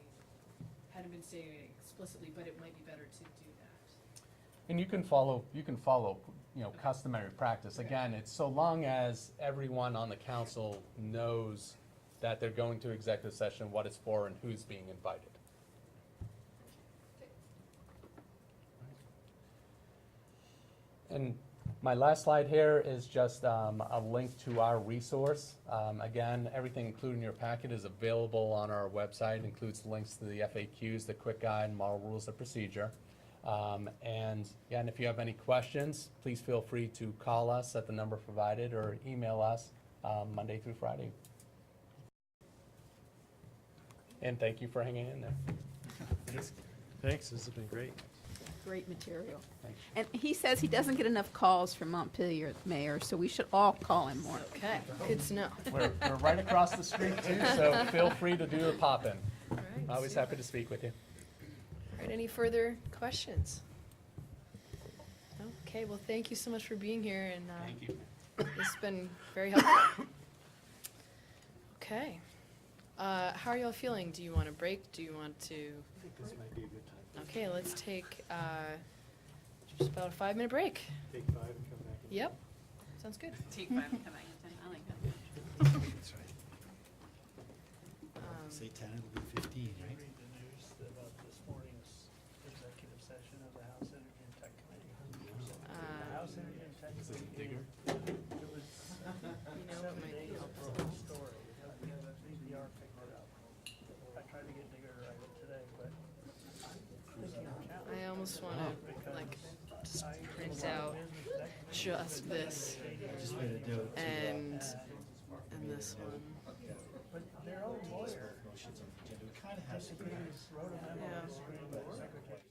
hadn't been saying it explicitly, but it might be better to do that. And you can follow, customary practice. Again, it's so long as everyone on the council knows that they're going to executive session, what it's for, and who's being invited. And my last slide here is just a link to our resource. Again, everything included in your packet is available on our website. It includes links to the FAQs, the quick guide, model rules of procedure. And again, if you have any questions, please feel free to call us at the number provided or email us Monday through Friday. And thank you for hanging in there. Thanks, this has been great. Great material. Thanks. And he says he doesn't get enough calls from Montpelier mayor, so we should all call him more. Okay, good to know. We're right across the street too, so feel free to do the pop-in. All right, Always happy to speak with you. All right, any further questions? No? Okay, well, thank you so much for being here, and Thank you. this has been very helpful. Okay. How are y'all feeling? Do you want a break? Do you want to? I think this might be a good time. Okay, let's take just about a 5-minute break. Take 5 and come back. in. Yep, sounds good. Take 5 and come back in 10. I like that. That's right. Say 10, it'll be 15, Did you right? read the news about this morning's executive session of the House Energy and Tech Committee? The House Energy and Tech Committee. It was You know, it 7 might be days helpful. for a story. VBR picked it up. I tried to get Digger to write it today, but I almost want to like just print out just this Just way to do it. and this one. but they're all lawyers. Motions on the agenda. We kind of have some. Wrote a memo Yeah. this morning, but the secretary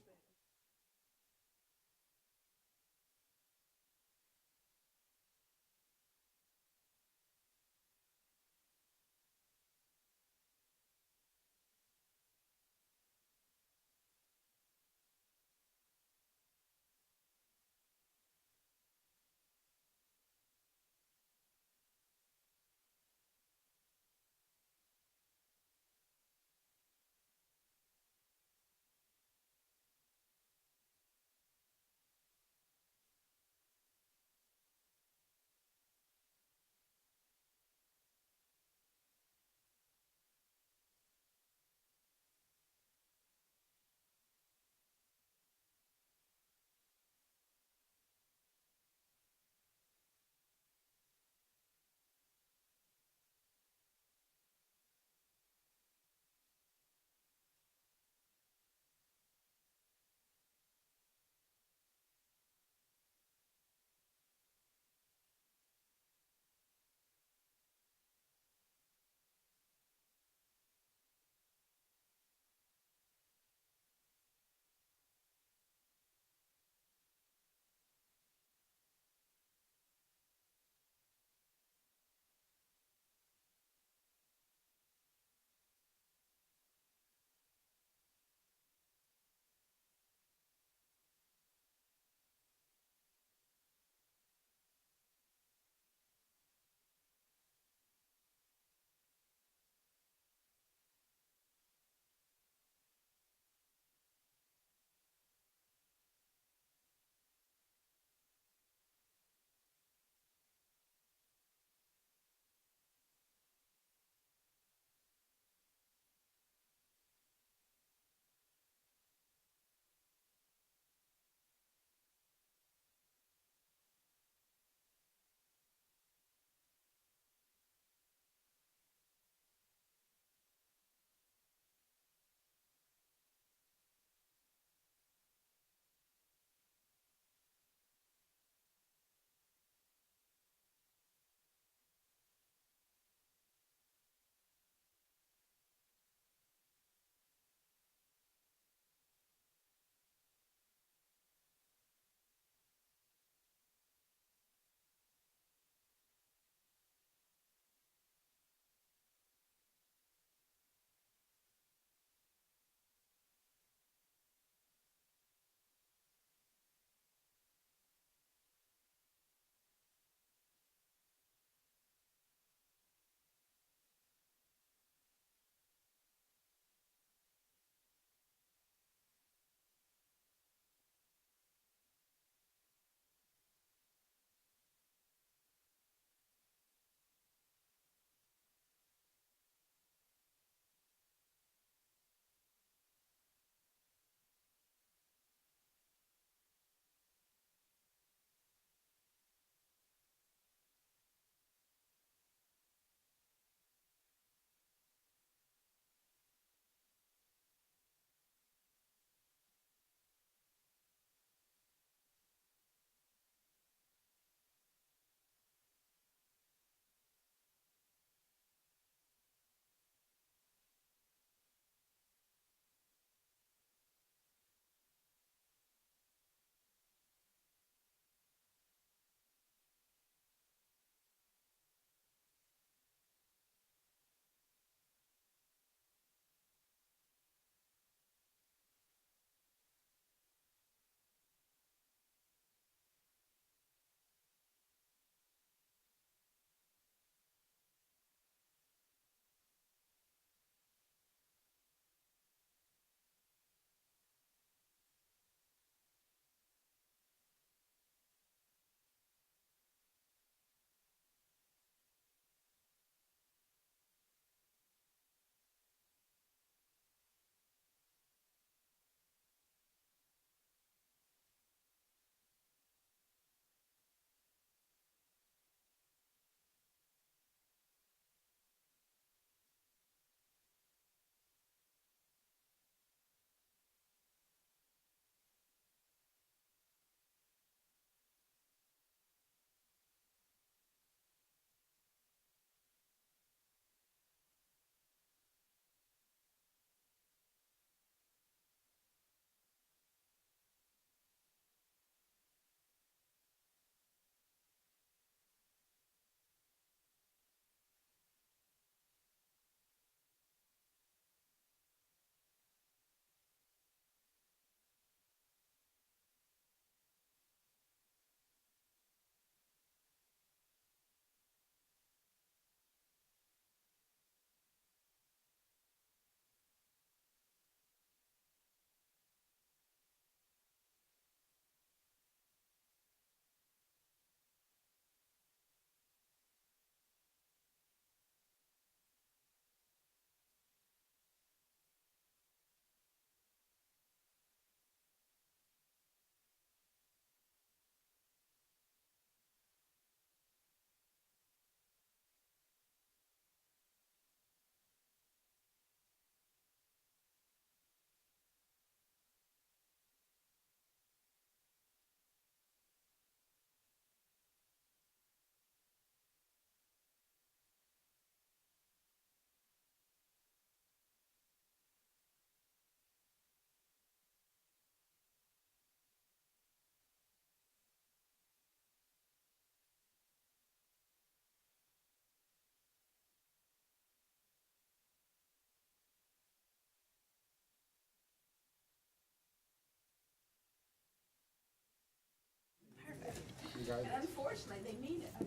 And unfortunately, they mean it, I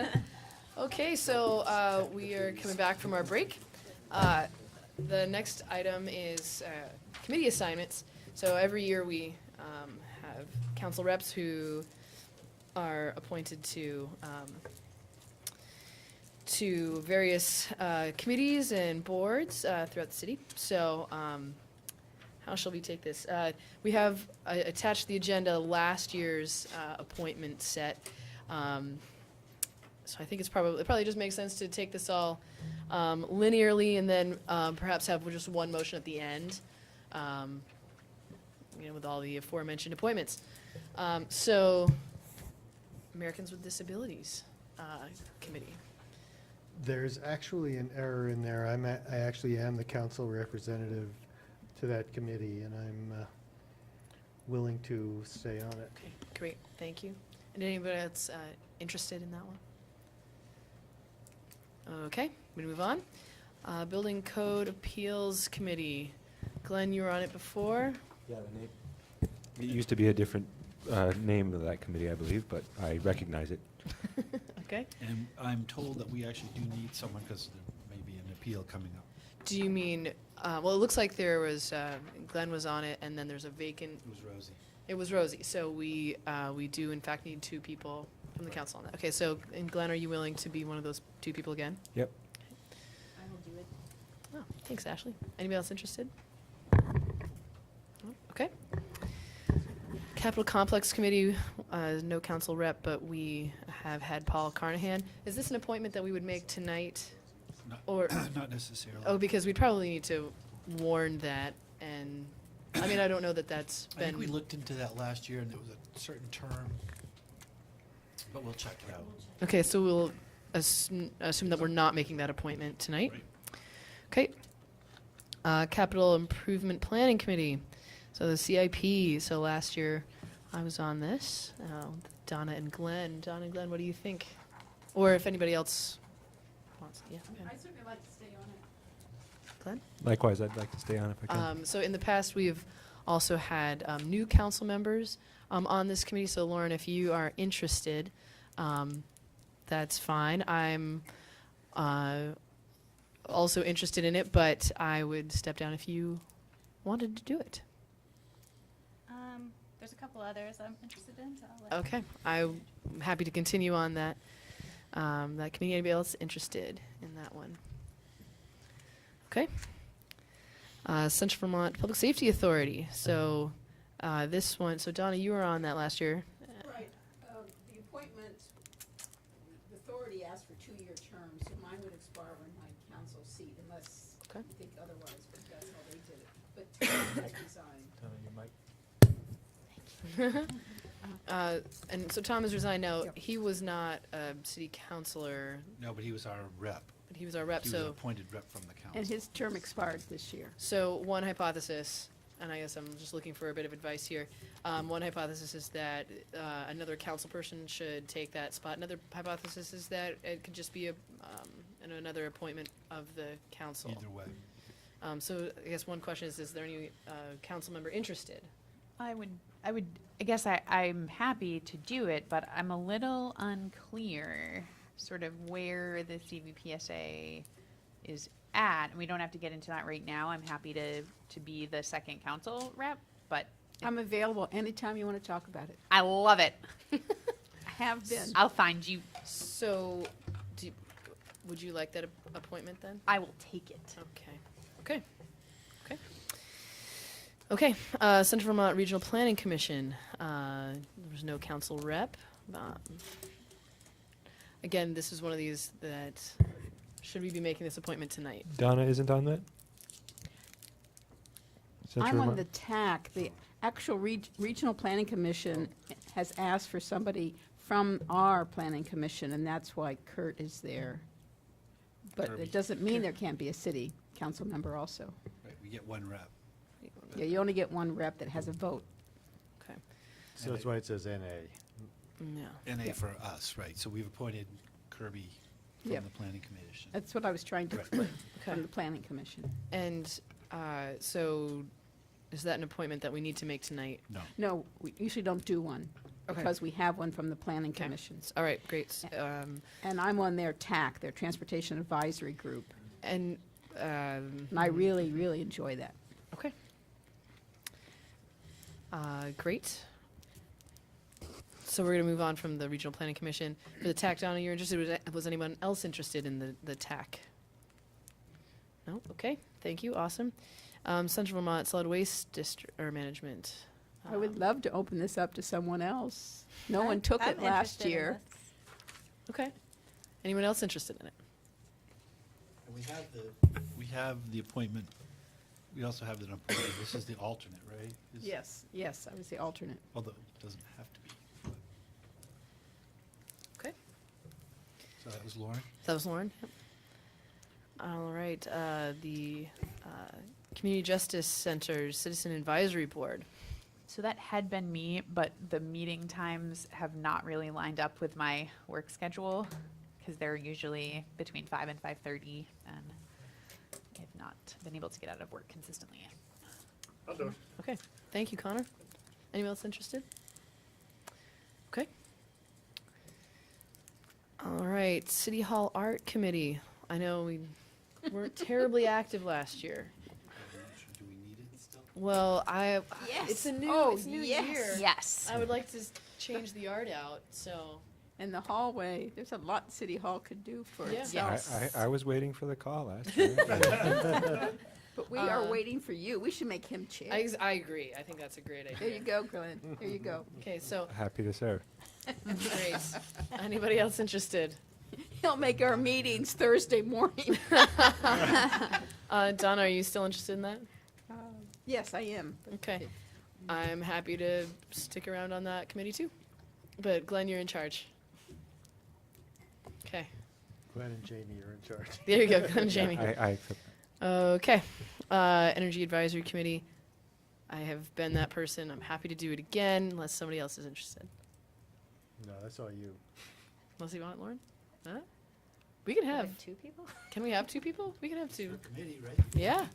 mean. Okay, so we are coming back from our break. The next item is committee assignments. So every year we have council reps who are appointed to various committees and boards throughout the city. So how shall we take this? We have attached to the agenda last year's appointment set. So I think it probably just makes sense to take this all linearly and then perhaps have just one motion at the end, with all the aforementioned appointments. So Americans with Disabilities Committee. There's actually an error in there. I actually am the council representative to that committee, and I'm willing to stay on it. Okay, great, thank you. And anybody else interested in that one? Okay, we move on. Building Code Appeals Committee. Glenn, you were on it before. Yeah, the name. It used to be a different name of that committee, I believe, but I recognize it. Okay. And I'm told that we actually do need someone because there may be an appeal coming up. Do you mean, well, it looks like there was, Glenn was on it, and then there's a vacant. It was Rosie. It was Rosie, so we do in fact need 2 people from the council on that. Okay, so, and Glenn, are you willing to be one of those 2 people again? Yep. I will do it. Oh, thanks, Ashley. Anybody else interested? Oh, okay. Capital Complex Committee, no council rep, but we have had Paul Carnahan. Is this an appointment that we would make tonight? Not, Or not necessarily. Oh, because we'd probably need to warn that, and, I mean, I don't know that that's I think we been, looked into that last year and there was a certain term, but we'll check it out. okay, so we'll assume that we're not making that appointment tonight. Right. Okay. Capital Improvement Planning Committee. So the CIP, so last year I was on this, with Donna and Glenn. Donna and Glenn, what do you think? Or if anybody else wants, yeah, okay. I certainly like to stay on it. Glenn? Likewise, I'd like to stay on if I can. So in the past, we've also had new council members on this committee. So Lauren, if you are interested, that's fine. I'm also interested in it, but I would step down if you wanted to do it. There's a couple others I'm interested in, so I'll let Okay, I'm happy to continue on that. That committee. Anybody else interested in that one? Okay. Central Vermont Public Safety Authority. So this one. So Donna, you were on that last year. Right, the appointment, the authority asked for 2-year terms, so mine would expire when my council seat unless Okay. you think otherwise, but that's how they did it. But Tom has resigned. Donna, you might. And so Tom has resigned now. Yep. He was not a city councilor, No, but he was our rep. but he was our rep. He was an So, appointed rep from the council. And his term expired this year. so one hypothesis, and I guess I'm just looking for a bit of advice here. One hypothesis is that another council person should take that spot. Another hypothesis is that it could just be another appointment of the council. Either way. So I guess one question is there any council member interested? I guess I'm happy to do it, but I'm a little unclear sort of where the CVPSA is at. And we don't have to get into that right now. I'm happy to be the second council rep, but I'm available anytime you want to talk about it. I love it. I have been. I'll find you. So, would you like that appointment then? I will take it. Okay. Okay, Central Vermont Regional Planning Commission. There's no council rep. Again, this is one of these that, should we be making this appointment tonight? Donna isn't on that? Central I'm on Vermont? the TAC. The actual Regional Planning Commission has asked for somebody from our planning commission, and that's why Kurt is there. But Kirby. it doesn't mean there can't be a city council member also. Right, we get one rep. Yeah, you only get one rep that has a vote. Okay. So that's why it says NA. Yeah. NA for us, right. So we've appointed Kirby from Yep. the planning commission. That's what I was trying to Right. explain, Okay. from the planning commission. And so, is that an appointment that we need to make tonight? No. No, we usually don't do one. Okay. because we have one from the planning Okay. commission. All right, great. And I'm on their TAC, their Transportation Advisory Group, And, and I really, really enjoy that. okay. Great. So we're going to move on from the Regional Planning Commission. For the TAC, Donna, you're interested, was anyone else interested in the TAC? No? Okay, thank you, awesome. Central Vermont Solid Waste District, or Management. I would love to open this up to someone else. No one took I'm it last interested in year. Okay. Anyone else interested in it? And we have the appointment, we also have an appointment, this is the alternate, right? Yes, yes, I was the alternate. Although it doesn't have to be. Okay. So that was Lauren? That was Lauren? Yep. All right, the Community Justice Center's Citizen Advisory Board. So that had been me, but the meeting times have not really lined up with my work schedule because they're usually between 5 and 5:30, and I've not been able to get out of work consistently. I'll do it. Okay, thank you, Connor. Anyone else interested? Okay. All right, City Hall Art Committee. I know we weren't terribly active last year. Do we need it still? Well, Yes. it's a new, Oh, it's a new yes. year. Yes. I would like to change the art out, so. In the hallway, there's a lot City Hall could do for Yeah. itself. I was waiting for the call last year. But we are waiting for you. We should make him chair. I agree. I think that's a great idea. There you go, Glenn. There you go. Okay, so, Happy to serve. great. Anybody else interested? He'll make our meetings Thursday morning. Donna, are you still interested in that? Yes, I am. Okay. I'm happy to stick around on that committee too. But Glenn, you're in charge. Okay. Glenn and Jamie are in charge. There you go, Glenn and Jamie. I accept. Okay. Energy Advisory Committee. I have been that person. I'm happy to do it again unless somebody else is interested. No, that's all you. Unless you want it, Lauren? Huh? We can have. Like 2 people? Can we have 2 people? We can have 2. Committee, right? Yeah.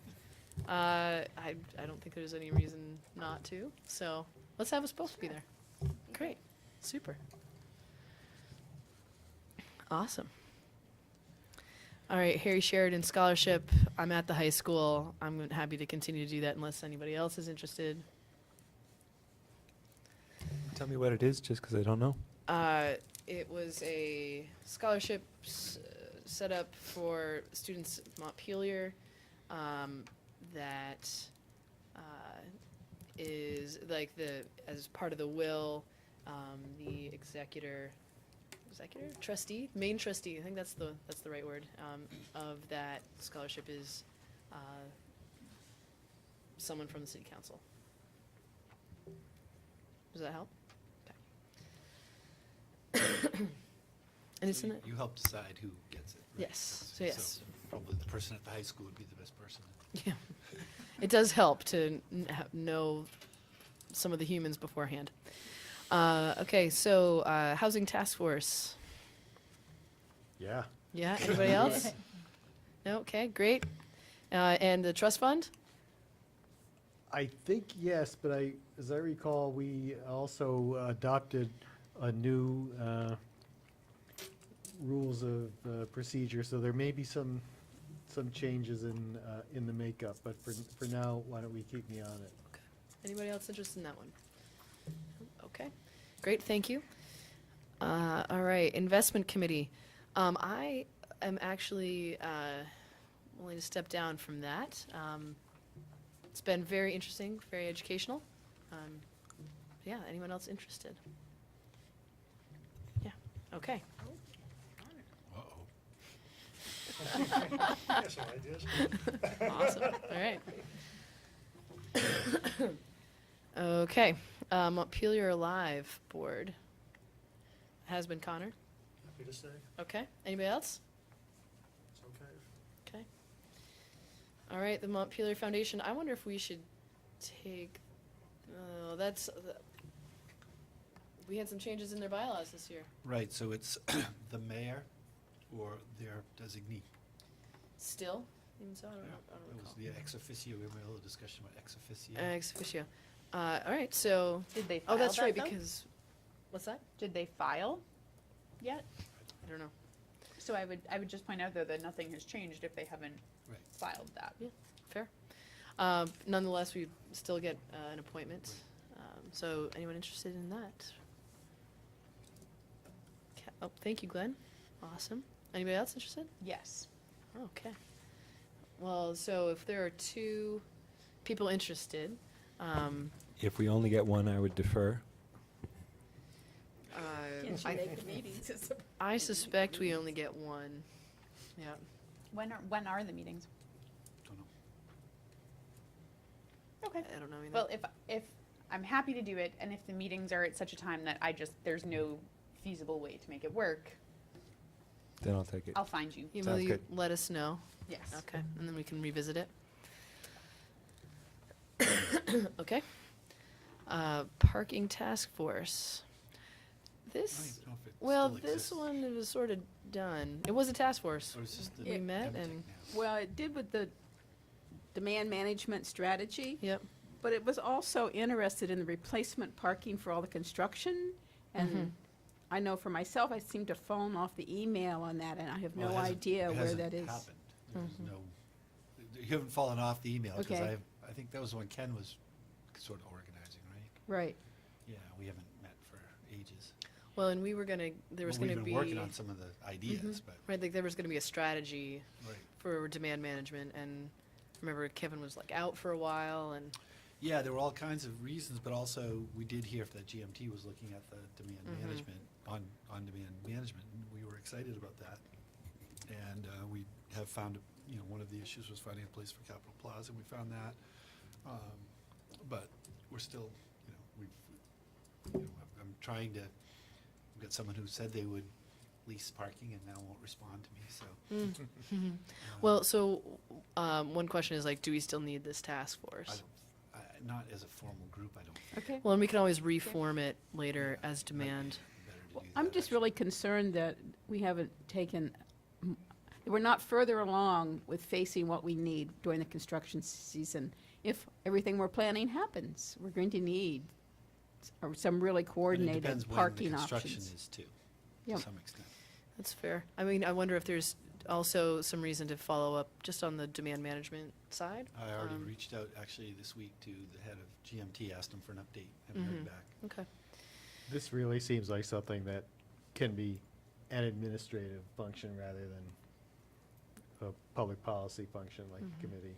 I don't think there's any reason not to. So let's have us both be there. Great. Super. Awesome. All right, Harry Sheridan Scholarship. I'm at the high school. I'm happy to continue to do that unless anybody else is interested. Tell me what it is, just because I don't know. It was a scholarship set up for students at Montpelier that is like as part of the will, the trustee, main trustee, I think that's the right word, of that scholarship is someone from the city council. Does that help? And it's So in it. you help decide who gets it, right? Yes, so yes. Probably the person at the high school would be the best person. Yeah. It does help to know some of the humans beforehand. Okay, so Housing Task Force. Yeah. Yeah, anybody else? No, okay, great. And the trust fund? I think yes, but as I recall, we also adopted a new rules of procedure, so there may be some changes in the makeup, but for now, why don't we keep me on it? Okay. Anybody else interested in that one? Okay, great, thank you. All right, Investment Committee. I am actually willing to step down from that. It's been very interesting, very educational. Yeah, anyone else interested? Yeah, okay. Yes, some ideas. Awesome, all right. Okay, Montpelier Alive Board. Has been Connor. Happy to say, Okay, anybody else? it's okay. Okay. All right, the Montpelier Foundation. I wonder if we should take, we had some changes in their bylaws this year. Right, so it's the mayor or their designee. Still? Even so, I don't It was recall. the ex officio, we had a little discussion about ex officio. Ex officio. All right, so, Did they oh, file that's that, right, though? because What's that? Did they file yet? I don't know. So I would just point out though that nothing has changed if they haven't Right. filed that. Yeah, fair. Nonetheless, we still get an appointment. So anyone interested in that? Oh, thank you, Glenn. Awesome. Anybody else interested? Yes. Okay. Well, so if there are two people interested, If we only get one, I would defer. Can't you make the meetings? I suspect we only get one. Yeah. When are the meetings? Don't know. Okay. I don't know either. Well, if I'm happy to do it, and if the meetings are at such a time that there's no feasible way to make it work, Then I'll take it. I'll find you. Will Sounds you good. let us know? Yes. Okay, and then we can revisit it. Okay. Parking task force. I don't This, even know if it well, still this exists. one was sort of done. It was a task force. Or it's just the We met Demotech and, now. Well, it did with the demand management strategy, yep. but it was also interested in the replacement parking for all the construction. And I know for myself, I seem to phone off the email on that, and I have Well, no it hasn't- idea it where hasn't that is. happened. There's no, you haven't fallen off the email, because Okay. I think that was when Ken was sort of organizing, right? Right. Yeah, we haven't met for ages. Well, and we were gonna, there was Well, gonna be. We've been working on some of the ideas, but, Right, like there was gonna be a strategy right. for demand management, and remember Kevin was like out for a while, and Yeah, there were all kinds of reasons, but also we did hear that GMT was looking at the demand management, on-demand management, and we were excited about that. And we have found, one of the issues was finding a place for Capitol Plaza, and we found that. But we're still, I'm trying to, we've got someone who said they would lease parking and now won't respond to me, so. well, so one question is like, do we still need this task force? Not as a formal group, I don't. Okay. Well, and we can always reform it later as demand. Better to Well, do I'm that, just actually. really concerned that we haven't we're not further along with facing what we need during the construction season. If everything we're planning happens, we're going to need some really But it coordinated depends when parking the construction options. is too, Yep. to some extent. That's fair. I mean, I wonder if there's also some reason to follow up just on the demand management side. I already reached out actually this week to the head of GMT, asked him for an update, haven't heard back. Okay. This really seems like something that can be an administrative function rather than a public policy function like a committee.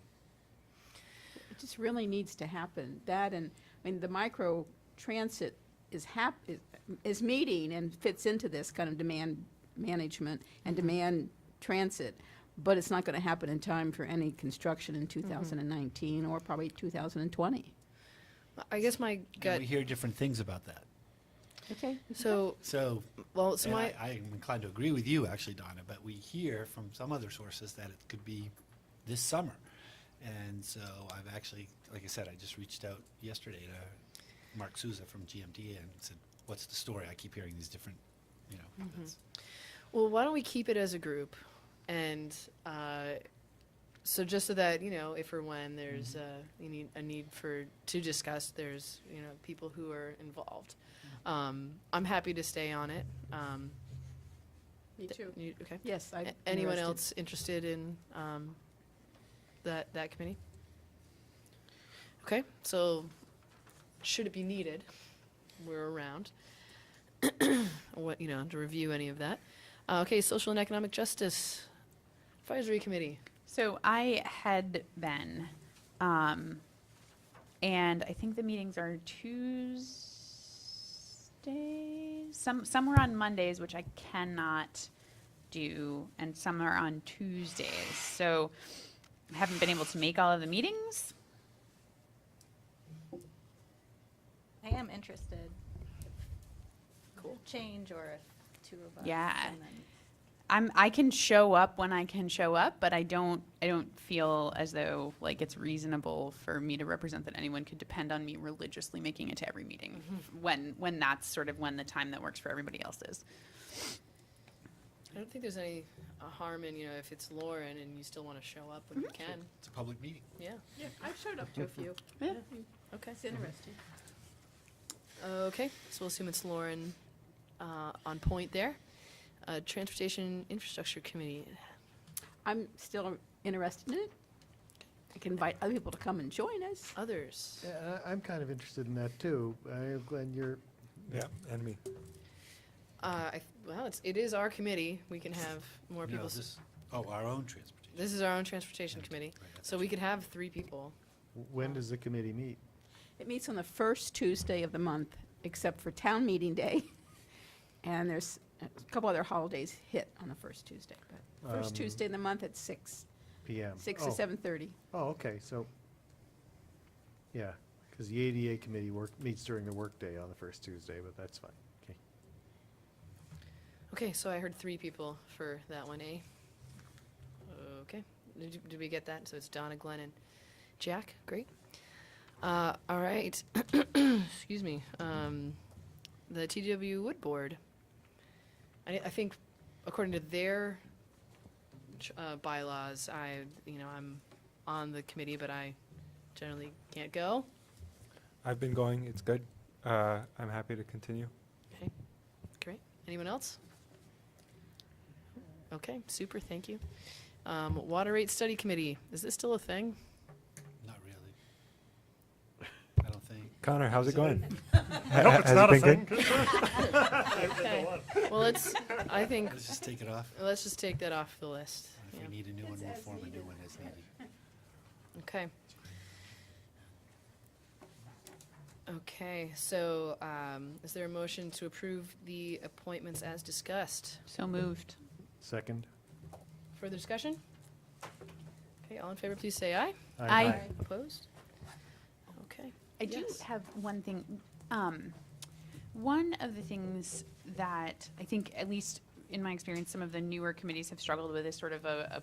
It just really needs to happen. That and, the micro transit is meeting and fits into this kind of demand management and demand transit, but it's not going to happen in time for any construction in 2019 or probably 2020. I guess my And gut. we hear different things about that. Okay? So, So, well, so and my. I'm inclined to agree with you, actually, Donna, but we hear from some other sources that it could be this summer. And so I've actually, like I said, I just reached out yesterday to Mark Souza from GMT and said, what's the story? I keep hearing these different, that's- Well, why don't we keep it as a group, and so just so that if or when there's a need to discuss, there's people who are involved. I'm happy to stay on it. Me too. Okay. Yes, I'm Anyone interested. else interested in that committee? Okay, so should it be needed, we're around. What to review any of that. Okay, social and economic justice advisory committee. So I had been, and I think the meetings are Tuesdays. Some are on Mondays, which I cannot do, and some are on Tuesdays. So I haven't been able to make all of the meetings. I am interested. Cool. Change or if two of us. Yeah. and then- I can show up when I can show up, but I don't feel as though like it's reasonable for me to represent that anyone could depend on me religiously making it to every meeting when that's sort of when the time that works for everybody else is. I don't think there's any harm in if it's Lauren and you still want to show up when you can. It's a public meeting. Yeah. Yeah, I've showed up to a few. Okay. It's interesting. Okay, so we'll assume it's Lauren on point there. Transportation Infrastructure Committee. I'm still interested in it. I can invite other people to come and join us. Others. Yeah, I'm kind of interested in that too. I'm glad you're. Yeah, and me. Well, it is our committee. We can have more people. Our own transportation. This is our own transportation committee, so we could have 3 people. When does the committee meet? It meets on the first Tuesday of the month, except for town meeting day. And there's a couple other holidays hit on the first Tuesday, but first Tuesday of the month at 6 PM. 6 to 7:30. Oh, okay, so, yeah, because the ADA committee meets during the workday on the first Tuesday, but that's fine, okay. Okay, so I heard 3 people for that one, eh? Okay, did we get that? So it's Donna, Glenn, and Jack, great. All right, excuse me, the TW Wood Board. I think according to their bylaws, I'm on the committee, but I generally can't go. I've been going, it's good. I'm happy to continue. Okay, great. Anyone else? Okay, super, thank you. Water Rate Study Committee, is this still a thing? Not really. I don't think. Connor, how's it going? I hope it's not a thing. Okay, well, I think. Let's just take it off. Let's just take that off the list. If Yeah. we need a new one, we'll form a new one as needed. Okay. Okay, so is there a motion to approve the appointments as discussed? So moved. Second? Further discussion? Okay, all in favor, please say aye. Aye. Opposed? Okay. I do Yes. have one thing. One of the things that I think, at least in my experience, some of the newer committees have struggled with is sort of a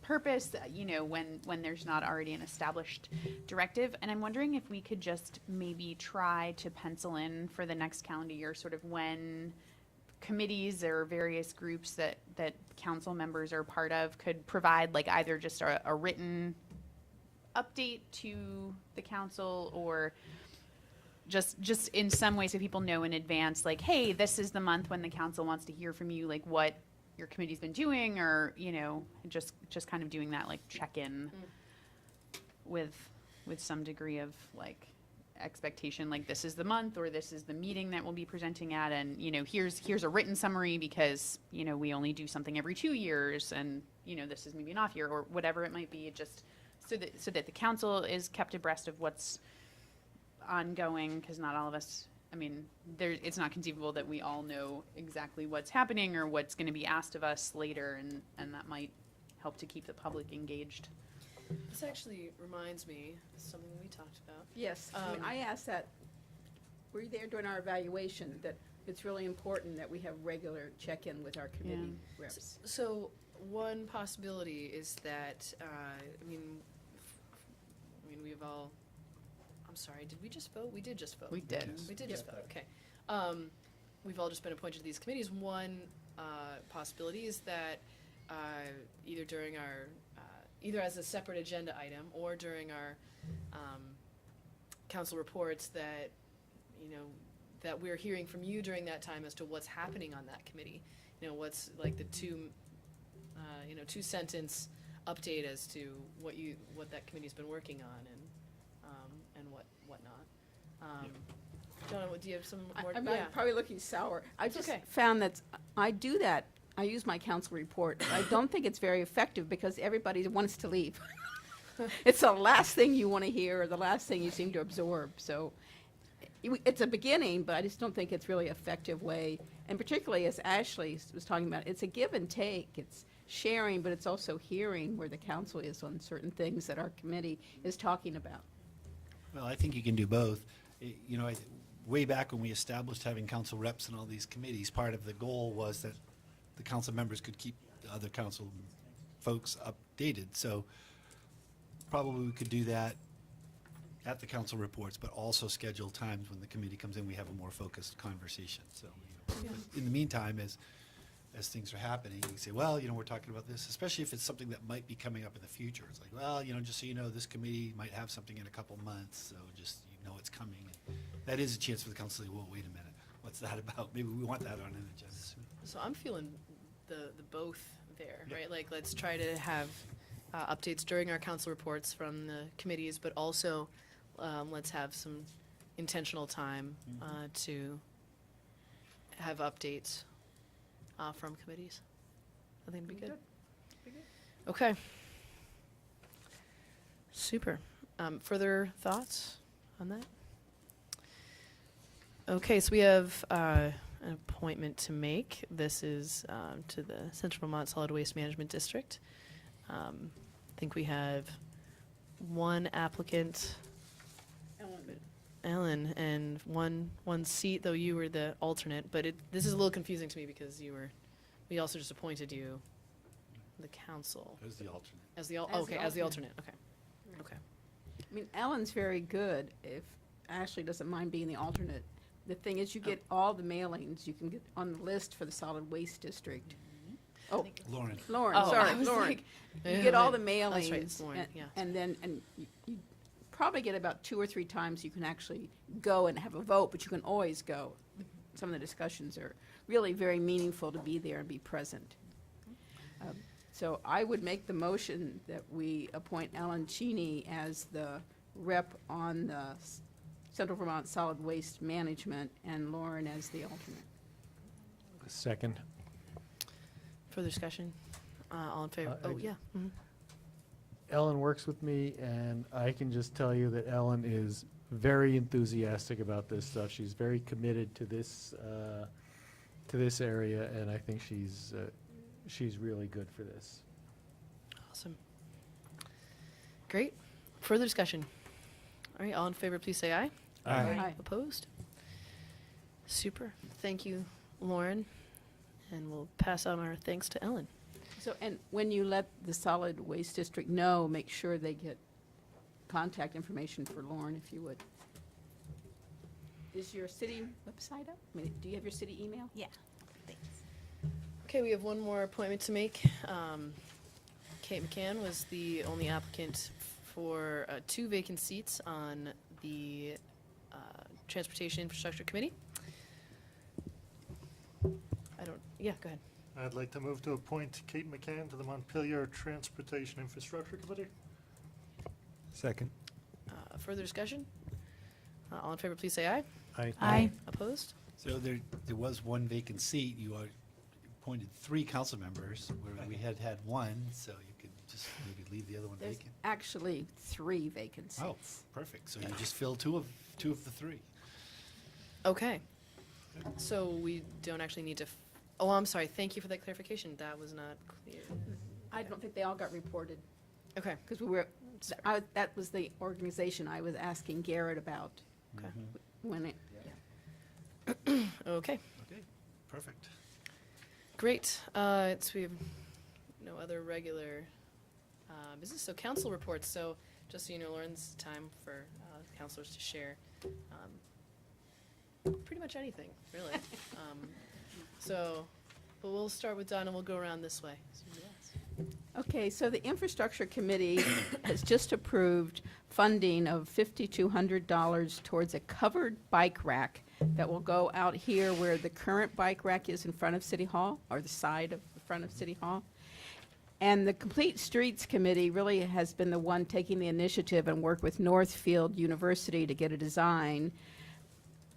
purpose, when there's not already an established directive. And I'm wondering if we could just maybe try to pencil in for the next calendar year, sort of when committees or various groups that council members are part of could provide either just a written update to the council, or just in some way so people know in advance, hey, this is the month when the council wants to hear from you, what your committee's been doing, or just kind of doing that check-in with some degree of expectation, this is the month, or this is the meeting that we'll be presenting at, and here's a written summary, because we only do something every 2 years, and this is maybe an off year, or whatever it might be, just so that the council is kept abreast of what's ongoing, because not all of us, it's not conceivable that we all know exactly what's happening or what's going to be asked of us later, and that might help to keep the public engaged. This actually reminds me of something we talked about. Yes, I asked that, were you there during our evaluation, that it's really important that we have regular check-in with our committee reps. So one possibility is that, we've all, I'm sorry, did we just vote? We did just vote. We did. We did just vote, okay. We've all just been appointed to these committees. One possibility is that either during our, either as a separate agenda item or during our council reports, that, that we're hearing from you during that time as to what's happening on that committee. What's the two-sentence update as to what that committee's been working on, and whatnot. John, do you have some more? I'm probably looking sour. I just okay. found that I do that. I use my council report. I don't think it's very effective, because everybody wants to leave. It's the last thing you want to hear, or the last thing you seem to absorb. So it's a beginning, but I just don't think it's really effective way. And particularly, as Ashley was talking about, it's a give and take. It's sharing, but it's also hearing where the council is on certain things that our committee is talking about. Well, I think you can do both. Way back when we established having council reps in all these committees, part of the goal was that the council members could keep the other council folks updated. So probably we could do that at the council reports, but also schedule times when the committee comes in, we have a more focused conversation. So but in the meantime, as things are happening, you can say, well, we're talking about this, especially if it's something that might be coming up in the future. It's well, just so you know, this committee might have something in a couple months, so just it's coming. And that is a chance for the council to say, well, wait a minute, what's that about? Maybe we want that on an agenda soon. So I'm feeling the both there, Yeah. right? Like, let's try to have updates during our council reports from the committees, but also let's have some intentional time to have updates from committees. I think it'd be good. Okay. Super. Further thoughts on that? Okay, so we have an appointment to make. This is to the Central Vermont Solid Waste Management District. I think we have one applicant, Ellen, and one seat, though you were the alternate. But this is a little confusing to me because we also just appointed you, the council. As the alternate. As the alternate. Okay. Okay. I mean, Ellen's very good if Ashley doesn't mind being the alternate. The thing is, you get all the mailings, you can get on the list for the solid waste district. Oh, Lauren. Lauren, Oh, I sorry, was Lauren. like- You get all the That's right, mailings. it's Lauren, yeah. And then, you probably get about 2 or 3 times you can actually go and have a vote, but you can always go. Some of the discussions are really very meaningful to be there and be present. So I would make the motion that we appoint Alan Cheney as the rep on the Central Vermont Solid Waste Management and Lauren as the alternate. Second. Further discussion? All in favor? I- Oh, yeah. Mhm. Ellen works with me, and I can just tell you that Ellen is very enthusiastic about this stuff. She's very committed to this area, and I think she's really good for this. Awesome. Great. Further discussion? All right, all in favor, please say aye. Aye. Opposed? Super. Thank you, Lauren. And we'll pass on our thanks to Ellen. So, and when you let the solid waste district know, make sure they get contact information for Lauren, if you would. Is your city website up? I mean, do you have your city email? Yeah, thanks. Okay, we have one more appointment to make. Kate McCann was the only applicant for 2 vacant seats on the Transportation Infrastructure Committee. Yeah, go ahead. I'd like to move to appoint Kate McCann to the Montpelier Transportation Infrastructure Committee. Second. Further discussion? All in favor, please say aye. Aye. Aye. Opposed? So there was one vacant seat. You appointed 3 council members, where we had 1, so you could just maybe leave the other one There's vacant. actually 3 vacant Oh, seats. perfect. So you just fill two of the 3. Okay. So we don't actually need to, oh, I'm sorry, thank you for that clarification. That was not clear. I don't think they all got reported, Okay. because that was the organization I was asking Garrett about. Okay. When it, Okay. Okay, perfect. Great. So we have no other regular business. So council reports. So just so you know, Lauren's time for councilors to share pretty much anything, really. But we'll start with Don and we'll go around this way. Okay, so the Infrastructure Committee has just approved funding of $5,200 towards a covered bike rack that will go out here where the current bike rack is in front of City Hall, or the side of the front of City Hall. And the Complete Streets Committee really has been the one taking the initiative and worked with Northfield University to get a design.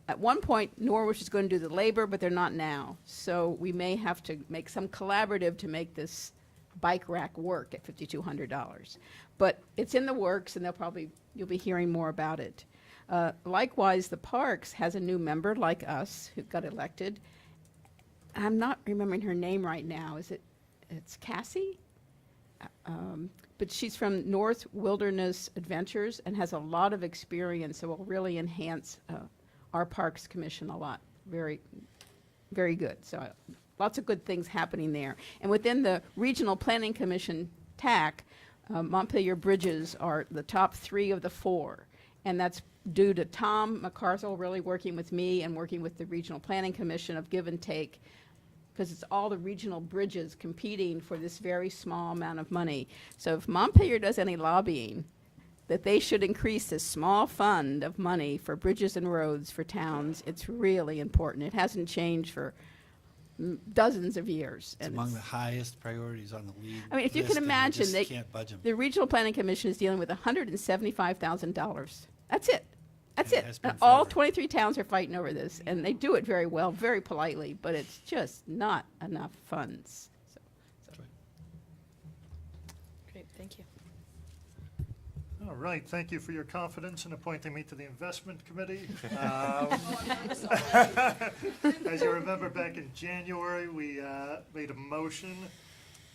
At one point, Norwich is going to do the labor, but they're not now. So we may have to make some collaborative to make this bike rack work at $5,200. But it's in the works, and you'll be hearing more about it. Likewise, the Parks has a new member like us who got elected. I'm not remembering her name right now. It's Cassie? But she's from North Wilderness Adventures and has a lot of experience, so will really enhance our Parks Commission a lot. Very, very good. So lots of good things happening there. And within the Regional Planning Commission TAC, Montpelier Bridges are the top 3 of the 4. And that's due to Tom McCarthel really working with me and working with the Regional Planning Commission of give and take, because it's all the regional bridges competing for this very small amount of money. So if Montpelier does any lobbying, that they should increase this small fund of money for bridges and roads for towns. It's really important. It hasn't changed for dozens of years. It's and among the highest priorities on the league. I mean, if you list, can and we imagine, just they, can't budge 'em. the Regional Planning Commission is dealing with $175,000. That's it. That's And it it. has been And all forever. 23 towns are fighting over this, and they do it very well, very politely, but it's just not enough funds. So, Great, thank you. All right, thank you for your confidence in appointing me to the investment committee. As you remember, back in January, we made a motion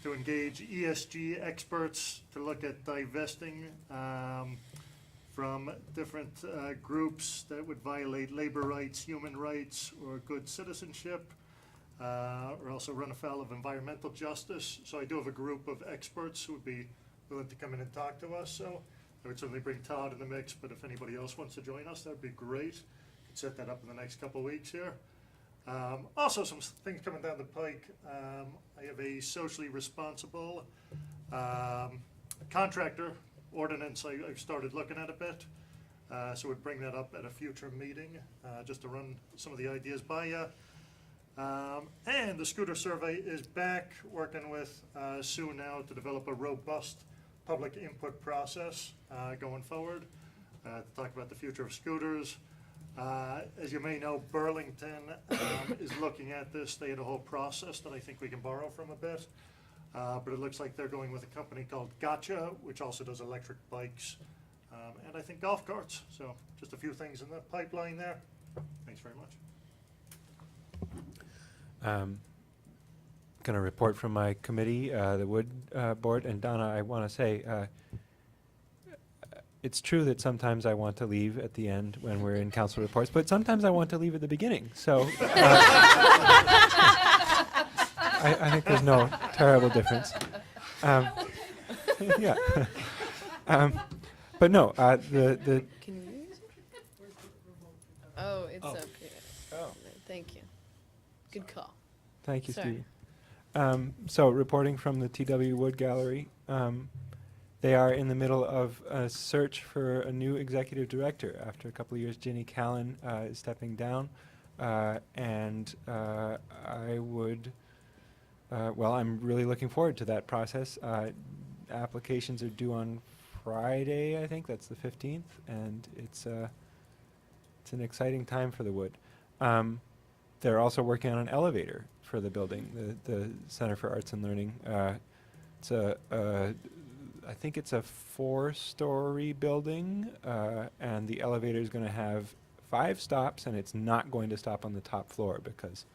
to engage ESG experts to look at divesting from different groups that would violate labor rights, human rights, or good citizenship, or also run afoul of environmental justice. So I do have a group of experts who would be willing to come in and talk to us. So I would certainly bring Todd in the mix, but if anybody else wants to join us, that'd be great. Could set that up in the next couple of weeks here. Also, some things coming down the pike. I have a socially responsible contractor ordinance I've started looking at a bit. So we'd bring that up at a future meeting, just to run some of the ideas by you. And the scooter survey is back, working with Sue now to develop a robust public input process going forward, to talk about the future of scooters. As you may know, Burlington is looking at this. They had a whole process that I think we can borrow from a bit. But it looks like they're going with a company called Gotcha, which also does electric bikes, and I think golf carts. So just a few things in the pipeline there. Thanks very much. Going to report from my committee, the Wood Board. And Donna, I want to say, it's true that sometimes I want to leave at the end when we're in council reports, but sometimes I want to leave at the beginning. So I think there's no terrible difference. Yeah. But no, the Can you use it? Oh, it's up here. Oh. Thank you. Good call. Thank you, Sorry. Stevie. So reporting from the TW Wood Gallery, they are in the middle of a search for a new executive director. After a couple of years, Ginny Callan is stepping down, and I would, well, I'm really looking forward to that process. Applications are due on Friday, I think, that's the 15th, and it's an exciting time for the Wood. They're also working on an elevator for the building, the Center for Arts and Learning. It's I think it's a 4-story building, and the elevator is going to have 5 stops, and it's not going to stop on the top floor because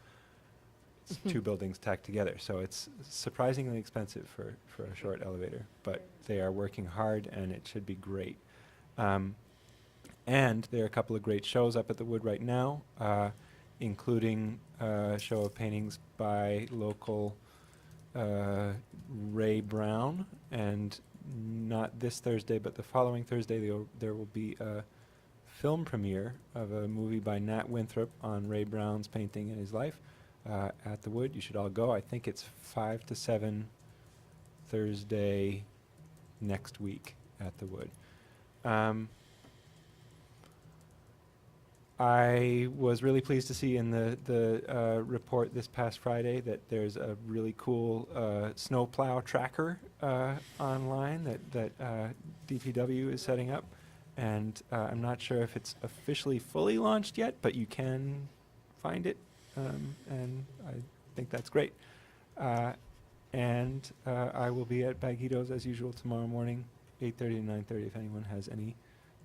it's 2 buildings tacked together. So it's surprisingly expensive for a short elevator, but they are working hard, and it should be great. And there are a couple of great shows up at the Wood right now, including a show of paintings by local Ray Brown, and not this Thursday, but the following Thursday there will be a film premiere of a movie by Nat Winthrop on Ray Brown's painting and his life at the Wood. You should all go. I think it's 5 to 7 Thursday next week at the Wood. I was really pleased to see in the report this past Friday that there's a really cool snowplow tracker online that DPW is setting up, and I'm not sure if it's officially fully launched yet, but you can find it, and I think that's great. And I will be at Bagito's as usual tomorrow morning, 8:30 to 9:30, if anyone has anything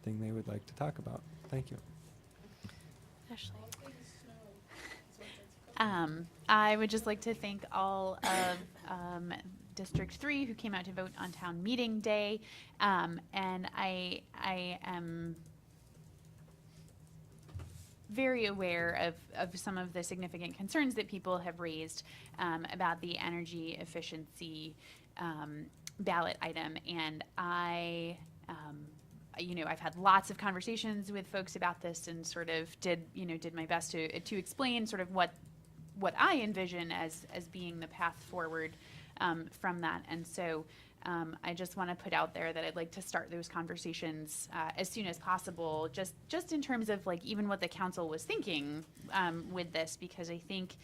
they would like to talk about. Thank you. Ashley. I would just like to thank all of District 3 who came out to vote on town meeting day. And I am very aware of some of the significant concerns that people have raised about the energy efficiency ballot item. And I've had lots of conversations with folks about this, and sort of did my best to explain sort of what I envision as being the path forward from that. And so I just want to put out there that I'd like to start those conversations as soon as possible, just in terms of like even what the council was thinking with this, because I think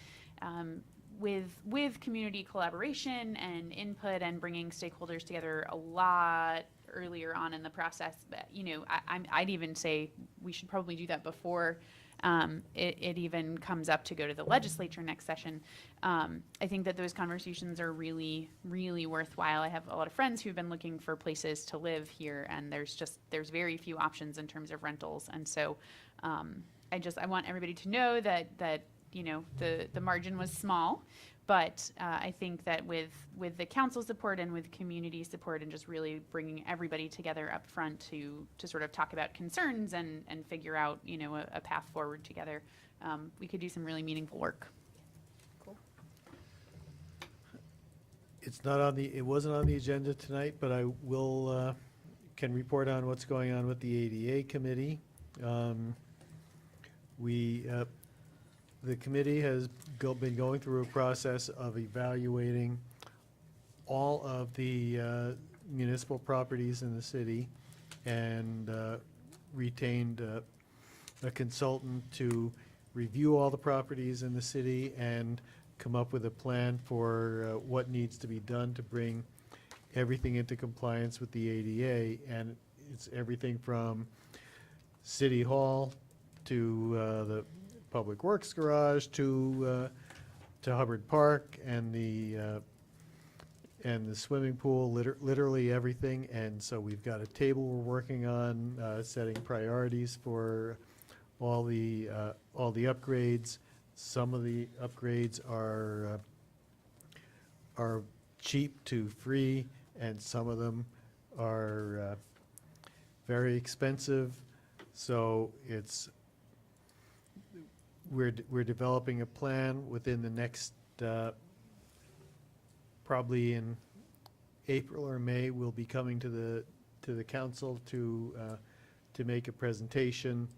with community collaboration and input and bringing stakeholders together a lot earlier on in the process, but, you know, I'd even say we should probably do that before it even comes up to go to the legislature next session. I think that those conversations are really, really worthwhile. I have a lot of friends who've been looking for places to live here, and there's very few options in terms of rentals. And so I want everybody to know that you know, the margin was small, but I think that with the council support and with community support and just really bringing everybody together up front to sort of talk about concerns and figure out, you know, a path forward together, we could do some really meaningful work. It's not on it wasn't on the agenda tonight, but I will, can report on what's going on with the ADA committee. The committee has been going through a process of evaluating all of the municipal properties in the city and retained a consultant to review all the properties in the city and come up with a plan for what needs to be done to bring everything into compliance with the ADA. And it's everything from City Hall to the Public Works Garage to Hubbard Park and the swimming pool, literally everything. And so we've got a table we're working on, setting priorities for all the upgrades. Some of the upgrades are cheap to free, and some of them are very expensive. So we're developing a plan within the next, probably in April or May, we'll be coming to the council to make a presentation,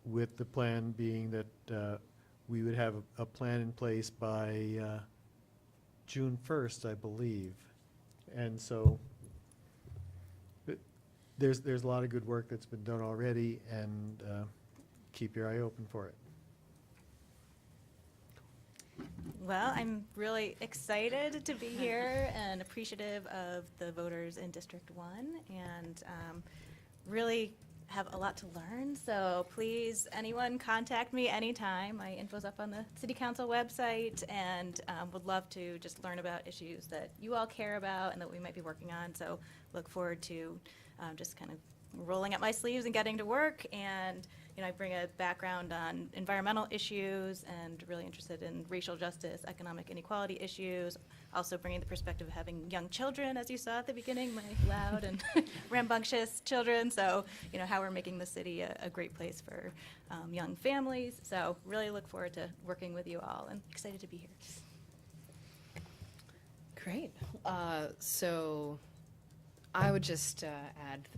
with the plan being that we would have a plan in place by June 1st, I believe. And so there's a lot of good work that's been done already, and keep your eye open for it. Well, I'm really excited to be here and appreciative of the voters in District 1, and really have a lot to learn. So please, anyone, contact me anytime. My info's up on the City Council website, and would love to just learn about issues that you all care about and that we might be working on. So look forward to just kind of rolling up my sleeves and getting to work. And I bring a background on environmental issues and really interested in racial justice, economic inequality issues. Also bringing the perspective of having young children, as you saw at the beginning, my loud and rambunctious children. So, how we're making the city a great place for young families. So really look forward to working with you all, and excited to be here. Great. So I would just add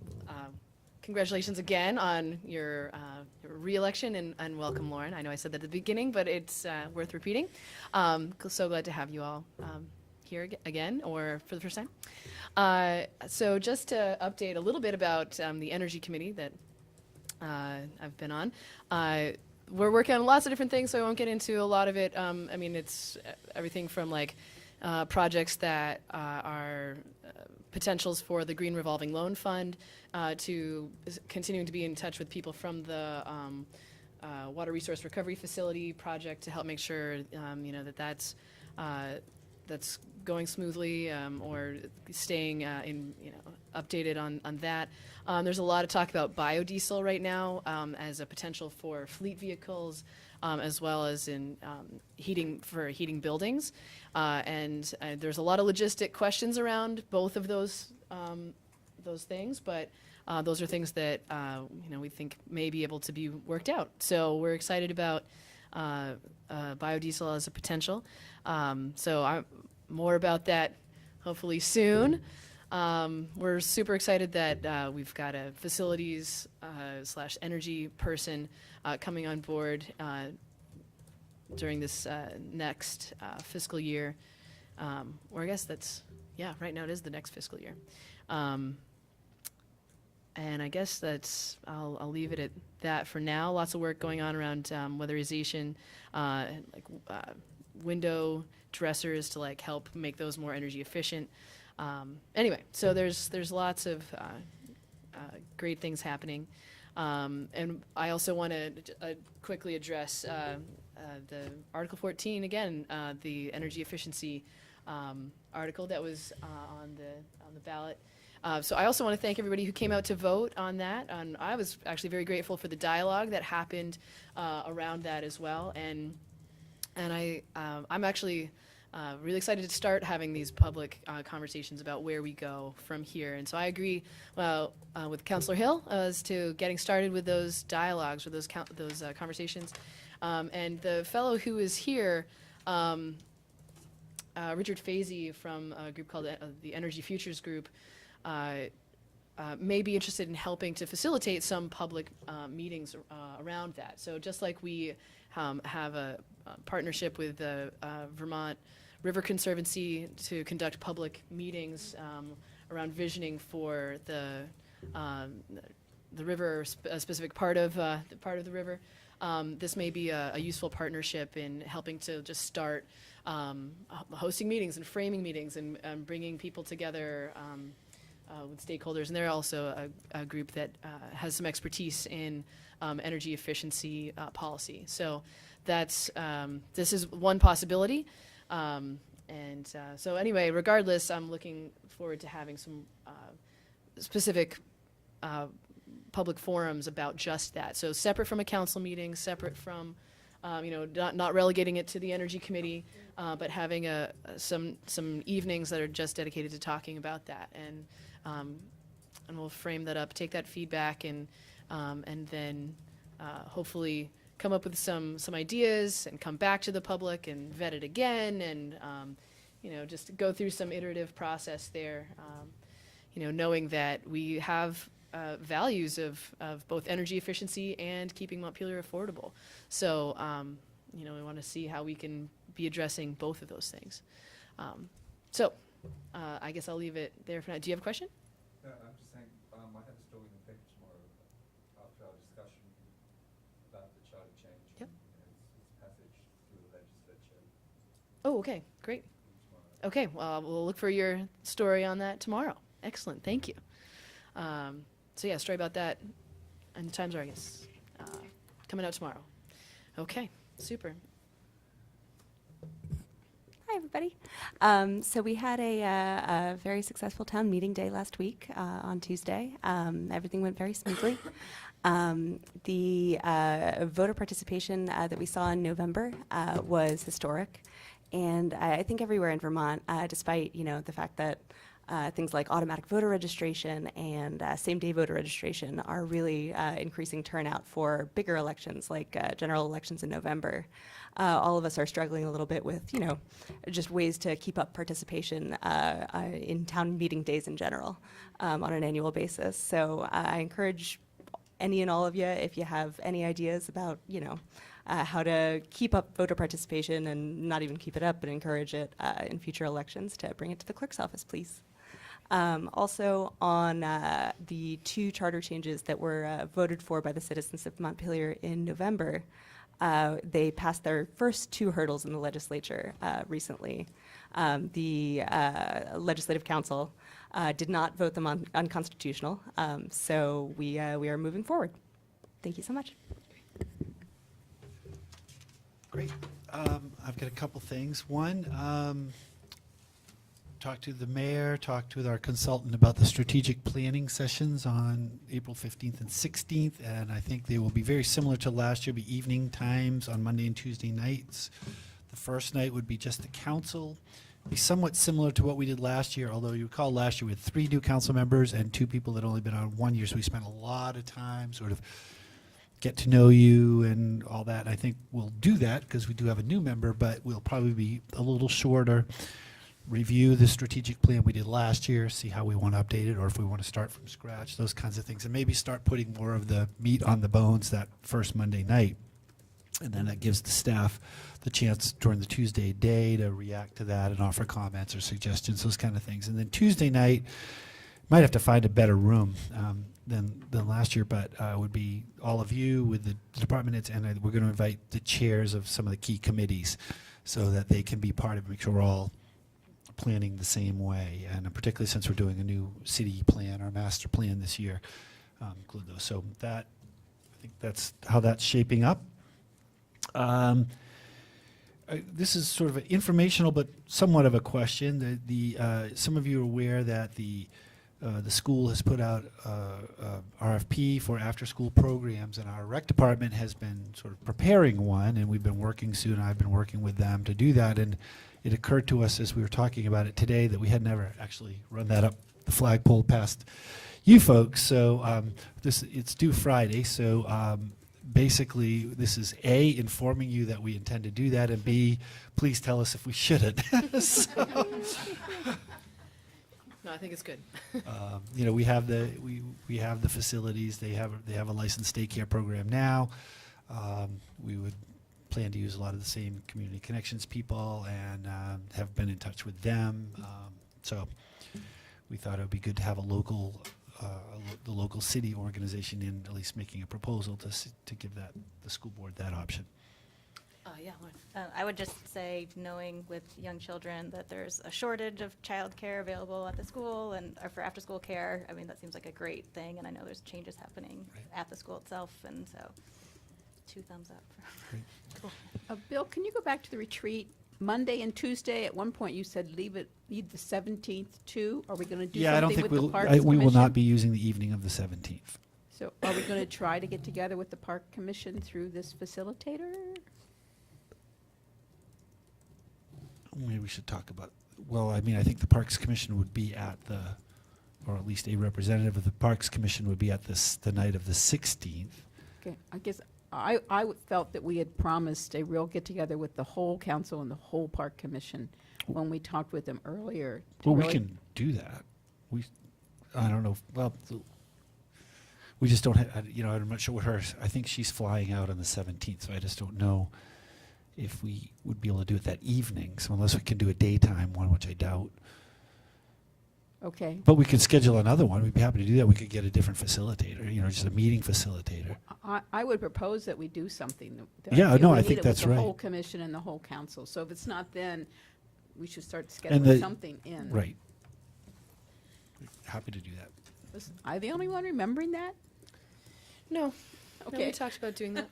congratulations again on your re-election, and welcome, Lauren. I know I said that at the beginning, but it's worth repeating. So glad to have you all here again, or for the first time. So just to update a little bit about the Energy Committee that I've been on. We're working on lots of different things, so I won't get into a lot of it. I mean, it's everything from like projects that are potentials for the Green Revolving Loan Fund, to continuing to be in touch with people from the Water Resource Recovery Facility project to help make sure that's going smoothly, or staying updated on that. There's a lot of talk about biodiesel right now as a potential for fleet vehicles, as well as in heating buildings. And there's a lot of logistic questions around both of those things, but those are things that we think may be able to be worked out. So we're excited about biodiesel as a potential. So more about that hopefully soon. We're super excited that we've got a facilities / energy person coming on board during this next fiscal year, or I guess that's yeah, right now it is the next fiscal year. And I guess I'll leave it at that for now. Lots of work going on around weatherization, window dressers to like help make those more energy efficient. Anyway, so there's lots of great things happening. And I also want to quickly address the Article 14 again, the energy efficiency article that was on the ballot. So I also want to thank everybody who came out to vote on that. And I was actually very grateful for the dialogue that happened around that as well. And I'm actually really excited to start having these public conversations about where we go from here. And so I agree with Councillor Hill as to getting started with those dialogues or those conversations. And the fellow who is here, Richard Fazy from a group called the Energy Futures Group, may be interested in helping to facilitate some public meetings around that. So just like we have a partnership with the Vermont River Conservancy to conduct public meetings around visioning for the river, a specific part of the river. This may be a useful partnership in helping to just start hosting meetings and framing meetings and bringing people together with stakeholders. And they're also a group that has some expertise in energy efficiency policy. So that's this is one possibility. So anyway, regardless, I'm looking forward to having some specific public forums about just that. So separate from a council meeting, separate from, not relegating it to the Energy Committee, but having some evenings that are just dedicated to talking about that. And we'll frame that up, take that feedback, and then hopefully come up with some ideas and come back to the public and vet it again, and just go through some iterative process there. Knowing that we have values of both energy efficiency and keeping Montpelier affordable. So we want to see how we can be addressing both of those things. I guess I'll leave it there for now. Do you have a question? I'm just saying, I have a story in the paper tomorrow after our discussion about the charter change. Yep. And its passage through the legislature. Oh, okay, great. Tomorrow. Okay, well, we'll look for your story on that tomorrow. Excellent, thank you. So yeah, story about that, and the times are, I guess, coming out tomorrow. Okay, super. Hi, everybody. So we had a very successful town meeting day last week on Tuesday. Everything went very smoothly. The voter participation that we saw in November was historic. And I think everywhere in Vermont, despite the fact that things like automatic voter registration and same-day voter registration are really increasing turnout for bigger elections like general elections in November. All of us are struggling a little bit with, just ways to keep up participation in town meeting days in general on an annual basis. So I encourage any and all of you, if you have any ideas about, how to keep up voter participation and not even keep it up, but encourage it in future elections, to bring it to the clerk's office, please. Also, on the two charter changes that were voted for by the citizens of Montpelier in November, they passed their first two hurdles in the legislature recently. The Legislative Council did not vote them unconstitutional, so we are moving forward. Thank you so much. Great. I've got a couple things. One, talked to the mayor, talked with our consultant about the strategic planning sessions on April 15th and 16th, and I think they will be very similar to last year, be evening times on Monday and Tuesday nights. The first night would be just the council. Be somewhat similar to what we did last year, although you recall last year we had 3 new council members and 2 people that only been on 1 year, so we spent a lot of time sort of get to know you and all that. I think we'll do that because we do have a new member, but we'll probably be a little shorter. Review the strategic plan we did last year, see how we want to update it, or if we want to start from scratch, those kinds of things, and maybe start putting more of the meat on the bones that first Monday night. And then that gives the staff the chance during the Tuesday day to react to that and offer comments or suggestions, those kind of things. And then Tuesday night, might have to find a better room than last year, but would be all of you with the department heads, and we're going to invite the chairs of some of the key committees so that they can be part of it, make sure we're all planning the same way. And particularly since we're doing a new city plan or master plan this year, include those. So that, I think that's how that's shaping up. This is sort of an informational but somewhat of a question. Some of you are aware that the school has put out RFP for after-school programs, and our rec department has been sort of preparing one, and we've been working, Sue and I have been working with them to do that, and it occurred to us as we were talking about it today that we had never actually run that up the flagpole past you folks, so it's due Friday, so basically this is A, informing you that we intend to do that, and B, please tell us if we shouldn't. So, No, I think it's good. you know, we have the facilities. They have a licensed daycare program now. We would plan to use a lot of the same community connections people and have been in touch with them. So we thought it would be good to have the local city organization in at least making a proposal to give the school board that option. Yeah, Lauren. I would just say, knowing with young children that there's a shortage of childcare available at the school and or for after-school care, I mean, that seems like a great thing, and I know there's changes happening at the school itself, and so 2 thumbs up. Great. Cool. Bill, can you go back to the retreat? Monday and Tuesday, at one point you said leave the 17th too. Are we going to do Yeah, I don't something think with the Parks Commission? we will not be using the evening of the 17th. So are we going to try to get together with the Park Commission through this facilitator? Maybe we should talk about, well, I mean, I think the Parks Commission would be at or at least a representative of the Parks Commission would be at the night of the 16th. Okay, I guess I felt that we had promised a real get-together with the whole council and the whole Park Commission when we talked with them earlier. Well, we can do that. I don't know, we just don't have, I'm not sure what I think she's flying out on the 17th, so I just don't know if we would be able to do it that evening. So unless we can do a daytime one, which I doubt. Okay. But we could schedule another one. We'd be happy to do that. We could get a different facilitator, just a meeting facilitator. I would propose that we do something. Yeah, no, we I need think it that's with right. the whole commission and the whole council. So if it's not then, we should start scheduling something in. Right. Happy to do that. Was I the only one remembering that? No. Okay. No, we talked about doing that.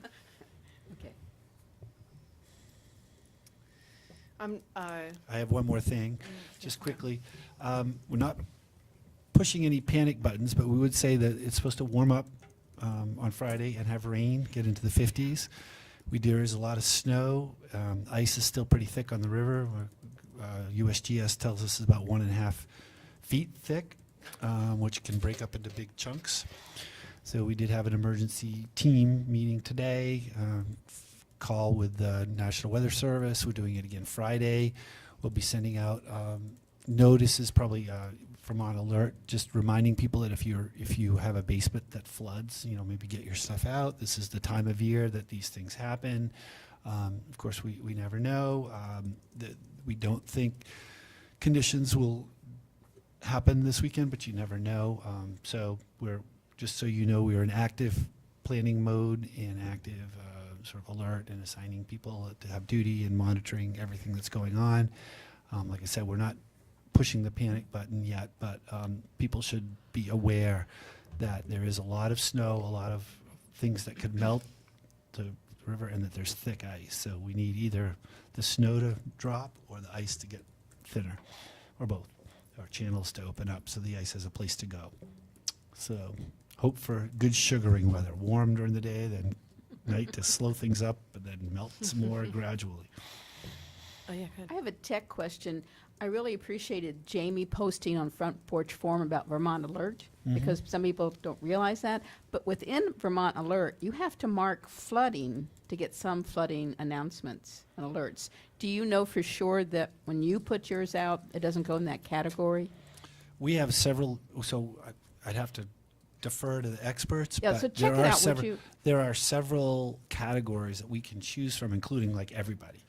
Okay. I have one more thing, just quickly. We're not pushing any panic buttons, but we would say that it's supposed to warm up on Friday and have rain, get into the 50s. There is a lot of snow. Ice is still pretty thick on the river. USGS tells us it's about 1.5 feet thick, which can break up into big chunks. So we did have an emergency team meeting today, call with the National Weather Service. We're doing it again Friday. We'll be sending out notices, probably Vermont Alert, just reminding people that if you have a basement that floods, maybe get your stuff out. This is the time of year that these things happen. Of course, we never know. We don't think conditions will happen this weekend, but you never know. So just so you know, we're in active planning mode and active sort of alert and assigning people to have duty and monitoring everything that's going on. Like I said, we're not pushing the panic button yet, but people should be aware that there is a lot of snow, a lot of things that could melt the river, and that there's thick ice. So we need either the snow to drop or the ice to get thinner, or both, or channels to open up so the ice has a place to go. So hope for good sugaring weather, warm during the day, then night to slow things up, and then melt some more gradually. Oh, yeah, good. I have a tech question. I really appreciated Jamie posting on Front Porch Forum about Vermont Alert, because some people don't realize that. But within Vermont Alert, you have to mark flooding to get some flooding announcements and alerts. Do you know for sure that when you put yours out, it doesn't go in that category? We have several, so I'd have to defer to the experts. Yeah, but so check there it are out, would several- you? There are several categories that we can choose from, including like everybody.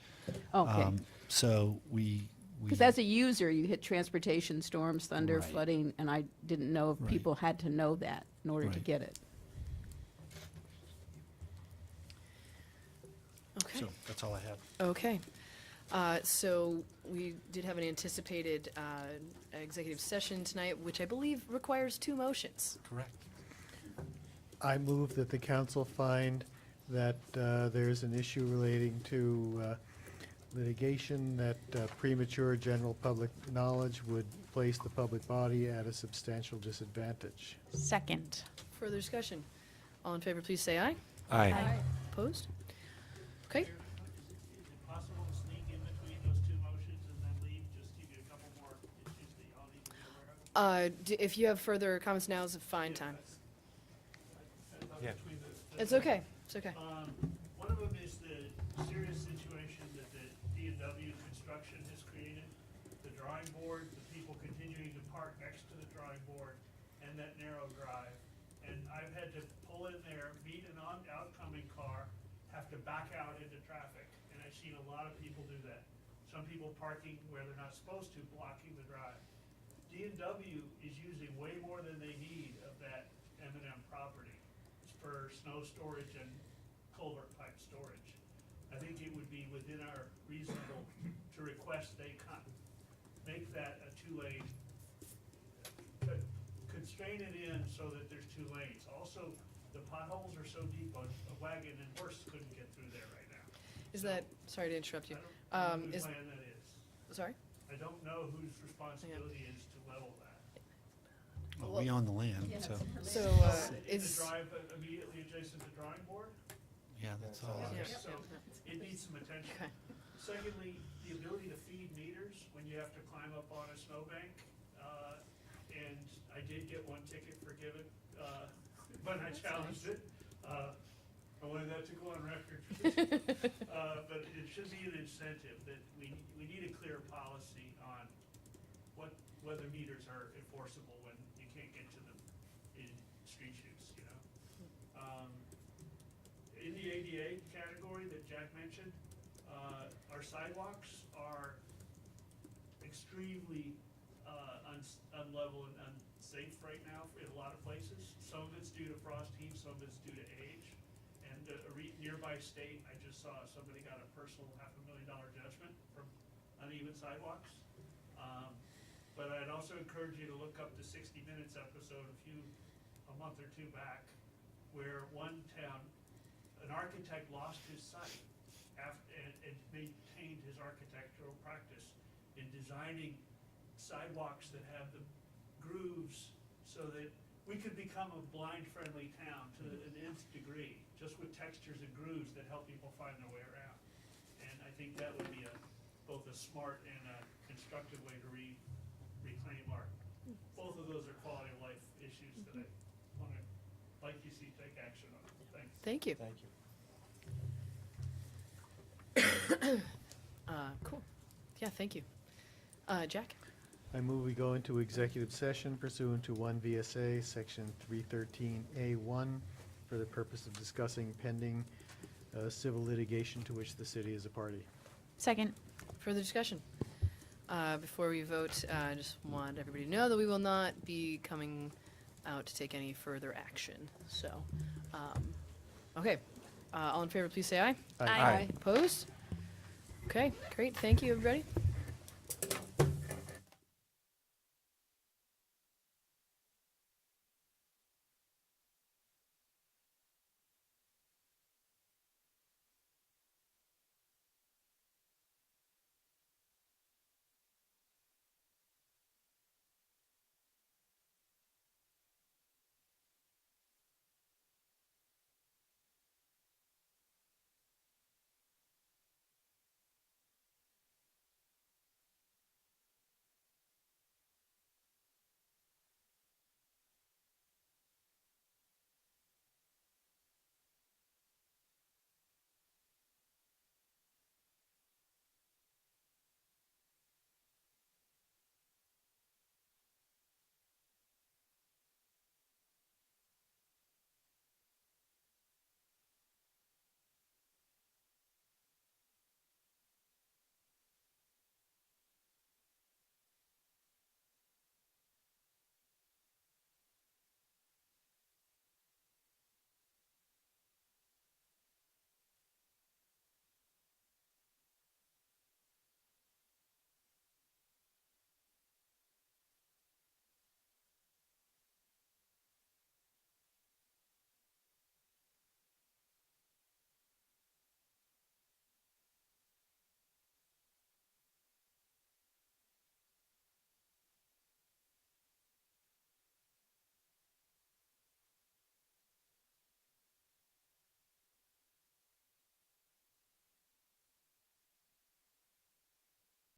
Okay. So we. Because as a user, you hit transportation, storms, thunder, Right. flooding, and I didn't know if Right. people had to know that in order to Right. get it. Okay. So that's all I have. Okay. So we did have an anticipated executive session tonight, which I believe requires 2 motions. Correct. I move that the council find that there's an issue relating to litigation that premature general public knowledge would place the public body at a substantial disadvantage. Second. Further discussion? All in favor, please say aye. Aye. Opposed? Okay. Is it possible to sneak in between those 2 motions and then leave, just give you a couple more issues that y'all need to be aware of? If you have further comments, now is a fine time. Yeah. It's okay. It's okay. One of them is the serious situation that the D&W construction has created. The drawing board, the people continuing to park next to the drawing board, and that narrow drive. And I've had to pull in there, meet an outcoming car, have to back out into traffic. And I've seen a lot of people do that. Some people parking where they're not supposed to, blocking the drive. D&W is using way more than they need of that M&M property for snow storage and culvert pipe storage. I think it would be within our reasonable to request they make that a 2-lane, constrain it in so that there's 2 lanes. Also, the potholes are so deep, a wagon and horse couldn't get through there right now. Is that, sorry to interrupt you. I don't know whose land that is. Sorry? I don't know whose responsibility is to level that. Well, we own the land, so. So, In is, the drive immediately adjacent to drawing board? Yeah, that's all. Yeah, Yeah. so it needs some attention. Okay. Secondly, the ability to feed meters when you have to climb up on a snowbank. And I did get 1 ticket forgiven, but I challenged it. I wanted that to go on record. But it should be an incentive that we need a clear policy on whether meters are enforceable when you can't get to them in street shoots, you know? In the ADA category that Jack mentioned, our sidewalks are extremely unlevel and unsafe right now in a lot of places. Some of it's due to frost heave, some of it's due to age. And nearby state, I just saw somebody got a personal $500,000 judgment from uneven sidewalks. But I'd also encourage you to look up the 60 Minutes episode a month or 2 back, where one town, an architect lost his sight and maintained his architectural practice in designing sidewalks that have the grooves so that we could become a blind-friendly town to an nth degree, just with textures and grooves that help people find their way around. And I think that would be both a smart and a constructive way to reclaim our, both of those are quality of life issues that I want to, like you see, take action on. Thanks. thank you. Thank you. Cool. Yeah, thank you. Jack? I move we go into executive session pursuant to 1 VSA, Section 313A1, for the purpose of discussing pending civil litigation to which the city is a party. Second. Further discussion? Before we vote, I just want everybody to know that we will not be coming out to take any further action. So, okay. All in favor, please say aye. Aye. Opposed? Okay, great. Thank you, everybody.